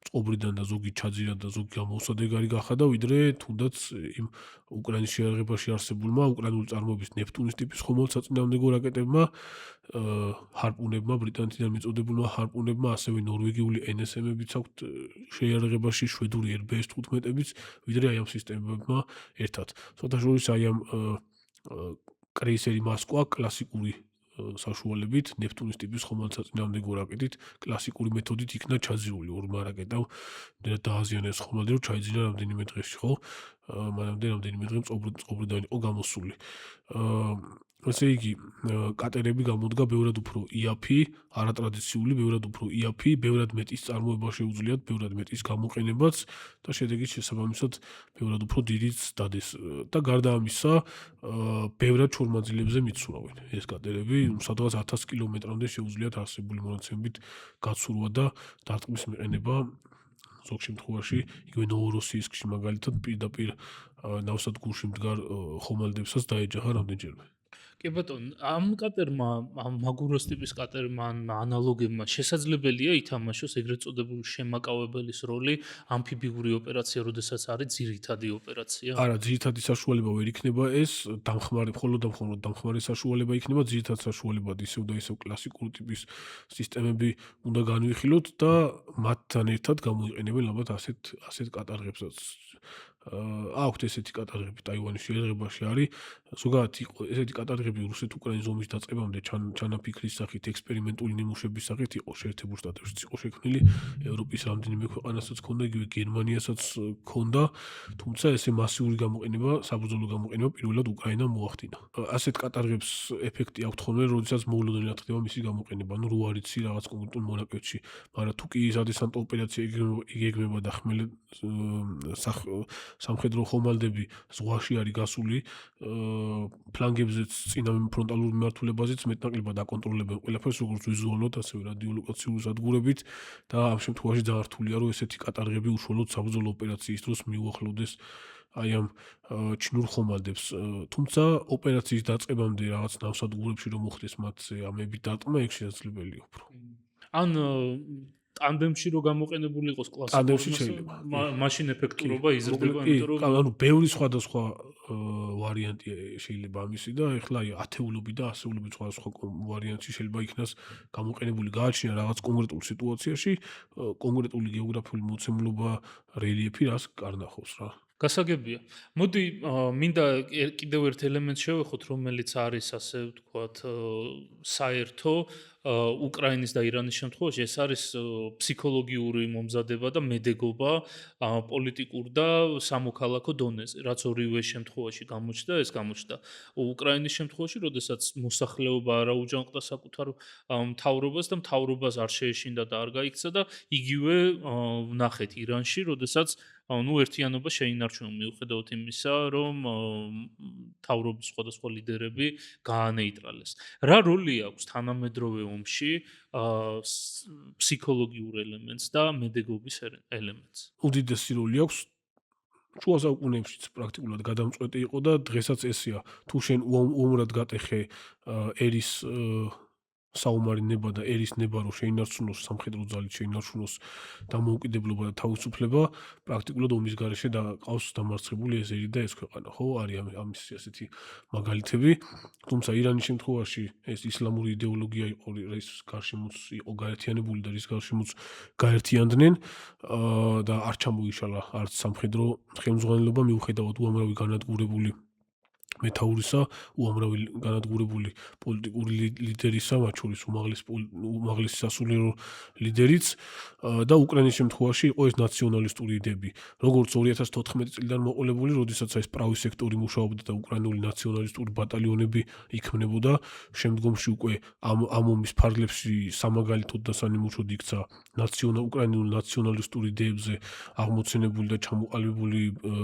წყობრიდან და ზოგი ჩაძირა და ზოგი გამოუსადეგარი გახადა, ვიდრე თუნდაც იმ უკრაინის შეიარაღებაში არსებულმა უკრაინული წარმოების ნეპტუნის ტიპის ხომალდსაწინააღმდეგო რაკეტებმა, ჰარპუნებმა, ბრიტანეთიდან მიწოდებულმა ჰარპუნებმა, ასევე ნორვეგიული NSM-ებიც აქვთ შეიარაღებაში, შვედური RBS 15-ებიც, ვიდრე აი ამ სისტემებმა ერთად. სხვათაშორის აი ამ კრეისერი მოსკვა კლასიკური საშუალებით ნეპტუნის ტიპის ხომალდსაწინააღმდეგო რაკეტით კლასიკური მეთოდით იქნა ჩაძირული ორმა რაკეტამ დააზიანეს ხომალდი, რომ ჩაიძინა რამდენიმე დღეში, ხო? მანამდე რამდენიმე დღე წყობრიდან იყო გამოსული. ესე იგი, კატერები გამოდგა ბევრად უფრო იაფი, არატრადიციული, ბევრად უფრო იაფი, ბევრად მეტის წარმოება შეუძლიათ, ბევრად მეტის გამოყენებაც და შედეგით შესაბამისად ბევრად უფრო დიდიც დადეს. და გარდა ამისა, ბევრად შორმაძილებზე მიცურავენ ეს კატერები, სადღაც 1000 კილომეტრამდე შეუძლიათ არსებული მონაცემებით გაცურვა და დარტყმის მიყენება. ზოგ შემთხვევაში, იგივე ნოვოროსიისკში მაგალითად პირდაპირ ნავსადგურში მდგარ ხომალდებსაც დაეჯახა რამდენჯერმე. კი ბატონო, ამ კატერმა, ამ მაგუროს ტიპის კატერმა ან ანალოგებმა შესაძლებელია ითამაშოს ეგრეთ წოდებული შემაკავებელის როლი ამფიბიური ოპერაცია, როდესაც არის ძირითადი ოპერაცია? არა, ძირითადი საშუალება ვერ იქნება ეს, მხოლოდ დამხმარე საშუალება იქნება, ძირითად საშუალებად ისევ და ისევ კლასიკური ტიპის სისტემები უნდა განვიხილოთ და მათთან ერთად გამოიყენებენ ალბათ ასეთ კატარღებსაც. აქვთ ესეთი კატარღები ტაივანის შეიარაღებაში არის, ზოგადად იყო ესეთი კატარღები რუსეთ-უკრაინის ომის დაწყებამდე ჩანაფიქრის სახით, ექსპერიმენტული ნიმუშების სახით იყო შეერთებულ შტატებშიც იყო შექმნილი, ევროპის რამდენიმე ქვეყანასაც ჰქონდა, იგივე გერმანიასაც ჰქონდა, თუმცა ესე მასიური გამოყენება, საბრძოლო გამოყენება პირველად უკრაინამ მოახდინა. ასეთ კატარღებს ეფექტი აქვთ ხოლმე, როდესაც მოულოდნელად ხდება მისი გამოყენება, ანუ რო არ იცი რაღაც კონკრეტულ მონაკვეთში, მაგრამ თუ კი სადესანტო ოპერაცია იგეგმება და სამხედრო ხომალდები ზღვაში არის გასული, ფლანგებზეც წინა ფრონტალურ მიმართულებაზეც მეტნაკლებად აკონტროლებენ ყველაფერს, როგორც ვიზუალურად, ასევე რადიოლოკაციური სადგურებით და ამ შემთხვევაში ძალიან რთულია, რომ ესეთი კატარღები უშუალოდ საბრძოლო ოპერაციის დროს მიუახლოვდეს აი ამ ჩინურ ხომალდებს. თუმცა ოპერაციის დაწყებამდე რაღაც ნავსადგურებში რომ მოხდეს მათზე ამები დარტყმა, ეგ შესაძლებელია უფრო. ან ტანდემში რო გამოყენებული იყოს ტანდემში კლასიკური შეიძლება. მაშინ ეფექტურობა იზრდება, იმიტომ რომ ანუ ბევრი სხვადასხვა ვარიანტი შეიძლება ამისი და ეხლა აი ათეულობით და ასეულობით სხვადასხვა ვარიანტი შეიძლება იქნას გამოყენებული გააჩნია რაღაც კონკრეტულ სიტუაციაში, კონკრეტული გეოგრაფიული მოცემულობა, რელიეფი რას კარნახობს რა. გასაგებია. მოდი მინდა კიდევ ერთ ელემენტს შევეხოთ, რომელიც არის ასე ვთქვათ, საერთო უკრაინის და ირანის შემთხვევაში ეს არის ფსიქოლოგიური მომზადება და მედეგობა პოლიტიკურ და სამოქალაქო დონეზე, რაც ორივე შემთხვევაში გამოჩნდა, ეს გამოჩნდა უკრაინის შემთხვევაში, როდესაც მოსახლეობა არ აუჯანყდა საკუთარ მთავრობას და მთავრობას არ შეეშინდა და არ გაიქცა და იგივე ვნახეთ ირანში, როდესაც ერთიანობა შეინარჩუნა მიუხედავად იმისა, რომ მთავრობის სხვადასხვა ლიდერები გაანეიტრალეს. რა როლი აქვს თანამედროვე ომში ფსიქოლოგიურ ელემენტს და მედეგობის ელემენტს? უდიდესი როლი აქვს. შუა საუკუნეებშიც პრაქტიკულად გადამწყვეტი იყო და დღესაც ესეა. თუ შენ უამურად გატეხე ერის საომარი ნება და ერის ნება რომ შეინარჩუნოს სამხედრო ძალით შეინარჩუნოს დამოუკიდებლობა და თავისუფლება, პრაქტიკულად ომის გარეშე ყავს დამარცხებული ეს ერი და ეს ქვეყანა, ხო? არის ამის ასეთი მაგალითები. თუმცა ირანის შემთხვევაში ეს ისლამური იდეოლოგია იყო, რის გარშემოც იყო გაერთიანებული და რის გარშემოც გაერთიანდნენ და არ ჩამოიშალა არც სამხედრო ხელმძღვანელობა მიუხედავად უამრავი განადგურებული მეთაურისა, უამრავი განადგურებული პოლიტიკური ლიდერისა, მათ შორის უმაღლესი სასულიერო ლიდერიც და უკრაინის შემთხვევაში იყო ეს ნაციონალისტური იდეები. როგორც 2014 წლიდან მოყოლებული, როდესაც ეს პრავი სექტორი მუშაობდა და უკრაინული ნაციონალისტური ბატალიონები იქმნებოდა, შემდგომში უკვე ამ ომის ფარგლებში სამაგალითოდ და სანიმუშოდ იქცა უკრაინული ნაციონალისტური იდეებზე აღმოცენებული და ჩამოყალიბებული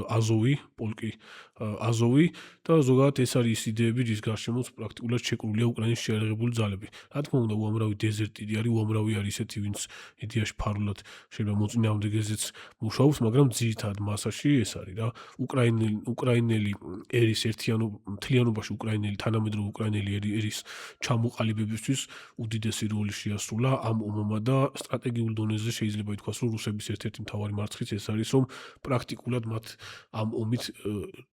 აზოვი, პოლკი აზოვი და ზოგადად ეს არის ის იდეები, რის გარშემოც პრაქტიკულად შეკრულია უკრაინის შეიარაღებული ძალები. რა თქმა უნდა, უამრავი დეზერტირი არის, უამრავი არის ისეთი, ვინც იდეაში ფარულად შეიძლება მოწინააღმდეგეზეც მუშაობს, მაგრამ ძირითად მასაში ეს არის რა, უკრაინელი ერის მთლიანობაში უკრაინელი თანამედროვე უკრაინელი ერის ჩამოყალიბებისთვის უდიდესი როლი შეასრულა ამ ომმა და სტრატეგიულ დონეზე შეიძლება ითქვას, რომ რუსების ერთ-ერთი მთავარი მარცხიც ეს არის, რომ პრაქტიკულად მათ ამ ომით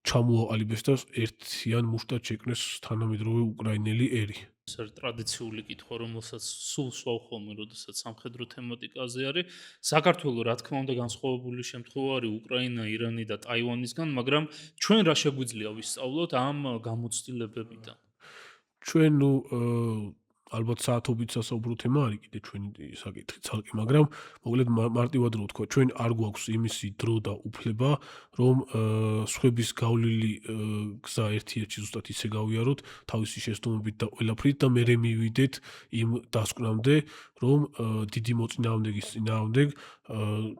ჩამოაყალიბეს და ერთიან მუშტად შექმნეს თანამედროვე უკრაინელი ერი. ეს არის ტრადიციული კითხვა, რომელსაც სულ სვავ ხოლმე, როდესაც სამხედრო თემატიკაზე არის. საქართველო, რა თქმა უნდა, განსხვავებული შემთხვევა არის უკრაინა, ირანი და ტაივანისგან, მაგრამ ჩვენ რა შეგვიძლია ვისწავლოთ ამ გამოცდილებებიდან? ჩვენ ალბათ საათობით სასაუბრო თემა არის კიდე ჩვენი საკითხი ცალკე, მაგრამ მოკლედ მარტივად რო ვთქვა, ჩვენ არ გვაქვს იმისი დრო და უფლება, რომ სხვების გავლილი გზა ერთ-ერთი ზუსტად ისე გავიაროთ, თავისი შეცდომებით და ყველაფრით და მერე მივიდეთ იმ დასკვნამდე, რომ დიდი მოწინააღმდეგის წინააღმდეგ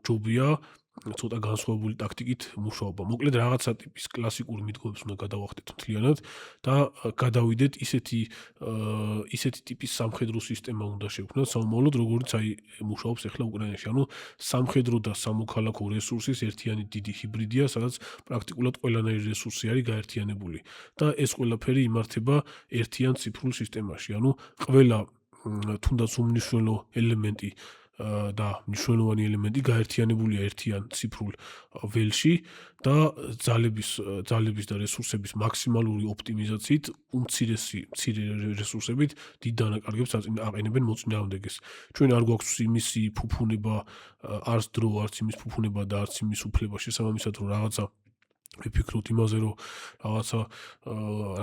ჯობია ცოტა განსხვავებული ტაქტიკით მუშაობა. მოკლედ რაღაცა ტიპის კლასიკური მიდგომებს უნდა გადავახდეთ მთლიანად და გადავიდეთ ისეთი ტიპის სამხედრო სისტემა უნდა შევქმნათ საომავლოდ, როგორც მუშაობს ახლა უკრაინაში. ანუ სამხედრო და სამოქალაქო რესურსის ერთიანი დიდი ჰიბრიდია, სადაც პრაქტიკულად ყველანაირი რესურსი არის გაერთიანებული და ეს ყველაფერი იმართება ერთიან ციფრულ სისტემაში. ანუ ყველა თუნდაც უმნიშვნელო ელემენტი და მნიშვნელოვანი 엘ემენტი გაერთიანებულია ერთიან ციფრულ ველში და ძალების და რესურსების მაქსიმალური ოპტიმიზაციით მცირე რესურსებით დიდ დანაკარგებს აყენებენ მოწინააღმდეგეს. ჩვენ არ გვაქვს იმისი ფუფუნება, არც დრო, არც იმის ფუფუნება და არც იმის უფლება შესაბამისად, რომ რაღაცა ვიფიქროთ იმაზე, რომ რაღაცა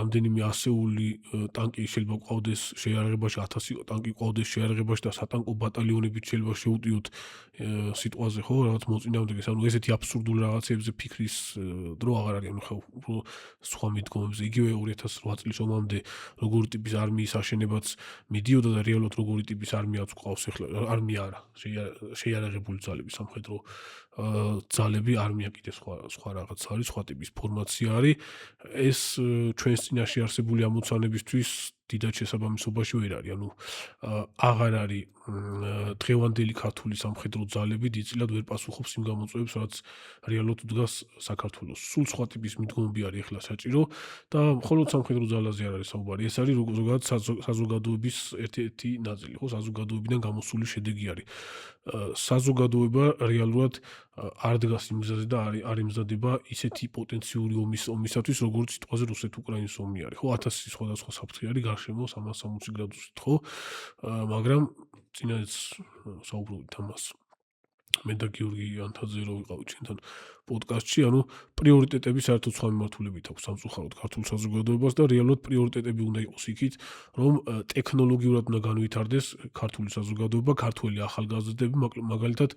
რამდენიმე ასეული ტანკი შეიძლება გვყავდეს შეიარაღებაში, 1000 ტანკი გვყავდეს შეიარაღებაში და სატანკო ბატალიონებით შეიძლება შევტიოთ სიტყვაზე, ხო, რაღაც მოწინააღმდეგეს. ანუ ესეთი აბსურდული რაღაცებზე ფიქრის დრო აღარ არის, ანუ ხო, სხვა მიდგომებზე. იგივე 2008 წლის ომამდე როგორი ტიპის არმიის აშენებაც მიდიოდა და რეალურად როგორი ტიპის არმიაც გვყავს ახლა, არმია არა, შეიარაღებული ძალები, სამხედრო ძალები, არმია კიდე სხვა რაღაც არის, სხვა ტიპის ფორმაცია არის. ეს ჩვენს წინაშე არსებული ამოცანებისთვის დიდად შესაბამისობაში ვერ არის. ანუ აღარ არის დღევანდელი ქართული სამხედრო ძალები დიდწილად ვერ პასუხობს იმ გამოწვევებს, რაც რეალურად დგას საქართველოს. სულ სხვა ტიპის მიდგომები არის ახლა საჭირო და მხოლოდ სამხედრო ძალაზე არ არის საუბარი. ეს არის ზოგადად საზოგადოების ერთ-ერთი ნაწილი, ხო, საზოგადოებიდან გამოსული შედეგი არის. საზოგადოება რეალურად არ დგას იმ გზაზე და არ იმზადება ისეთი პოტენციური ომისათვის, როგორც სიტყვაზე რუსეთ-უკრაინის ომი არის. ხო, 1000 სხვადასხვა საფრთხე არის გარშემო 360 გრადუსით, ხო? მაგრამ წინაც საუბრობთ ამას. მე და გიორგი ანთაძე რო ვიყავით ჩვენთან პოდკასტში, ანუ პრიორიტეტები საერთოდ სხვა მიმართულებით აქვს სამწუხაროდ ქართულ საზოგადოებას და რეალურად პრიორიტეტები უნდა იყოს იქით, რომ ტექნოლოგიურად უნდა განვითარდეს ქართული საზოგადოება, ქართველი ახალგაზრდები, მაგალითად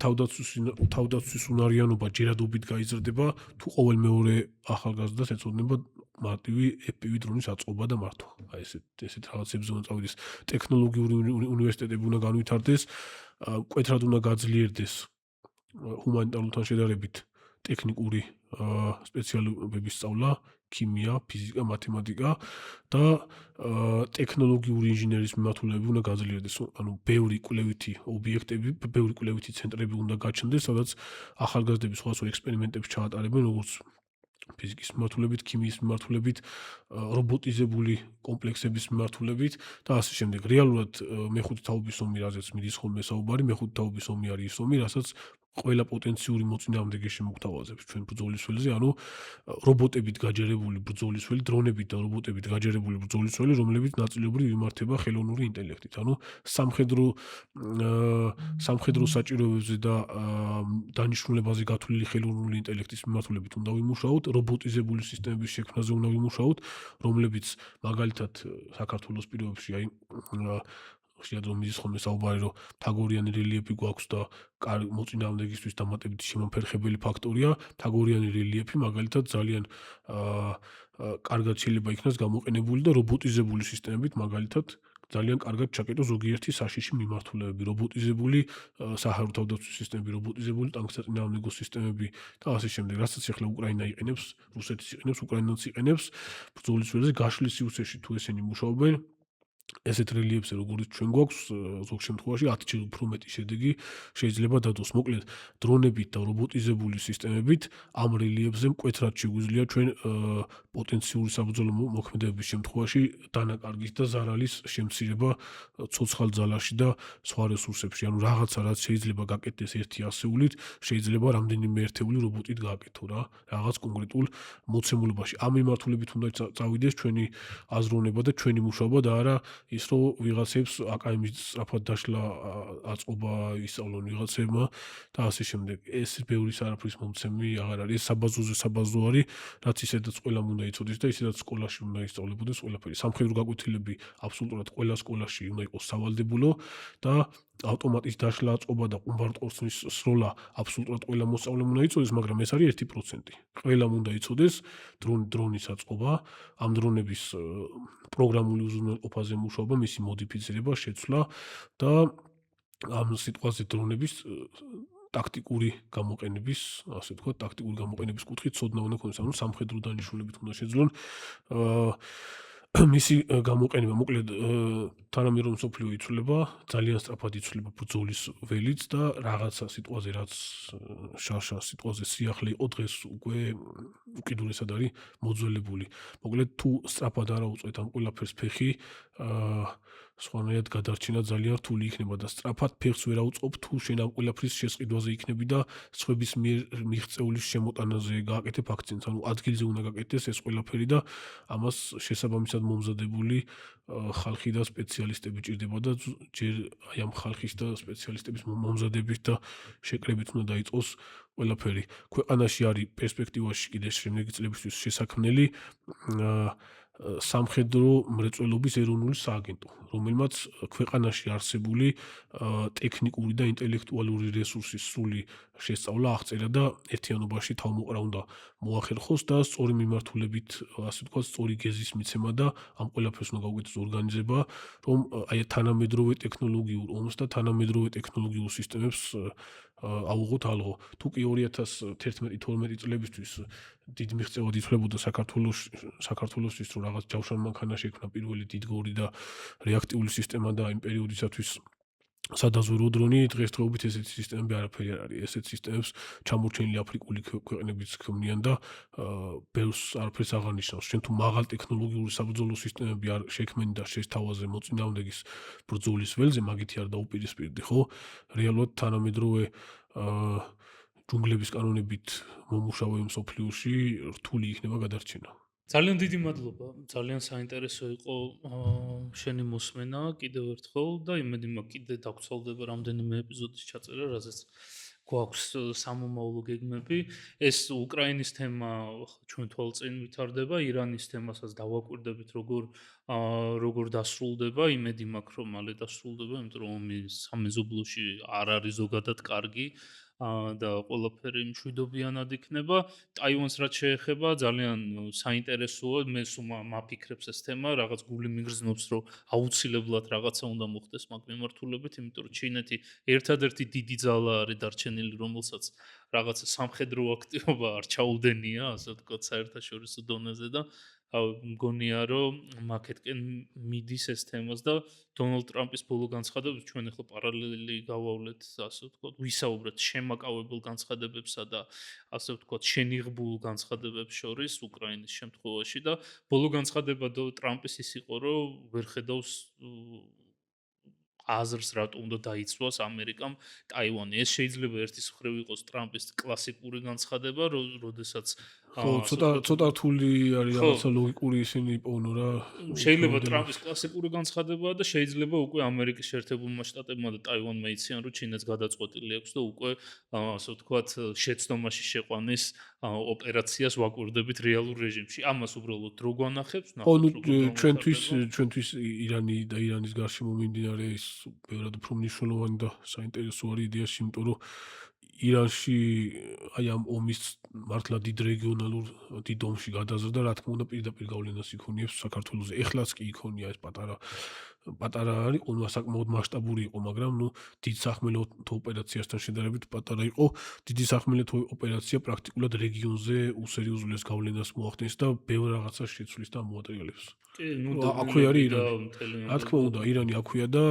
თავდაცვის უნარიანობა ჯერადობით გაიზრდება, თუ ყოველ მეორე ახალგაზრდას ეწოდება მარტივი FPV დრონის აწყობა და მართვა. აი ესეთ რაღაცებზე უნდა წავიდეს. ტექნოლოგიური უნივერსიტეტები უნდა განვითარდეს, მკვეთრად უნდა გაძლიერდეს ჰუმანიტარულთან შედარებით ტექნიკური სპეციალობების სწავლა, ქიმია, ფიზიკა, მათემატიკა და ტექნოლოგიური ინჟინერიის მიმართულებით უნდა გაძლიერდეს. ანუ ბევრი კვლევითი ობიექტები, ბევრი კვლევითი ცენტრები უნდა გაჩნდეს, სადაც ახალგაზრდები სხვადასხვა ექსპერიმენტებს ჩაატარებენ, როგორც ფიზიკის მიმართულებით, ქიმიის მიმართულებით, რობოტიზებული კომპლექსების მიმართულებით და ასე შემდეგ. რეალურად მეხუთე თაობის ომი, რაზეც მიდის ხოლმე საუბარი, მეხუთე თაობის ომი არის ის ომი, რასაც ყველა პოტენციური მოწინააღმდეგე შემოგთავაზებს ჩვენ ბრძოლის ველზე, ანუ რობოტებით გაჯერებული ბრძოლის ველი, დრონებით და რობოტებით გაჯერებული ბრძოლის ველი, რომლებიც ნაწილობრივ იმართება ხელოვნური ინტელექტით. ანუ სამხედრო საჭიროებებზე და დანიშნულებაზე გათვლილი ხელოვნური ინტელექტის მიმართულებით უნდა ვიმუშაოთ, რობოტიზებული სისტემების შექმნაზე უნდა ვიმუშაოთ, რომლებიც მაგალითად საქართველოს პირობებში აი ხშირად რომ მიდის ხოლმე საუბარი, რომ თაგორიანი რელიეფი გვაქვს და მოწინააღმდეგისთვის დამატებითი შემოფერხებელი ფაქტორია, თაგორიანი რელიეფი მაგალითად ძალიან კარგად შეიძლება იქნას გამოყენებული და რობოტიზებული სისტემებით მაგალითად ძალიან კარგად ჩაკეტო ზოგიერთი საშიში მიმართულებები, რობოტიზებული საჰაერო თავდაცვის სისტემები, რობოტიზებული ტანკსაწინააღმდეგო სისტემები და ასე შემდეგ. რასაც ახლა უკრაინა იყენებს, რუსეთის იყენებს, უკრაინაც იყენებს ბრძოლის ველზე გაშლის სივრცეში თუ ესენი მუშაობენ, ესეთ რელიეფზე როგორც ჩვენ გვაქვს, ზოგ შემთხვევაში 10-ჯერ უფრო მეტი შედეგი შეიძლება დადოს. მოკლედ, დრონებით და რობოტიზებული სისტემებით ამ რელიეფზე მკვეთრად შეგვიძლია ჩვენ პოტენციური საბრძოლო მოქმედებების შემთხვევაში დანაკარგის და ზარალის შემცირება ცოცხალ ძალაში და სხვა რესურსებში. ანუ რაღაცა რაც შეიძლება გაკეთდეს ერთი ასეულით, შეიძლება რამდენიმე ერთეული რობოტით გააკეთო რა, რაღაც კონკრეტულ მოცემულობაში. ამ მიმართულებით უნდა წავიდეს ჩვენი აზროვნება და ჩვენი მუშაობა და არა ის რომ ვიღაცებს აკადემიის სწრაფად დაშლა აწყობა ისწავლონ ვიღაცებმა და ასე შემდეგ. ეს ბევრი არაფრის მომცემი აღარ არის. ეს საბაზოზე საბაზო არის, რაც ისედაც ყველამ უნდა იცოდეს და ისედაც სკოლაში უნდა ისწავლებოდეს ყველაფერი. სამხედრო გაკვეთილები აბსოლუტურად ყველა სკოლაში უნდა იყოს სავალდებულო და ავტომატის დაშლა აწყობა და ყუმბარტყორცნის სროლა აბსოლუტურად ყველა მოსწავლემ უნდა იცოდეს, მაგრამ ეს არის 1%. ყველამ უნდა იცოდეს დრონის აწყობა, ამ დრონების პროგრამული უზრუნველყოფაზე მუშაობა, მისი მოდიფიცირება, შეცვლა და ამ სიტყვაზე დრონების ტაქტიკური გამოყენების, ასე ვთქვათ, ტაქტიკური გამოყენების კუთხით ცოდნა უნდა ქონდეს, ანუ სამხედრო დანიშნულებით უნდა შეძლონ მისი გამოყენება. მოკლედ, თანამედროვე მსოფლიო იცვლება, ძალიან სწრაფად იცვლება ბრძოლის ველიც და რაღაცა სიტყვაზე, რაც შაშა სიტყვაზე სიახლე იყო, დღეს უკვე უკიდურესად არის მოძველებული. მოკლედ, თუ სწრაფად არ აუწევთ ამ ყველაფერს ფეხი, სხვანაირად გადარჩენა ძალიან რთული იქნება და სწრაფად ფეხს ვერ აუწყობ, თუ შენ ამ ყველაფრის შესყიდვაზე იქნები და სხვების მიერ მიღწეულის შემოტანაზე გააკეთებ აქცენტს. ანუ ადგილზე უნდა გაკეთდეს ეს ყველაფერი და ამას შესაბამისად მომზადებული ხალხი და სპეციალისტები ჭირდება და ჯერ აი ამ ხალხის და სპეციალისტების მომზადებით და შეკრებით უნდა დაიწყოს ყველაფერი. ქვეყანაში არის პერსპექტივაში კიდე შემდეგი წლებისთვის შესაქმნელი სამხედრო მრეწველობის ეროვნული სააგენტო, რომელმაც ქვეყანაში არსებული ტექნიკური და ინტელექტუალური რესურსის სრული შესწავლა აღწერა და ერთიანობაში თავმოყრა უნდა მოახერხოს და სწორი მიმართულებით, ასე ვთქვათ, სწორი გეზის მიცემა და ამ ყველაფერს უნდა გაუკეთოს ორგანიზება, რომ აი თანამედროვე ტექნოლოგიურ ომს და თანამედროვე ტექნოლოგიურ სისტემებს აუღოთ ალღო. თუ კი 2011-12 წლებისთვის დიდ მიღწევად ითვლებოდა საქართველოსთვის, რომ რაღაც ჯავშან მანქანა შექმნა პირველი დიდგორი და რეაქტიული სისტემა და იმ პერიოდისათვის სადაზვერვო დრონი, დღესდღეობით ესეთი სისტემები არაფერი არ არის. ესეთ სისტემებს ჩამორჩენილი აფრიკული ქვეყნებიც ქმნიან და ბევრს არაფერს აღარ ნიშნავს. შენ თუ მაღალ ტექნოლოგიური საბრძოლო სისტემები არ შექმენი და შეთავაზე მოწინააღმდეგის ბრძოლის ველზე, მაგითი არ დაუპირისპირდი, ხო? რეალურად თანამედროვე ჯუნგლების კანონებით მომუშავე მსოფლიოში რთული იქნება გადარჩენა. ძალიან დიდი მადლობა. ძალიან საინტერესო იყო შენი მოსმენა კიდევ ერთხელ და იმედი მაქვს კიდე დაგვრცელდება რამდენიმე ეპიზოდის ჩაწერა, რაზეც გვაქვს სამომავლო გეგმები. ეს უკრაინის თემა ჩვენ თვალწინ ვითარდება, ირანის თემასაც დავაკვირდებით როგორ დასრულდება. იმედი მაქვს რომ მალე დასრულდება, იმიტომ რომ ომი სამეზობლოში არ არის ზოგადად კარგი. და ყველაფერი მშვიდობიანად იქნება. ტაივანს რაც შეეხება, ძალიან საინტერესოა. მე სულ მაფიქრებს ეს თემა, რაღაც გული მიგრძნობს, რომ აუცილებლად რაღაცა უნდა მოხდეს მაგ მიმართულებით, იმიტომ რომ ჩინეთი ერთადერთი დიდი ძალა არის დარჩენილი, რომელსაც რაღაცა სამხედრო აქტივობა არ ჩაუდენია, ასე ვთქვათ, საერთაშორისო დონეზე და მგონია რომ მაკეთკენ მიდის ეს თემას და დონალდ ტრამპის ბოლო განცხადებებს ჩვენ ახლა პარალელი გავავლეთ, ასე ვთქვათ, ვისაუბრეთ შემაკავებელ განცხადებებსა და ასე ვთქვათ, შენიღბულ განცხადებებს შორის უკრაინის შემთხვევაში და ბოლო განცხადება ტრამპის ის იყო, რომ ვერ ხედავს აზრს რატო უნდა დაიცვას ამერიკამ ტაივანი. ეს შეიძლება ერთის მხრივ იყოს ტრამპის კლასიკური განცხადება, როდესაც ხო, ცოტა რთული არის რაღაცა ლოგიკური ისინი იპოვნო რა. შეიძლება ტრამპის კლასიკური განცხადებაა და შეიძლება უკვე ამერიკის შეერთებულმა შტატებმა და ტაივანმა იციან, რომ ჩინეთს გადაწყვეტილი აქვს და უკვე ასე ვთქვათ, შეცდომაში შეყვანის ოპერაციას ვაკვირდებით რეალურ რეჟიმში. ამას უბრალოდ დრო გვანახებს, ხო, ჩვენთვის ირანი და ირანის გარშემო მიმდინარე ის ბევრად უფრო მნიშვნელოვანი და საინტერესო არის იდეაში, იმიტომ რომ ირანში აი ამ ომის მართლა დიდ რეგიონალურ დიდ ომში გადაზრდა, რა თქმა უნდა, პირდაპირ გავლენას იქონიებს საქართველოზე. ეხლაც კი იქონია ეს პატარა არის, ყოლმა საკმაოდ მასშტაბური იყო, მაგრამ ნუ დიდ სახმელეთო ოპერაციასთან შედარებით პატარა იყო. დიდი სახმელეთო ოპერაცია პრაქტიკულად რეგიონზე უსერიოზულეს გავლენას მოახდენს და ბევრ რაღაცას შეცვლის და მოატრიალებს. კი, ნუ აქვე არის ირანი. რა თქმა უნდა, ირანი აქვეა და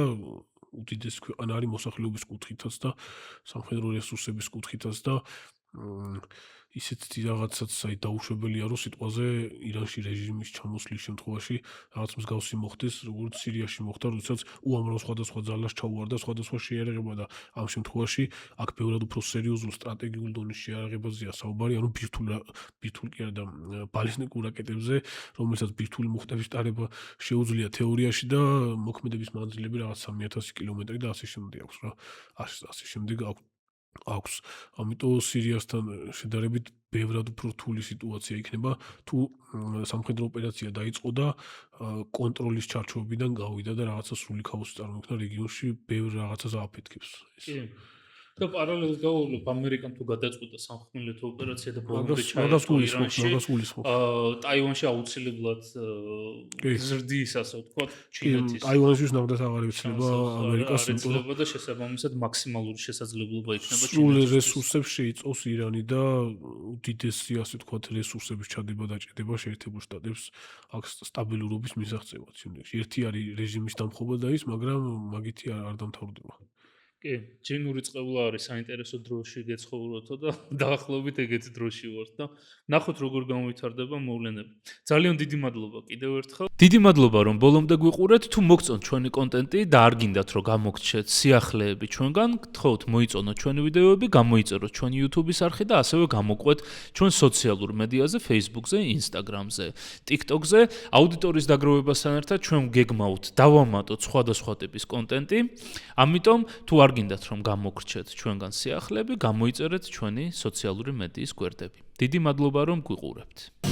უდიდესი ქვეყანა არის მოსახლეობის კუთხითაც და სამხედრო რესურსების კუთხითაც და ისეთ რაღაცაც აი დაუშვებელია რომ სიტყვაზე ირანში რეჟიმის ჩამოსვლის შემთხვევაში რაღაც მსგავსი მოხდეს როგორც სირიაში მოხდა, როდესაც უამრავ სხვადასხვა ძალას ჩაუვარდა სხვადასხვა შეიარაღება და ამ შემთხვევაში აქ ბევრად უფრო სერიოზულ სტრატეგიულ დონის შეიარაღებაზეა საუბარი, ანუ ბირთვულ კი არა და ბალისტიკურ რაკეტებზე, რომელსაც ბირთვული მუხტების ტარება შეუძლია თეორიაში და მოქმედების მანძილები რაღაც 3000 კილომეტრი და ასე შემდეგ აქვს რა. ასე შემდეგ აქვს. ამიტომ სირიასთან შედარებით ბევრად უფრო რთული სიტუაცია იქნება, თუ სამხედრო ოპერაცია დაიწყო და კონტროლის ჩარჩოებიდან გავიდა და რაღაცა სრული ქაოსი წარმოიქმნა რეგიონში, ბევრ რაღაცას ააფეთქებს. კი. და პარალელს გავავლობ ამერიკამ თუ გადაწყვიტა სამხედრო ოპერაცია და ბომბი მაგას ჩაერთო გულისხმობ. ტაივანში აუცილებლად ზრდის, ასე ვთქვათ, ჩინეთის. ტაივანში ნამდვილად აღარ იცლება ამერიკას, იმიტომ და შესაბამისად მაქსიმალური შესაძლებლობა იქნება სრულ რესურსებს შეიწოვს ირანი და უდიდესი, ასე ვთქვათ, რესურსების ჩადება და ჭედება შეერთებულ შტატებს აქ სტაბილურობის მისაღწევად. ერთი არის რეჟიმის დამხობა და ის, მაგრამ მაგითი არ დამთავრდება. კი, ჯინური წყევლა არის საინტერესო დროში გეცხოვროთო და დაახლოებით ეგეთი დროში ვართ და ნახოთ როგორ გამოვითარდება მოვლენები. ძალიან დიდი მადლობა კიდევ ერთხელ. დიდი მადლობა რომ ბოლომდე გვიყურეთ. თუ მოგწონთ ჩვენი კონტენტი და არ გინდათ რომ გამოგჩეთ სიახლეები ჩვენგან, გთხოვთ მოიწონოთ ჩვენი ვიდეოები, გამოიწეროთ ჩვენი YouTube-ის არხი და ასევე გამოყვეთ ჩვენ სოციალურ მედიაზე, Facebook-ზე, Instagram-ზე, TikTok-ზე. აუდიტორიის დაგროვებასთან ერთად ჩვენ გეგმავთ დავამატოთ სხვადასხვა ტიპის კონტენტი. ამიტომ თუ არ გინდათ რომ გამოგრჩეთ ჩვენგან სიახლეები, გამოიწერეთ ჩვენი სოციალური მედიის გვერდები. დიდი მადლობა რომ გვიყურებთ.